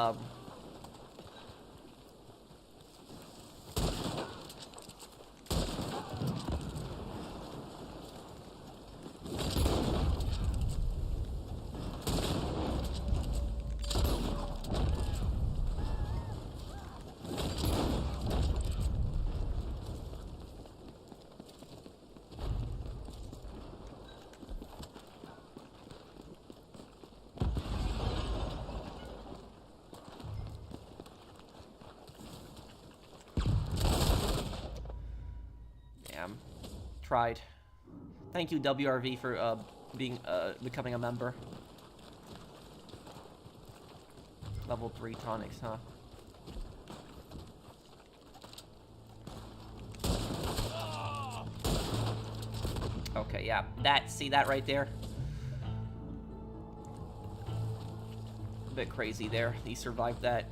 tried. Thank you, WRV, for becoming a member. Level 3 tonics, huh? Okay, yeah. See that right there? A bit crazy there. He survived that.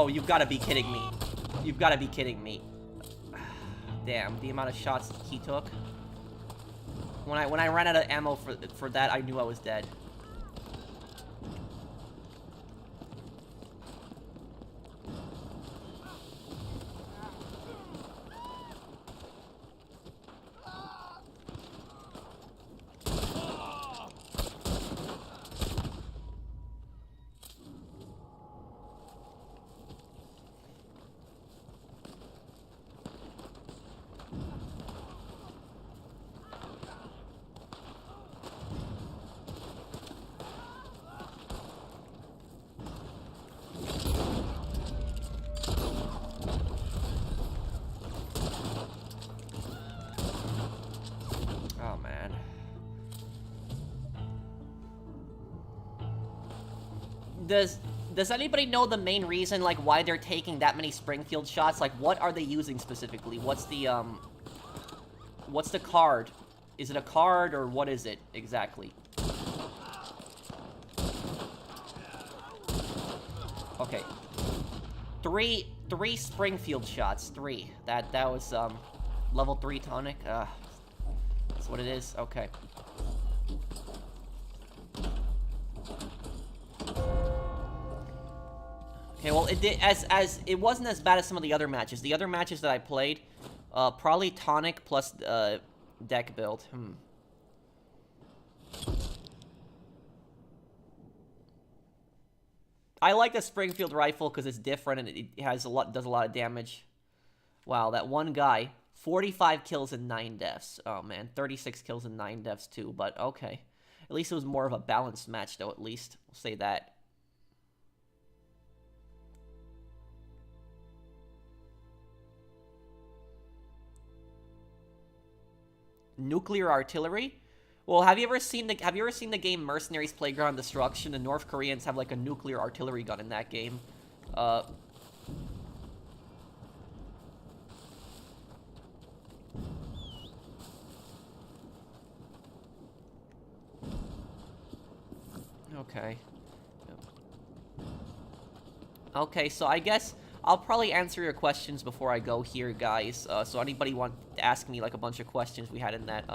Oh, you've got to be kidding me. You've got to be kidding me. Damn, the amount of shots he took. When I ran out of ammo for that, I knew I was dead. Oh, man. Does anybody know the main reason, like, why they're taking that many Springfield shots? Like, what are they using specifically? What's the card? Is it a card, or what is it, exactly? Okay. Three Springfield shots. 3. That was, level 3 tonic. That's what it is? Okay. Okay, well, it did, as it wasn't as bad as some of the other matches. The other matches that I played, probably tonic plus deck build. I like the Springfield rifle because it's different and it has does a lot of damage. Wow, that one guy, 45 kills and 9 deaths. Oh man, 36 kills and 9 deaths too. But okay, at least it was more of a balanced match, though. At least we'll say that. Nuclear artillery? Well, have you ever seen the game Mercenaries Playground Destruction? The North Koreans have like a nuclear artillery gun in that game. Okay. Okay, so I guess I'll probably answer your questions before I go here, guys. So anybody want to ask me like a bunch of questions we had in that,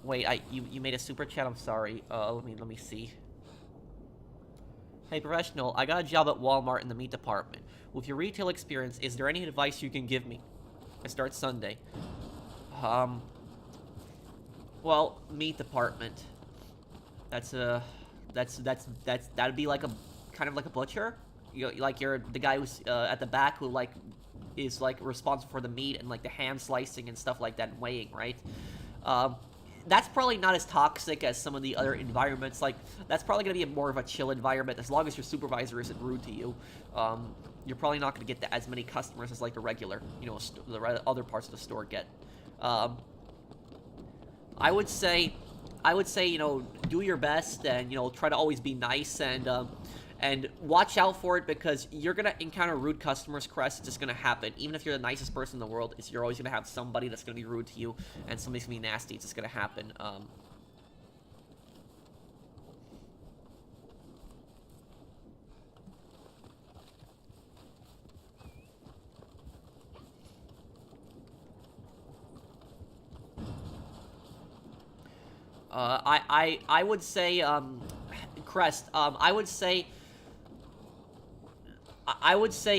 wait, you made a super chat, I'm sorry. Let me see. Hey, professional, I got a job at Walmart in the meat department. With your retail experience, is there any advice you can give me? I start Sunday. Well, meat department. That'd be like a, kind of like a butcher? You're the guy who's at the back who like is like responsible for the meat and like the ham slicing and stuff like that and weighing, right? That's probably not as toxic as some of the other environments. Like that's probably gonna be more of a chill environment as long as your supervisor isn't rude to you. You're probably not gonna get as many customers as like the regular, the other parts of the store get. I would say, do your best and try to always be nice and watch out for it because you're gonna encounter rude customers, Crest. It's just gonna happen. Even if you're the nicest person in the world, you're always gonna have somebody that's gonna be rude to you and somebody's gonna be nasty. It's just gonna happen. I would say, Crest, I would say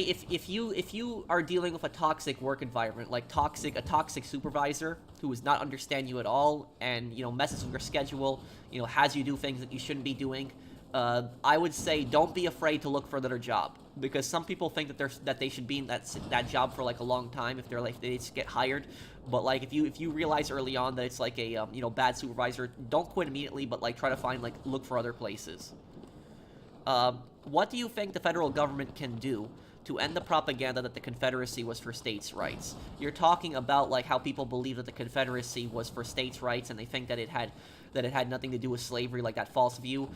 if you are dealing with a toxic work environment, like a toxic supervisor who does not understand you at all and, messes with your schedule, has you do things that you shouldn't be doing, I would say don't be afraid to look for another job. Because some people think that they should be in that job for like a long time if they just get hired, but like if you realize early on that it's like a bad supervisor, don't quit immediately, but like try to look for other places. What do you think the federal government can do to end the propaganda that the Confederacy was for states' rights? You're talking about like how people believe that the Confederacy was for states' rights and they think that it had nothing to do with slavery, like that false view.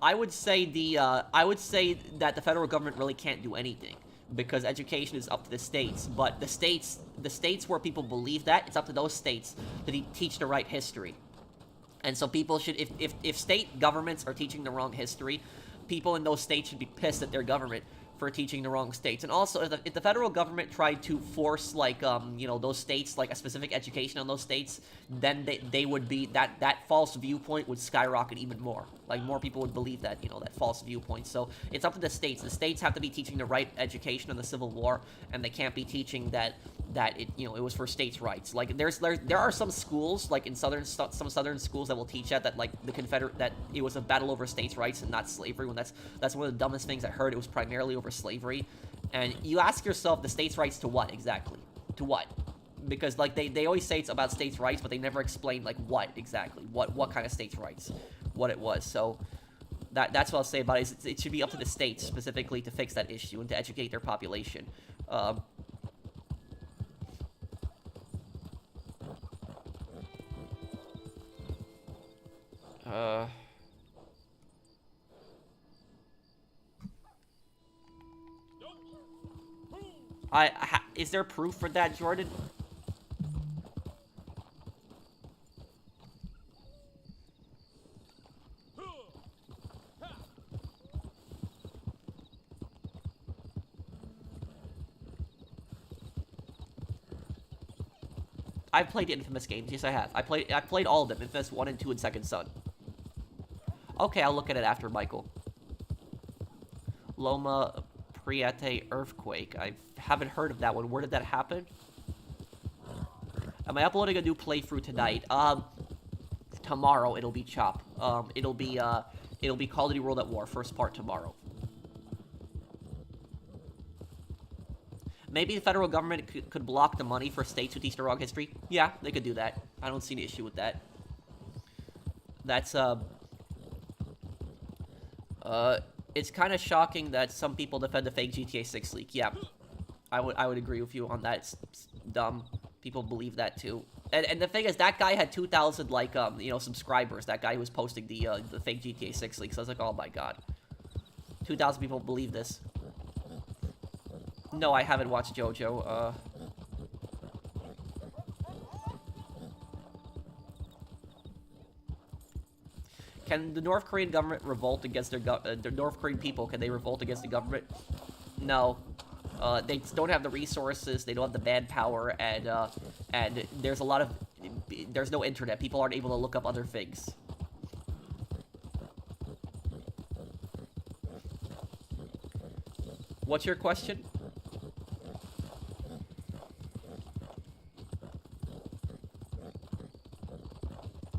I would say that the federal government really can't do anything because education is up to the states. But the states where people believe that, it's up to those states to teach the right history. And so people should, if state governments are teaching the wrong history, people in those states should be pissed at their government for teaching the wrong states. And also, if the federal government tried to force, like, you know, those states, like, a specific education on those states, then they would be, that false viewpoint would skyrocket even more. Like, more people would believe that, you know, that false viewpoint. So, it's up to the states. The states have to be teaching the right education on the Civil War, and they can't be teaching that it, you know, it was for states' rights. Like, there are some schools, like, in some southern schools that will teach that, like, that it was a battle over states' rights and not slavery, when that's one of the dumbest things I heard. It was primarily over slavery. And you ask yourself, the states' rights to what, exactly? To what? Because, like, they always say it's about states' rights, but they never explain, like, what exactly. What kind of states' rights. What it was. So, that's what I'll say about it. It should be up to the states, specifically, to fix that issue and to educate their population. Is there proof for that, Jordan? I've played Infamous games. Yes, I have. I played all of them. Infamous 1 and 2 and Second Son. Okay, I'll look at it after, Michael. Loma Priete Earthquake. I haven't heard of that one. Where did that happen? Am I uploading a new playthrough tonight? Tomorrow it'll be Chop. It'll be Call of Duty World at War, first part tomorrow. Maybe the federal government could block the money for states who teach the wrong history. Yeah, they could do that. I don't see any issue with that. That's, it's kind of shocking that some people defend the fake GTA 6 leak. Yeah, I would agree with you on that. It's dumb. People believe that too. And the thing is, that guy had 2,000, like, you know, subscribers. That guy who was posting the fake GTA 6 leak. So I was like, oh my god. 2,000 people believe this. No, I haven't watched JoJo. Can the North Korean government revolt against the North Korean people? Can they revolt against the government? No. They don't have the resources. They don't have the manpower, and there's a lot of there's no internet. People aren't able to look up other things. What's your question?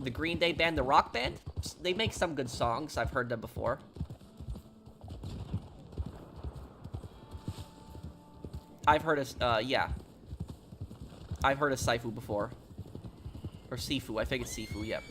The Green Day band, the rock band? They make some good songs. I've heard them before. I've heard of, yeah. I've heard of Saifu before. Or Sifu. I think it's Sifu, yep.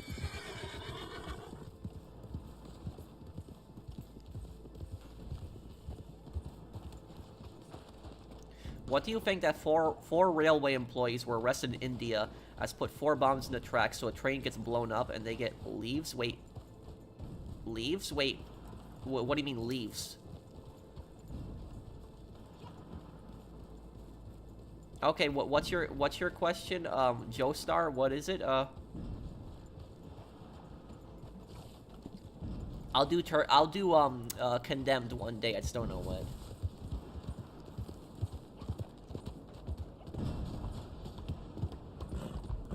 What do you think that four railway employees were arrested in India as put 4 bombs in the tracks so a train gets blown up and they get leaves? Wait. Leaves? Wait. What do you mean leaves? Okay, what's your question? Joestar, what is it? I'll do Condemned one day. I just don't know when.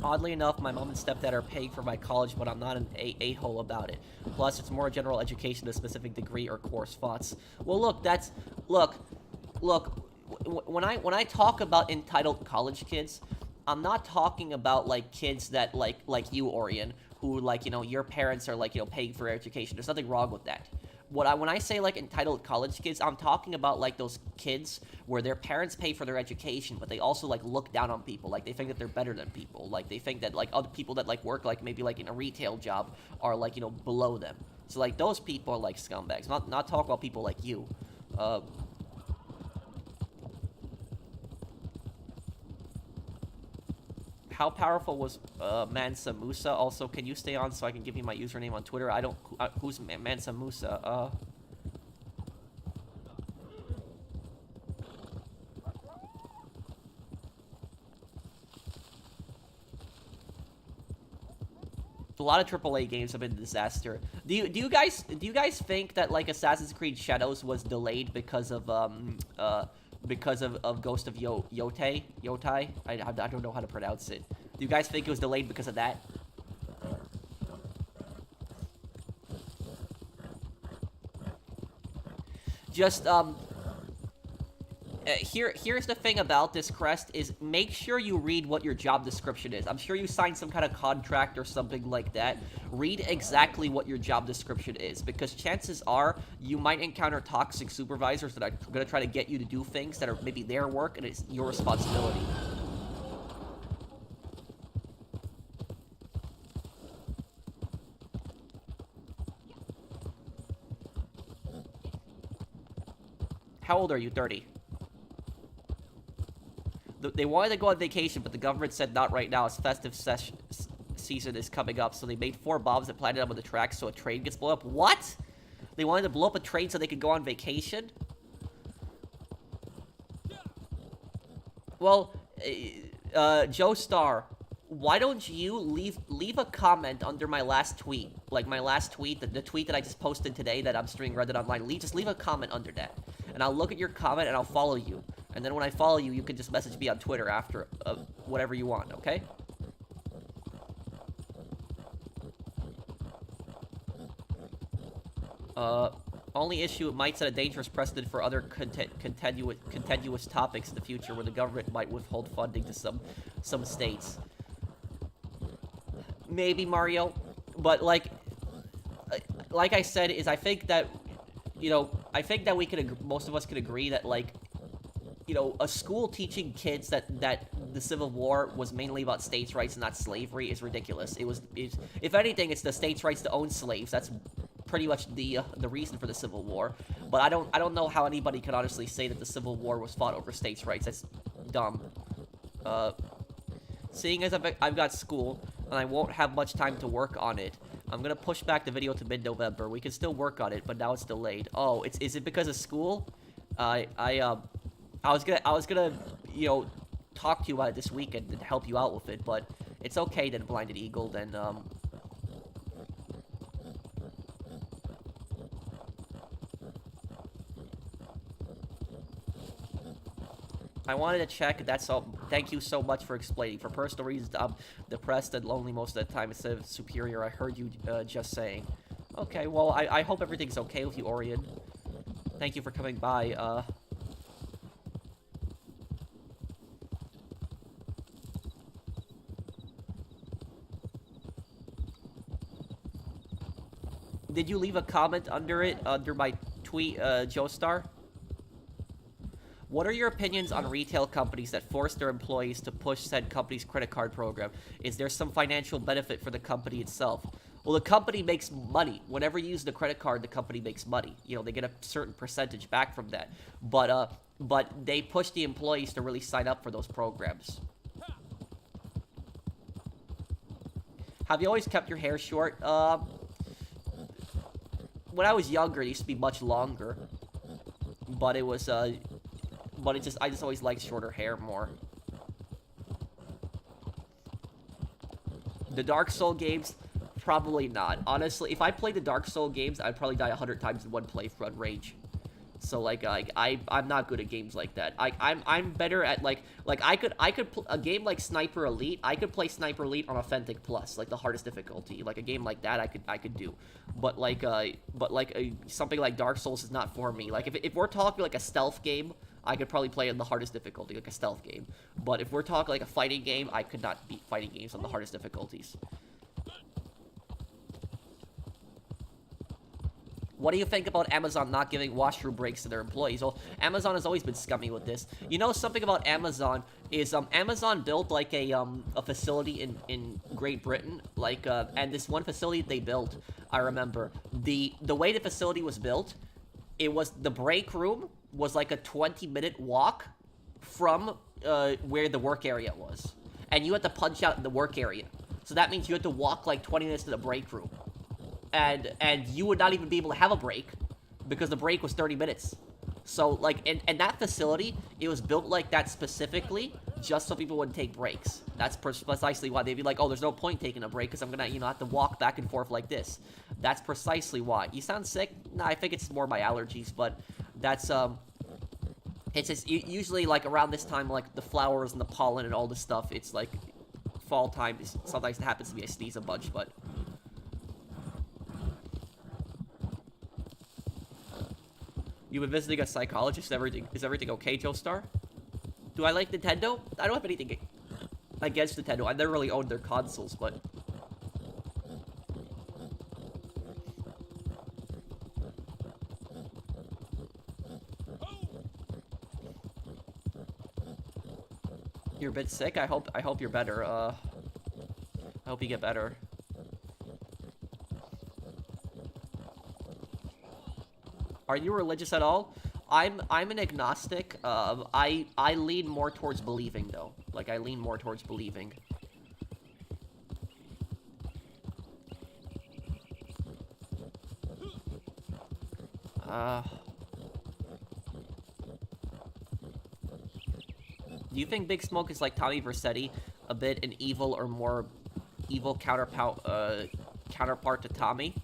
Oddly enough, my mom and stepdad are paying for my college, but I'm not an a-hole about it. Plus, it's more general education to a specific degree or course thoughts. Well, look, look. When I talk about entitled college kids, I'm not talking about, like, kids that, like you, Orion, who, like, you know, your parents are, like, you know, paying for education. There's nothing wrong with that. When I say, like, entitled college kids, I'm talking about, like, those kids where their parents pay for their education, but they also, like, look down on people. Like, they think that they're better than people. Like, they think that, like, other people that, like, work, like, maybe, like, in a retail job are, like, you know, below them. So, like, those people are, like, scumbags. Not talk about people like you. How powerful was Mansa Musa? Also, can you stay on so I can give you my username on Twitter? I don't... who's Mansa Musa? A lot of AAA games have been a disaster. Do you guys think that like Assassin's Creed Shadows was delayed because of Ghost of Yotai? I don't know how to pronounce it. Do you guys think it was delayed because of that? Just here's the thing about this, Crest, is make sure you read what your job description is. I'm sure you signed some kind of contract or something like that. Read exactly what your job description is, because chances are you might encounter toxic supervisors that are going to try to get you to do things that are maybe their work and it's your responsibility. How old are you? 30. They wanted to go on vacation, but the government said not right now. As festive season is coming up, so they made 4 bombs and planted them on the tracks so a train gets blown up. What? They wanted to blow up a train so they could go on vacation? Well, Joe Star, why don't you leave a comment under my last tweet, like my last tweet, the tweet that I just posted today that I'm streaming Reddit online. Just leave a comment under that, and I'll look at your comment and I'll follow you. And then when I follow you, you can just message me on Twitter after, whatever you want, okay? Only issue, it might set a dangerous precedent for other contiguous topics in the future where the government might withhold funding to some states. Maybe, Mario, but like I said, is I think that, you know, I think that we could, most of us could agree that, like, you know, a school teaching kids that the Civil War was mainly about states' rights and not slavery is ridiculous. If anything, it's the states' rights to own slaves. That's pretty much the reason for the Civil War. But I don't know how anybody could honestly say that the Civil War was fought over states' rights. That's dumb. Seeing as I've got school and I won't have much time to work on it, I'm gonna push back the video to mid-November. We can still work on it, but now it's delayed. Oh, is it because of school? I was gonna, you know, talk to you about it this weekend and help you out with it, but it's okay then, Blinded Eagle, then, I wanted to check, that's all. Thank you so much for explaining. For personal reasons, I'm depressed and lonely most of the time instead of superior. I heard you, just saying. Okay, well, I hope everything's okay with you, Orion. Thank you for coming by, Did you leave a comment under it, under my tweet, Joestar? What are your opinions on retail companies that force their employees to push said company's credit card program? Is there some financial benefit for the company itself? Well, the company makes money. Whenever you use the credit card, the company makes money. You know, they get a certain percentage back from that. But they push the employees to really sign up for those programs. Have you always kept your hair short? When I was younger, it used to be much longer. But it was, I just always liked shorter hair more. The Dark Soul games, probably not. Honestly, if I played the Dark Soul games, I'd probably die 100 times in one playthrough on Rage. So like I'm not good at games like that. I'm better at like I could a game like Sniper Elite. I could play Sniper Elite on Authentic Plus, like the hardest difficulty. Like a game like that, I could do. But something like Dark Souls is not for me. Like if we're talking like a stealth game, I could probably play on the hardest difficulty, like a stealth game. But if we're talking like a fighting game, I could not beat fighting games on the hardest difficulties. What do you think about Amazon not giving washroom breaks to their employees? Well, Amazon has always been scummy with this. You know something about Amazon is Amazon built like a facility in Great Britain, like and this one facility they built, I remember the way the facility was built, it was the break room was like a 20-minute walk from where the work area was, and you had to punch out in the work area. So that means you had to walk like 20 minutes to the break room. And you would not even be able to have a break because the break was 30 minutes. So, like, and that facility, it was built like that specifically just so people wouldn't take breaks. That's precisely why they'd be like, oh, there's no point taking a break because I'm gonna, you know, have to walk back and forth like this. That's precisely why. You sound sick? Nah, I think it's more my allergies, but that's, it's just usually, like, around this time, like, the flowers and the pollen and all this stuff, it's, like, fall time. Sometimes it happens to me, I sneeze a bunch, but... You've been visiting a psychologist? Is everything okay, Joestar? Do I like Nintendo? I don't have anything against Nintendo. I never really owned their consoles, but... You're a bit sick? I hope you're better. I hope you get better. Are you religious at all? I'm an agnostic. I lean more towards believing though. Like I lean more towards believing. Do you think Big Smoke is like Tommy Vercetti, a bit an evil or more evil counterpart to Tommy?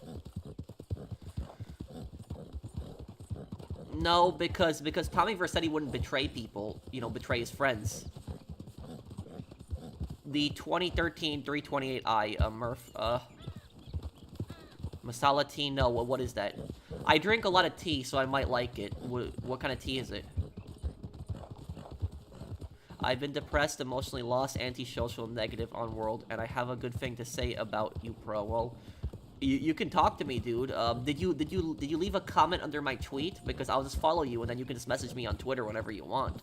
No, because Tommy Vercetti wouldn't betray people, you know, betray his friends. The 2013 328i, Murph, Masala tea, no, what is that? I drink a lot of tea, so I might like it. What kind of tea is it? I've been depressed, emotionally lost, antisocial, negative on world, and I have a good thing to say about you, pro. Well, you can talk to me, dude. Did you leave a comment under my tweet? Because I'll just follow you, and then you can just message me on Twitter whenever you want.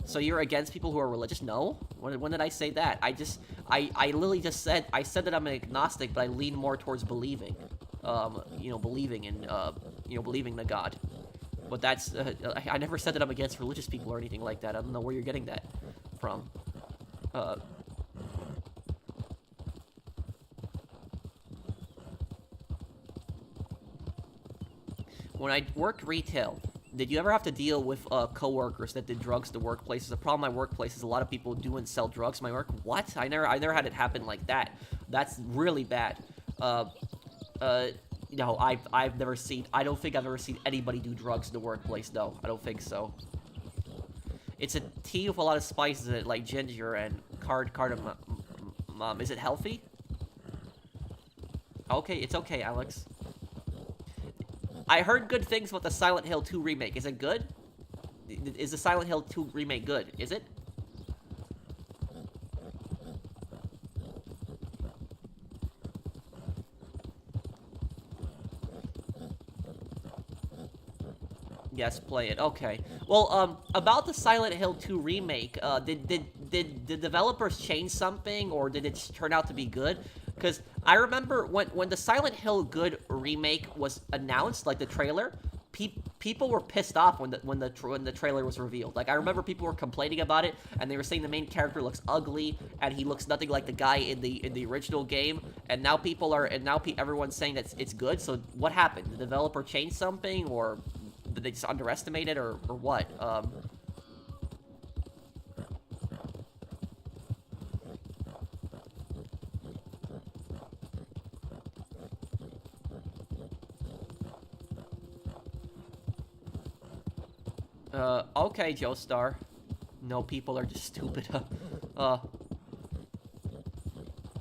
So you're against people who are religious? No. When did I say that? I literally just said that I'm an agnostic, but I lean more towards believing. You know, believing in believing the God. But that's I never said that I'm against religious people or anything like that. I don't know where you're getting that from. When I worked retail, did you ever have to deal with coworkers that did drugs to workplaces? The problem at my workplace is a lot of people do and sell drugs. My work, what? I never had it happen like that. That's really bad. No, I've never seen. I don't think I've ever seen anybody do drugs in the workplace. No, I don't think so. It's a tea with a lot of spices in it, like ginger and cardamom. Is it healthy? Okay, it's okay, Alex. I heard good things about the Silent Hill 2 remake. Is it good? Is the Silent Hill 2 remake good? Is it? Yes, play it. Okay. Well, about the Silent Hill 2 remake, did the developers change something, or did it turn out to be good? Because I remember when the Silent Hill Good remake was announced, like the trailer, people were pissed off when the trailer was revealed. Like I remember people were complaining about it, and they were saying the main character looks ugly and he looks nothing like the guy in the original game. And now everyone's saying that it's good. So what happened? The developer changed something, or did they just underestimate it, or what? Okay, Joestar. No, people are just stupid.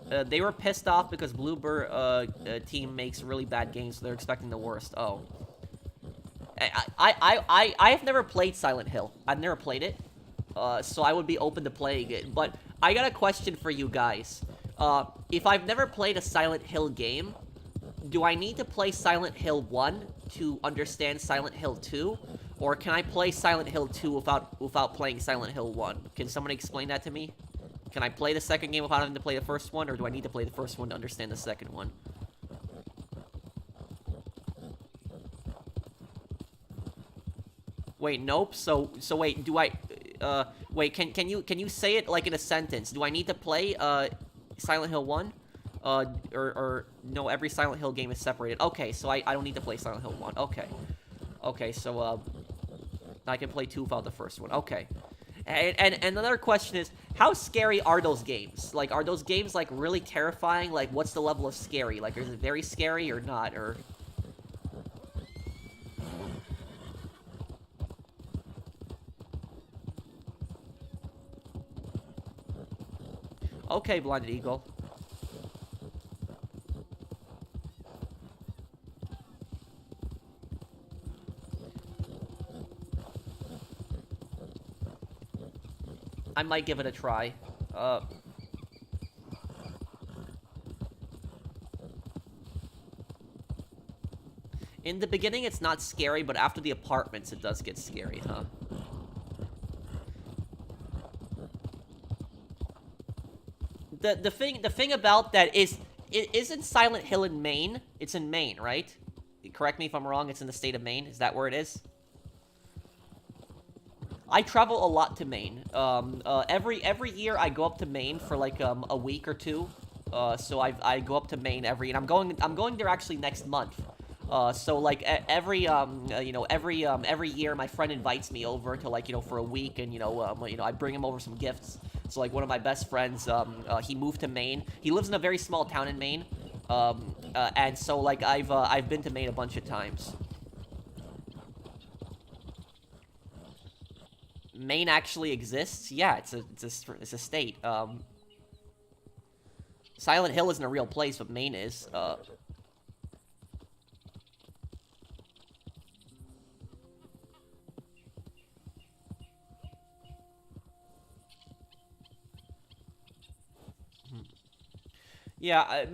They were pissed off because Bloober team makes really bad games, so they're expecting the worst. Oh. I've never played Silent Hill. I've never played it. So I would be open to playing it. But I got a question for you guys. If I've never played a Silent Hill game, do I need to play Silent Hill 1 to understand Silent Hill 2? Or can I play Silent Hill 2 without playing Silent Hill 1? Can someone explain that to me? Can I play the second game without having to play the first one, or do I need to play the first one to understand the second one? Wait, nope. So wait, do I wait, can you say it like in a sentence? Do I need to play Silent Hill 1? Or no, every Silent Hill game is separated. Okay, so I don't need to play Silent Hill 1. Okay. Okay, so I can play 2 without the first one. Okay. And another question is, how scary are those games? Like, are those games, like, really terrifying? Like, what's the level of scary? Like, is it very scary or not? Or... Okay, Blinded Eagle. I might give it a try. In the beginning, it's not scary, but after the apartments, it does get scary, huh? The thing about that is, it isn't Silent Hill in Maine. It's in Maine, right? Correct me if I'm wrong. It's in the state of Maine. Is that where it is? I travel a lot to Maine. Every year I go up to Maine for like a week or two. So I go up to Maine and I'm going there actually next month. So like every year my friend invites me over to, like, for a week, and I bring him over some gifts. So like one of my best friends, he moved to Maine. He lives in a very small town in Maine. And so like I've been to Maine a bunch of times. Maine actually exists? Yeah, it's a state. Silent Hill isn't a real place, but Maine is. Yeah,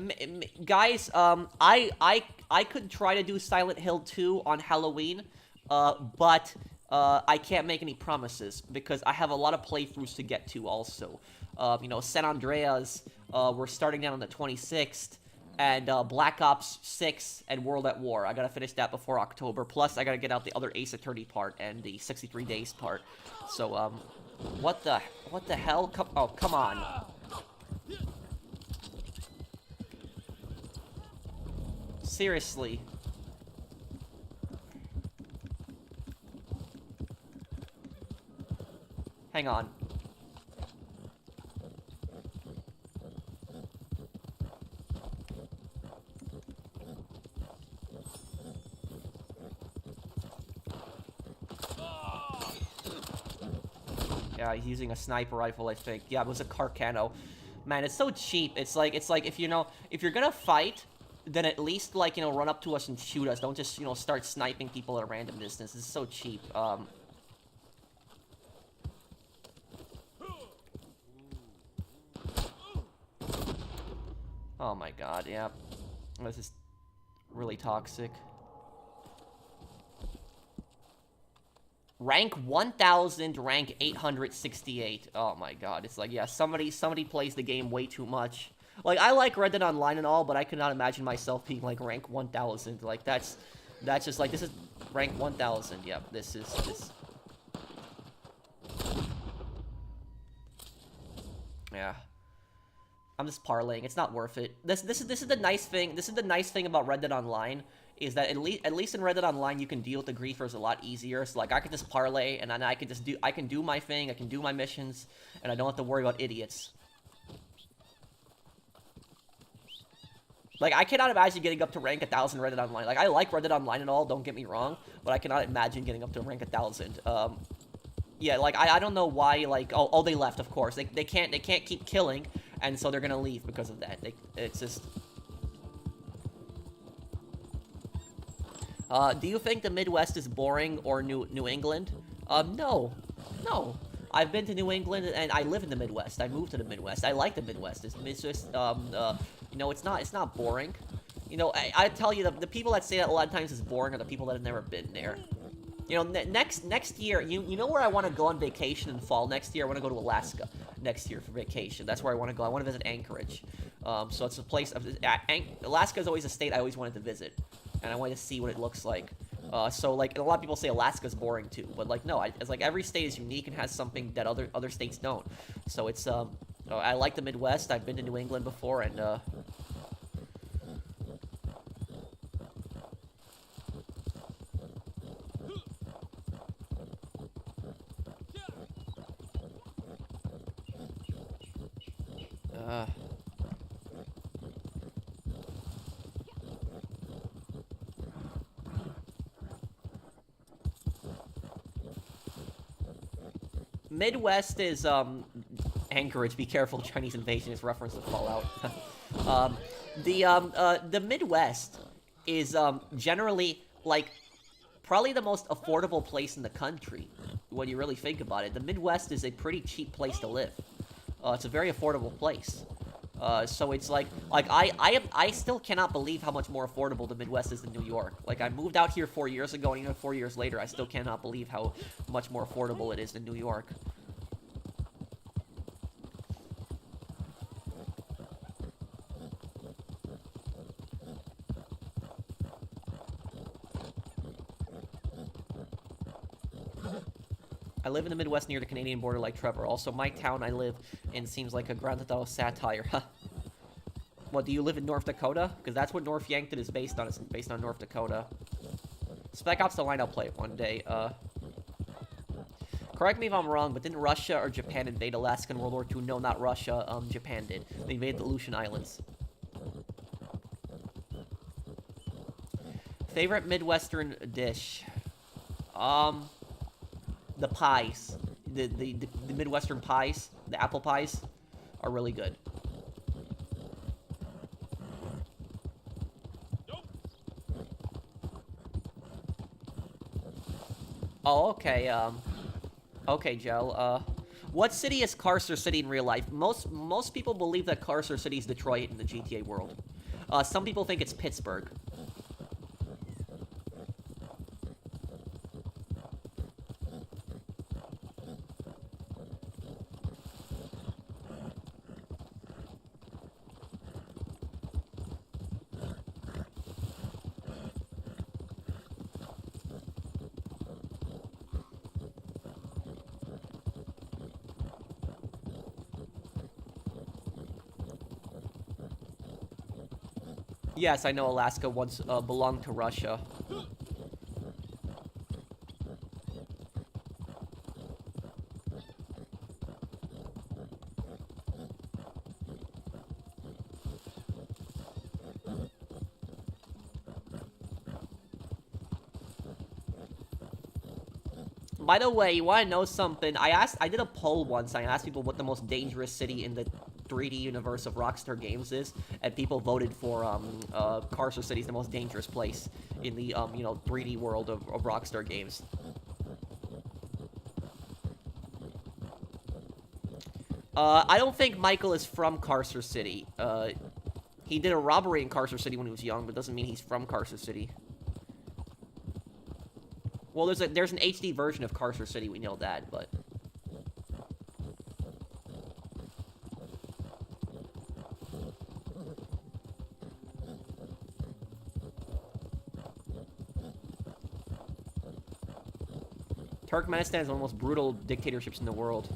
guys, I could try to do Silent Hill 2 on Halloween, but I can't make any promises because I have a lot of playthroughs to get to also. San Andreas, we're starting down on the 26th, and Black Ops 6 and World at War. I gotta finish that before October. Plus, I gotta get out the other Ace Attorney part and the 63 Days part. So, what the hell? Come on. Seriously. Hang on. Yeah, he's using a sniper rifle, I think. Yeah, it was a Carcano. Man, it's so cheap. It's like if you're gonna fight, then at least, like, run up to us and shoot us. Don't just, start sniping people at a random distance. It's so cheap. Oh my god, yeah. This is really toxic. Rank 1000, rank 868. Oh my god, it's like, yeah, somebody plays the game way too much. Like, I like Red Dead Online and all, but I could not imagine myself being, like, rank 1000. Like, that's just, like, this is rank 1000. Yep, this. Yeah. I'm just parlaying. It's not worth it. This is the nice thing. This is the nice thing about Red Dead Online, is that at least in Red Dead Online you can deal with the griefers a lot easier. So like I can just parlay, and then I can do my thing. I can do my missions, and I don't have to worry about idiots. Like, I cannot imagine getting up to rank 1000 Red Dead Online. Like, I like Red Dead Online and all, don't get me wrong, but I cannot imagine getting up to rank 1000. Yeah, like, I don't know why, like, oh, they left, of course. They can't keep killing, and so they're gonna leave because of that. It's just... do you think the Midwest is boring, or New England? No. No. I've been to New England, and I live in the Midwest. I moved to the Midwest. I like the Midwest. It's just, it's not boring. I tell you, the people that say that a lot of times is boring are the people that have never been there. Next year, you know where I want to go on vacation in fall next year? I want to go to Alaska next year for vacation. That's where I want to go. I want to visit Anchorage. So it's a place... Alaska is always a state I always wanted to visit. And I wanted to see what it looks like. So, like, a lot of people say Alaska's boring, too. But, like, no. It's like every state is unique and has something that other states don't. So it's, I like the Midwest. I've been to New England before, and, Midwest is, Anchorage, be careful, Chinese invasion is reference to Fallout. The Midwest is, generally, like, probably the most affordable place in the country, when you really think about it. The Midwest is a pretty cheap place to live. It's a very affordable place. So it's like I still cannot believe how much more affordable the Midwest is than New York. Like, I moved out here 4 years ago, and even 4 years later, I still cannot believe how much more affordable it is than New York. I live in the Midwest near the Canadian border like Trevor. Also, my town I live in seems like a Grand Theft Auto satire. What, do you live in North Dakota? Because that's what North Yankton is based on. It's based on North Dakota. Spec Ops the line, I'll play it one day. Correct me if I'm wrong, but didn't Russia or Japan invade Alaska in World War II? No, not Russia. Japan did. They invaded the Aleutian Islands. Favorite Midwestern dish? The pies. The Midwestern pies, the apple pies, are really good. Oh, okay, okay, Joe, what city is Carcer City in real life? Most people believe that Carcer City is Detroit in the GTA world. Some people think it's Pittsburgh. Yes, I know Alaska once belonged to Russia. By the way, you want to know something? I did a poll once. I asked people what the most dangerous city in the 3D universe of Rockstar Games is, and people voted for Carcer City is the most dangerous place in the 3D world of Rockstar Games. I don't think Michael is from Carcer City. He did a robbery in Carcer City when he was young, but doesn't mean he's from Carcer City. Well, there's an HD version of Carcer City, we know that, but... Turkmenistan is one of the most brutal dictatorships in the world.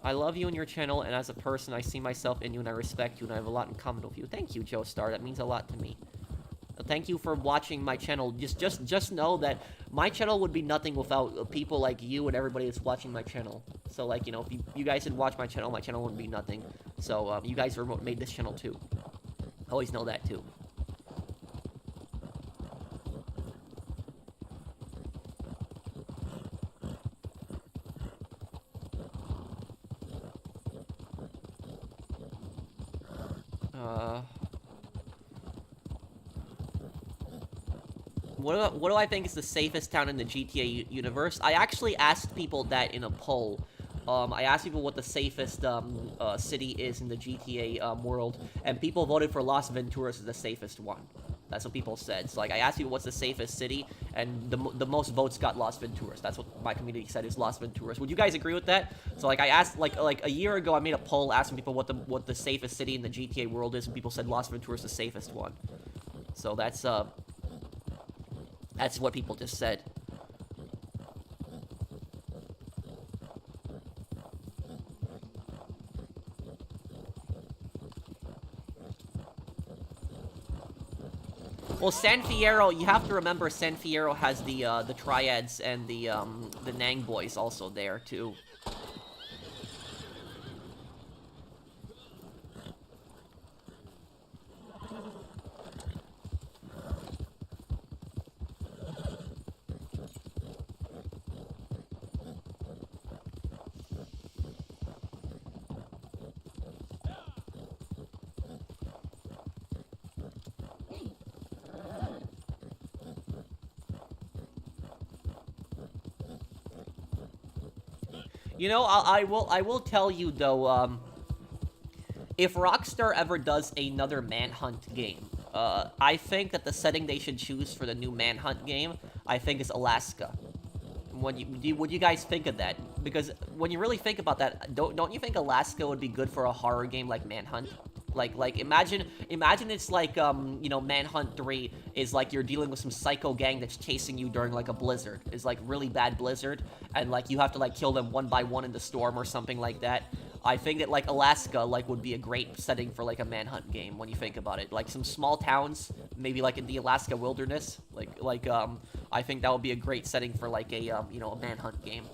I love you and your channel, and as a person, I see myself in you, and I respect you, and I have a lot in common with you. Thank you, Joe Star. That means a lot to me. Thank you for watching my channel. Just know that my channel would be nothing without people like you and everybody that's watching my channel. So, like, if you guys didn't watch my channel wouldn't be nothing. So, you guys are what made this channel, too. Always know that, too. What do I think is the safest town in the GTA universe? I actually asked people that in a poll. I asked people what the safest city is in the GTA world, and people voted for Las Venturas as the safest one. That's what people said. So, like, I asked people what's the safest city, and the most votes got Las Venturas. That's what my community said is Las Venturas. Would you guys agree with that? So, like, I asked, like a year ago, I made a poll asking people what the safest city in the GTA world is, and people said Las Venturas is the safest one. So that's what people just said. Well, San Fierro, you have to remember San Fierro has the Triads and the Nang Boys also there, too. You know, I will tell you though, if Rockstar ever does another Manhunt game, I think that the setting they should choose for the new Manhunt game, I think, is Alaska. What you guys think of that? Because when you really think about that, don't you think Alaska would be good for a horror game like Manhunt? Like imagine it's like you know, Manhunt 3 is like you're dealing with some psycho gang that's chasing you during like a blizzard. It's like really bad blizzard, and like you have to like kill them one by one in the storm or something like that. I think that like Alaska like would be a great setting for like a Manhunt game when you think about it. Like some small towns, maybe like in the Alaska wilderness. I think that would be a great setting for like a you know, a Manhunt game.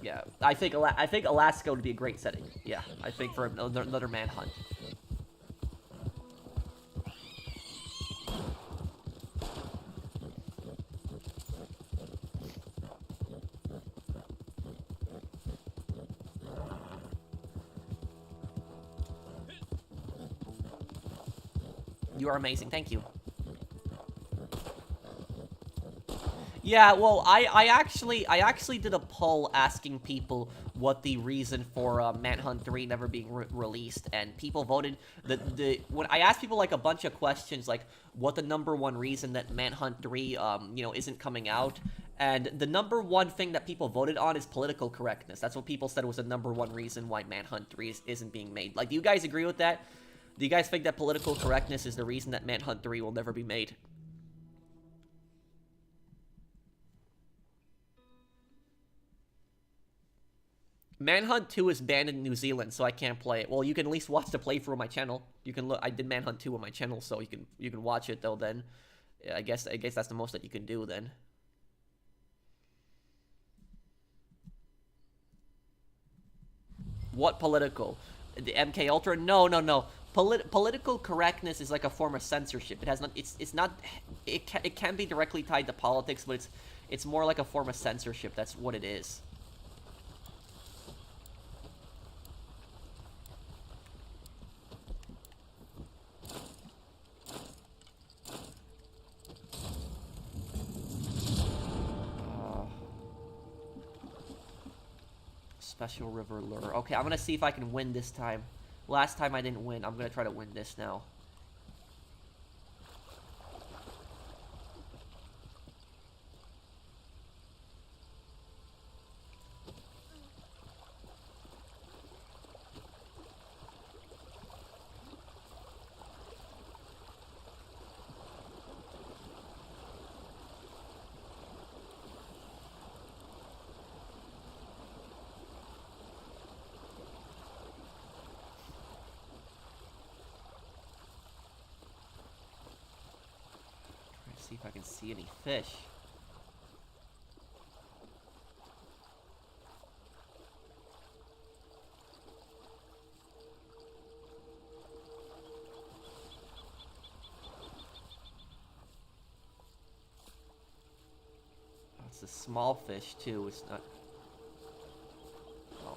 Yeah, I think Alaska would be a great setting. Yeah, I think for another Manhunt. You are amazing. Thank you. Yeah, well, I actually did a poll asking people what the reason for Manhunt 3 never being released, and people voted. When I asked people like a bunch of questions, like what the #1 reason that Manhunt 3 you know, isn't coming out, and the #1 thing that people voted on is political correctness. That's what people said was the #1 reason why Manhunt 3 isn't being made. Like, do you guys agree with that? Do you guys think that political correctness is the reason that Manhunt 3 will never be made? Manhunt 2 is banned in New Zealand, so I can't play it. Well, you can at least watch the playthrough on my channel. You can look. I did Manhunt 2 on my channel, so you can watch it though. Then, yeah, I guess that's the most that you can do then. What political? The MK Ultra? No, no, no. Political correctness is like a form of censorship. It has not. It's not. It can be directly tied to politics, but it's more like a form of censorship. That's what it is. Special River Lure. Okay, I'm gonna see if I can win this time. Last time I didn't win. I'm gonna try to win this now. See if I can see any fish. Oh, it's a small fish too. It's not. Oh.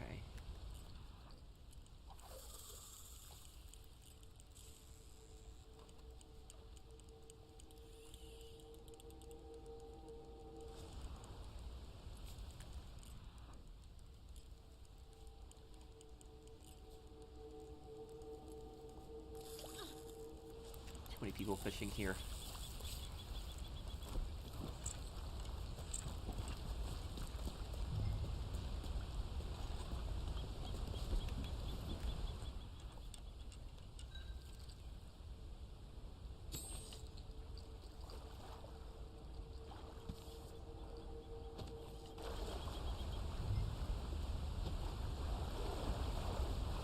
Okay. Too many people fishing here.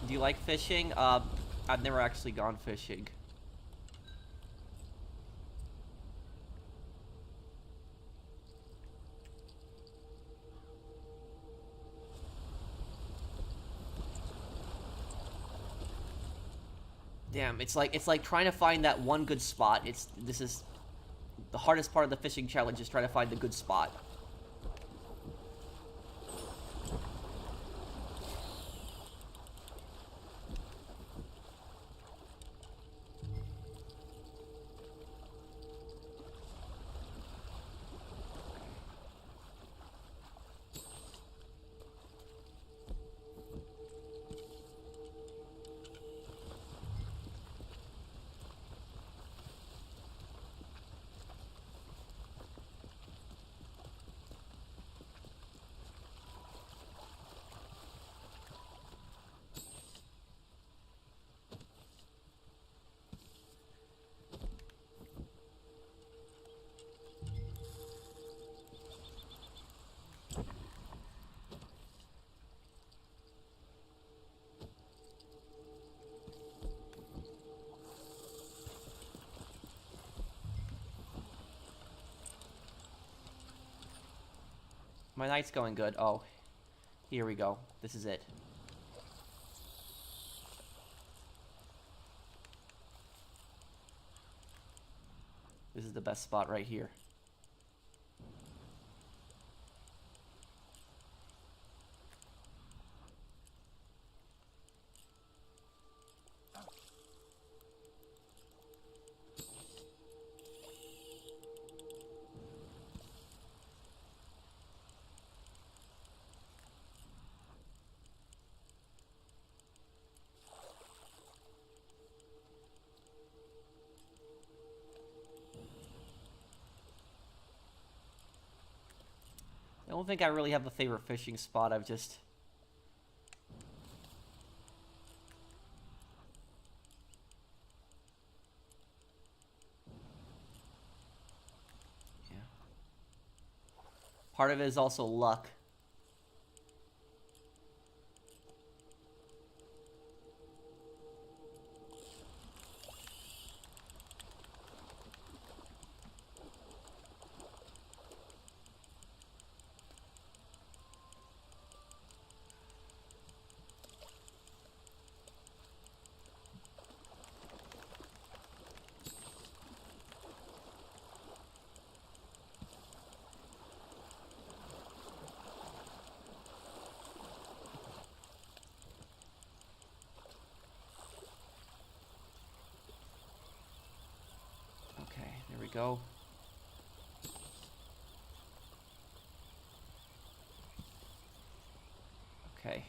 Do you like fishing? I've never actually gone fishing. Damn, it's like trying to find that one good spot. This is the hardest part of the fishing challenge, is trying to find the good spot. My night's going good. Oh, here we go. This is it. This is the best spot right here. I don't think I really have a favorite fishing spot. I've just... Yeah. Part of it is also luck. Okay, there we go. Okay.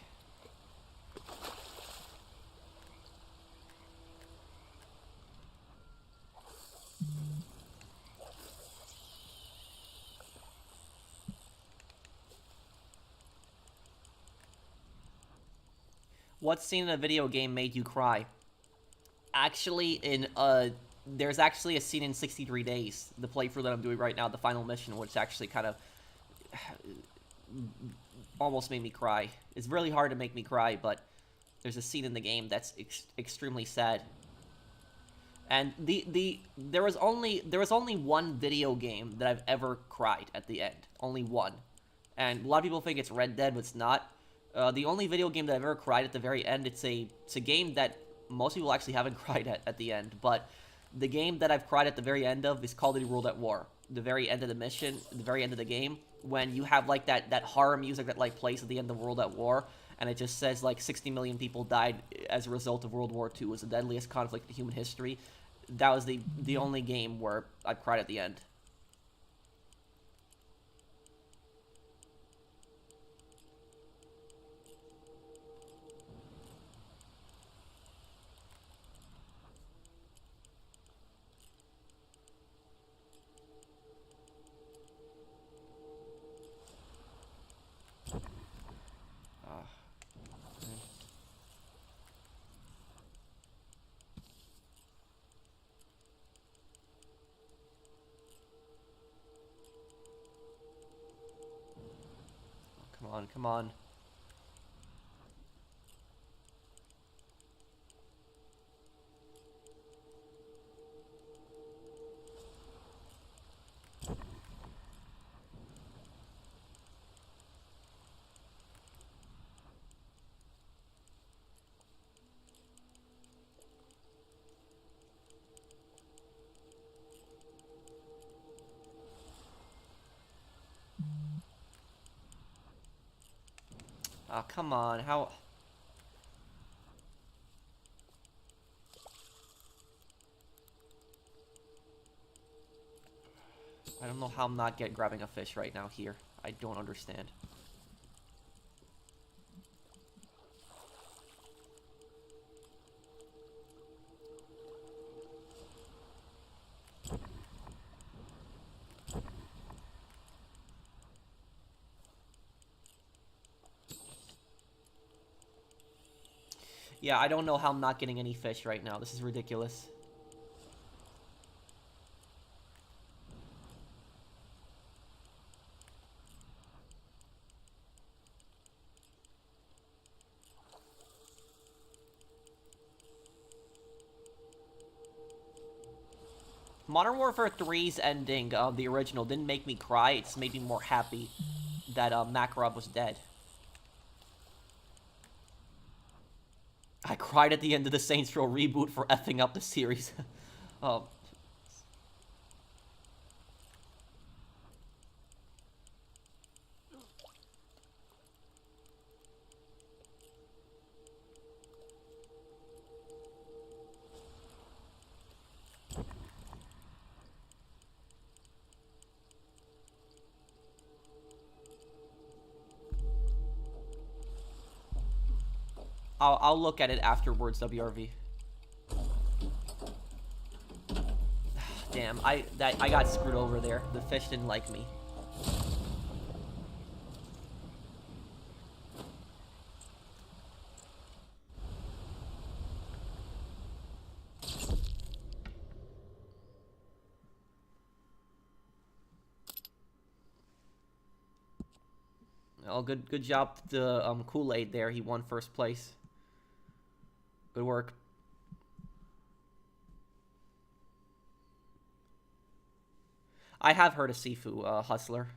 What scene in a video game made you cry? Actually, there's actually a scene in 63 Days, the playthrough that I'm doing right now, the final mission, which actually kind of almost made me cry. It's really hard to make me cry, but there's a scene in the game that's extremely sad. And there was only one video game that I've ever cried at the end, only one. And a lot of people think it's Red Dead, but it's not. The only video game that I've ever cried at the very end, it's a game that most people actually haven't cried at the end, but the game that I've cried at the very end of is Call of Duty World at War. The very end of the mission, the very end of the game, when you have like that horror music that like plays at the end of World at War, and it just says like 60 million people died as a result of World War II. It was the deadliest conflict in human history. That was the only game where I cried at the end. Come on, come on. Oh, come on. How... I don't know how I'm not grabbing a fish right now here. I don't understand. Yeah, I don't know how I'm not getting any fish right now. This is ridiculous. Modern Warfare 3's ending, the original, didn't make me cry. It's made me more happy that Makarov was dead. I cried at the end of the Saints Row reboot for effing up the series. um, I'll look at it afterwards, WRV. Damn, I got screwed over there. The fish didn't like me. Oh, good job to Kool-Aid there. He won first place. Good work. I have heard of Sifu, Hustler.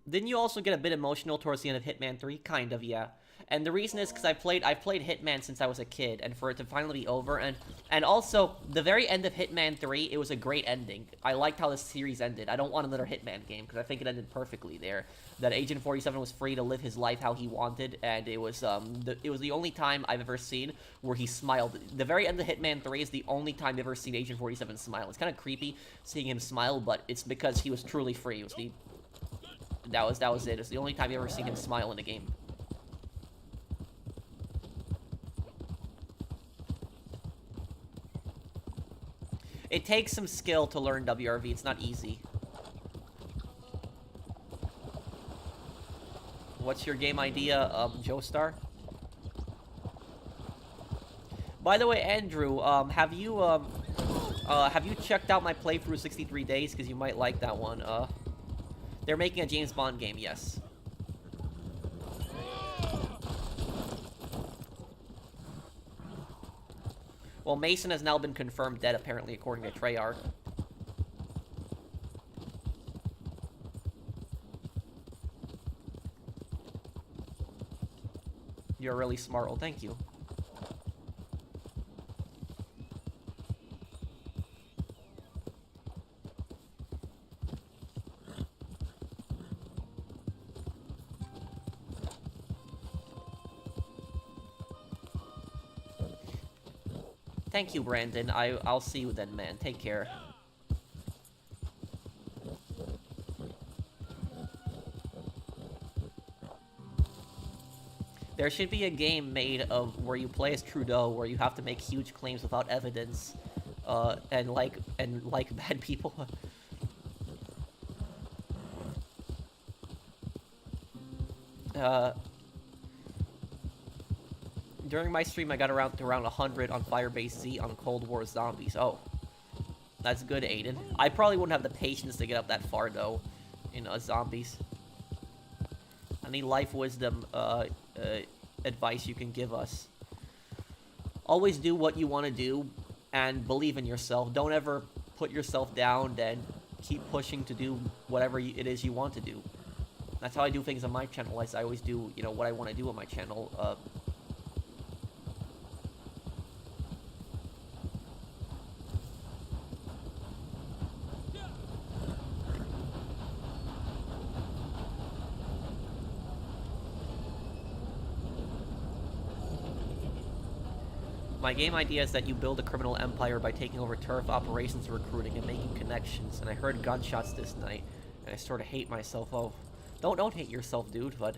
Didn't you also get a bit emotional towards the end of Hitman 3? Kind of, yeah. And the reason is because I've played Hitman since I was a kid, and for it to finally be over, and also, the very end of Hitman 3, it was a great ending. I liked how the series ended. I don't want another Hitman game, because I think it ended perfectly there. That Agent 47 was free to live his life how he wanted, and it was the only time I've ever seen where he smiled. The very end of Hitman 3 is the only time I've ever seen Agent 47 smile. It's kind of creepy seeing him smile, but it's because he was truly free. It was that was it. It's the only time I've ever seen him smile in a game. It takes some skill to learn WRV. It's not easy. What's your game idea, Joestar? By the way, Andrew, have you checked out my playthrough 63 Days? Because you might like that one. They're making a James Bond game, yes. Well, Mason has now been confirmed dead, apparently, according to Treyarch. You're really smart. Well, thank you. Thank you, Brandon. I'll see you then, man. Take care. There should be a game made of where you play as Trudeau, where you have to make huge claims without evidence, and like bad people. During my stream, I got around 100 on Firebase Z on Cold War Zombies. Oh, that's good, Aiden. I probably wouldn't have the patience to get up that far, though, in Zombies. Any life wisdom advice you can give us? Always do what you want to do, and believe in yourself. Don't ever put yourself down, and keep pushing to do whatever it is you want to do. That's how I do things on my channel. As I always do, what I want to do on my channel. My game idea is that you build a criminal empire by taking over turf operations, recruiting, and making connections. And I heard gunshots this night, and I sort of hate myself. Oh, don't hate yourself, dude, bud.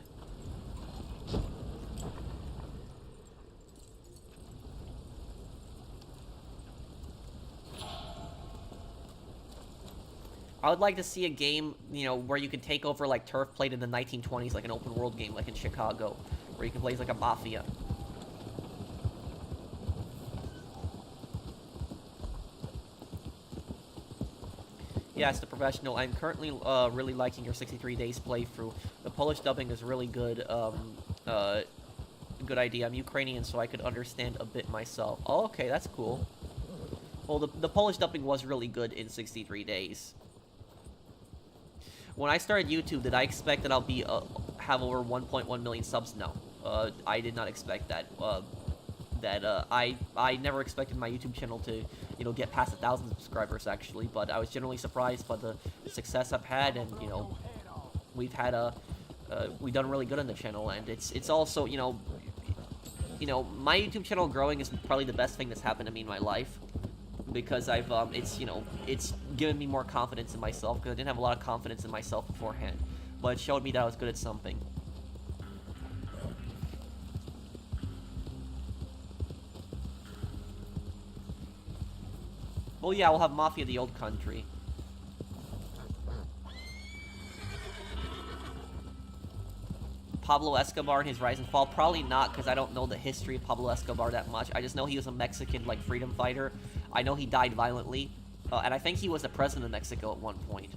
I would like to see a game, you know, where you could take over, like, turf played in the 1920s, like an open world game, like in Chicago, where you can play as, like, a mafia. Yes, the professional. I'm currently really liking your 63 days playthrough. The Polish dubbing is really good. Good idea. I'm Ukrainian, so I could understand a bit myself. Oh, okay, that's cool. Well, the Polish dubbing was really good in 63 days. When I started YouTube, did I expect that I'll be have over 1.1 million subs? No, I did not expect that. I never expected my YouTube channel to, you know, get past 1,000 subscribers actually. But I was generally surprised by the success I've had, and you know, we've done really good on the channel, and it's also, you know, my YouTube channel growing is probably the best thing that's happened to me in my life. Because I've, it's given me more confidence in myself, because I didn't have a lot of confidence in myself beforehand. But it showed me that I was good at something. Well, yeah, we'll have Mafia the Old Country. Pablo Escobar and his rise and fall? Probably not, because I don't know the history of Pablo Escobar that much. I just know he was a Mexican, like, freedom fighter. I know he died violently, and I think he was the president of Mexico at one point.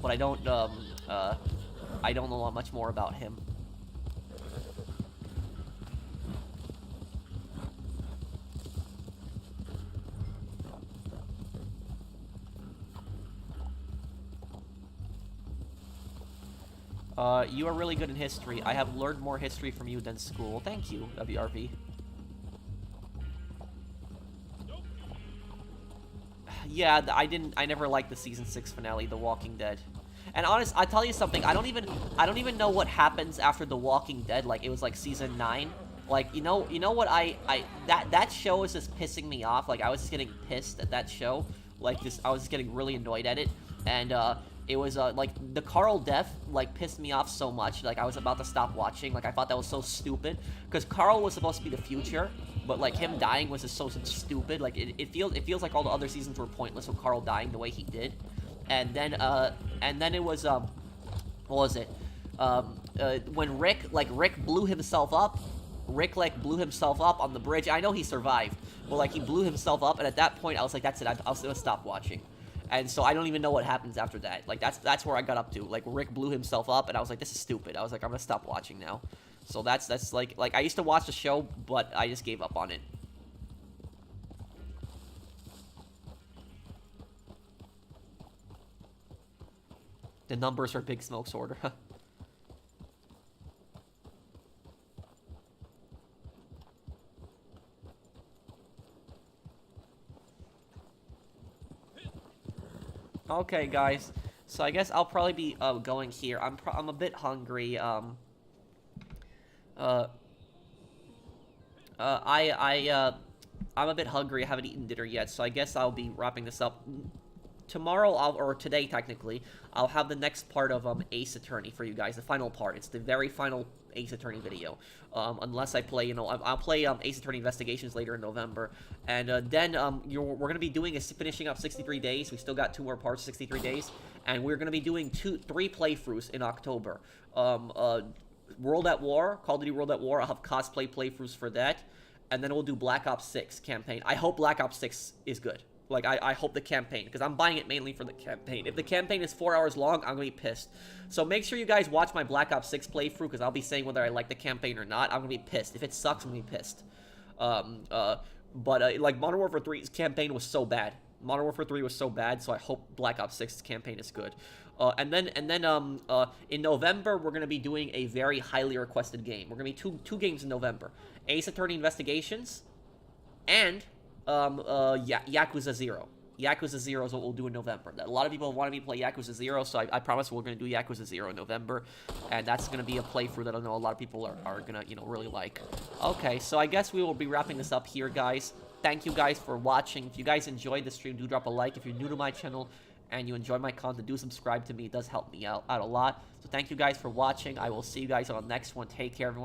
But I don't know much more about him. You are really good in history. I have learned more history from you than school. Thank you, WRV. Yeah, I never liked the season 6 finale, The Walking Dead. And honest, I'll tell you something, I don't even know what happens after The Walking Dead. Like, it was like season 9. Like, you know what, that show is just pissing me off. Like, I was just getting pissed at that show. Like, I was just getting really annoyed at it. And, it was, like, the Carl death, like, pissed me off so much. Like, I was about to stop watching. Like, I thought that was so stupid. Because Carl was supposed to be the future, but, like, him dying was just so stupid. Like, it feels like all the other seasons were pointless with Carl dying the way he did. And then it was, what was it? When Rick blew himself up. Rick, like, blew himself up on the bridge. I know he survived, but, like, he blew himself up, and at that point, I was like, that's it, I was gonna stop watching. And so I don't even know what happens after that. Like, that's where I got up to. Like, Rick blew himself up, and I was like, this is stupid. I was like, I'm gonna stop watching now. So that's like I used to watch the show, but I just gave up on it. The numbers are Big Smoke's order. Okay, guys. So I guess I'll probably be going here. I'm a bit hungry. I'm a bit hungry. I haven't eaten dinner yet, so I guess I'll be wrapping this up. Tomorrow, or today technically, I'll have the next part of Ace Attorney for you guys, the final part. It's the very final Ace Attorney video. Unless I play, I'll play Ace Attorney Investigations later in November, and then we're gonna be doing finishing up 63 days. We still got 2 more parts, 63 days, and we're gonna be doing 3 playthroughs in October. World at War, Call of Duty World at War. I'll have cosplay playthroughs for that, and then we'll do Black Ops 6 campaign. I hope Black Ops 6 is good. Like, I hope the campaign, because I'm buying it mainly for the campaign. If the campaign is 4 hours long, I'm going to be pissed. So make sure you guys watch my Black Ops 6 playthrough, because I'll be saying whether I like the campaign or not. I'm going to be pissed. If it sucks, I'm going to be pissed. Like, Modern Warfare 3's campaign was so bad. Modern Warfare 3 was so bad, so I hope Black Ops 6's campaign is good. And then in November, we're going to be doing a very highly requested game. We're going to be two games in November. Ace Attorney Investigations, and Yakuza 0. Yakuza 0 is what we'll do in November. A lot of people wanted me to play Yakuza 0, so I promise we're going to do Yakuza 0 in November. And that's going to be a playthrough that I know a lot of people are going to, really like. Okay, so I guess we will be wrapping this up here, guys. thank you guys for watching. If you guys enjoyed the stream, do drop a like. If you're new to my channel and you enjoy my content, do subscribe to me. It does help me out a lot. So thank you guys for watching. I will see you guys on the next one. Take care, everyone.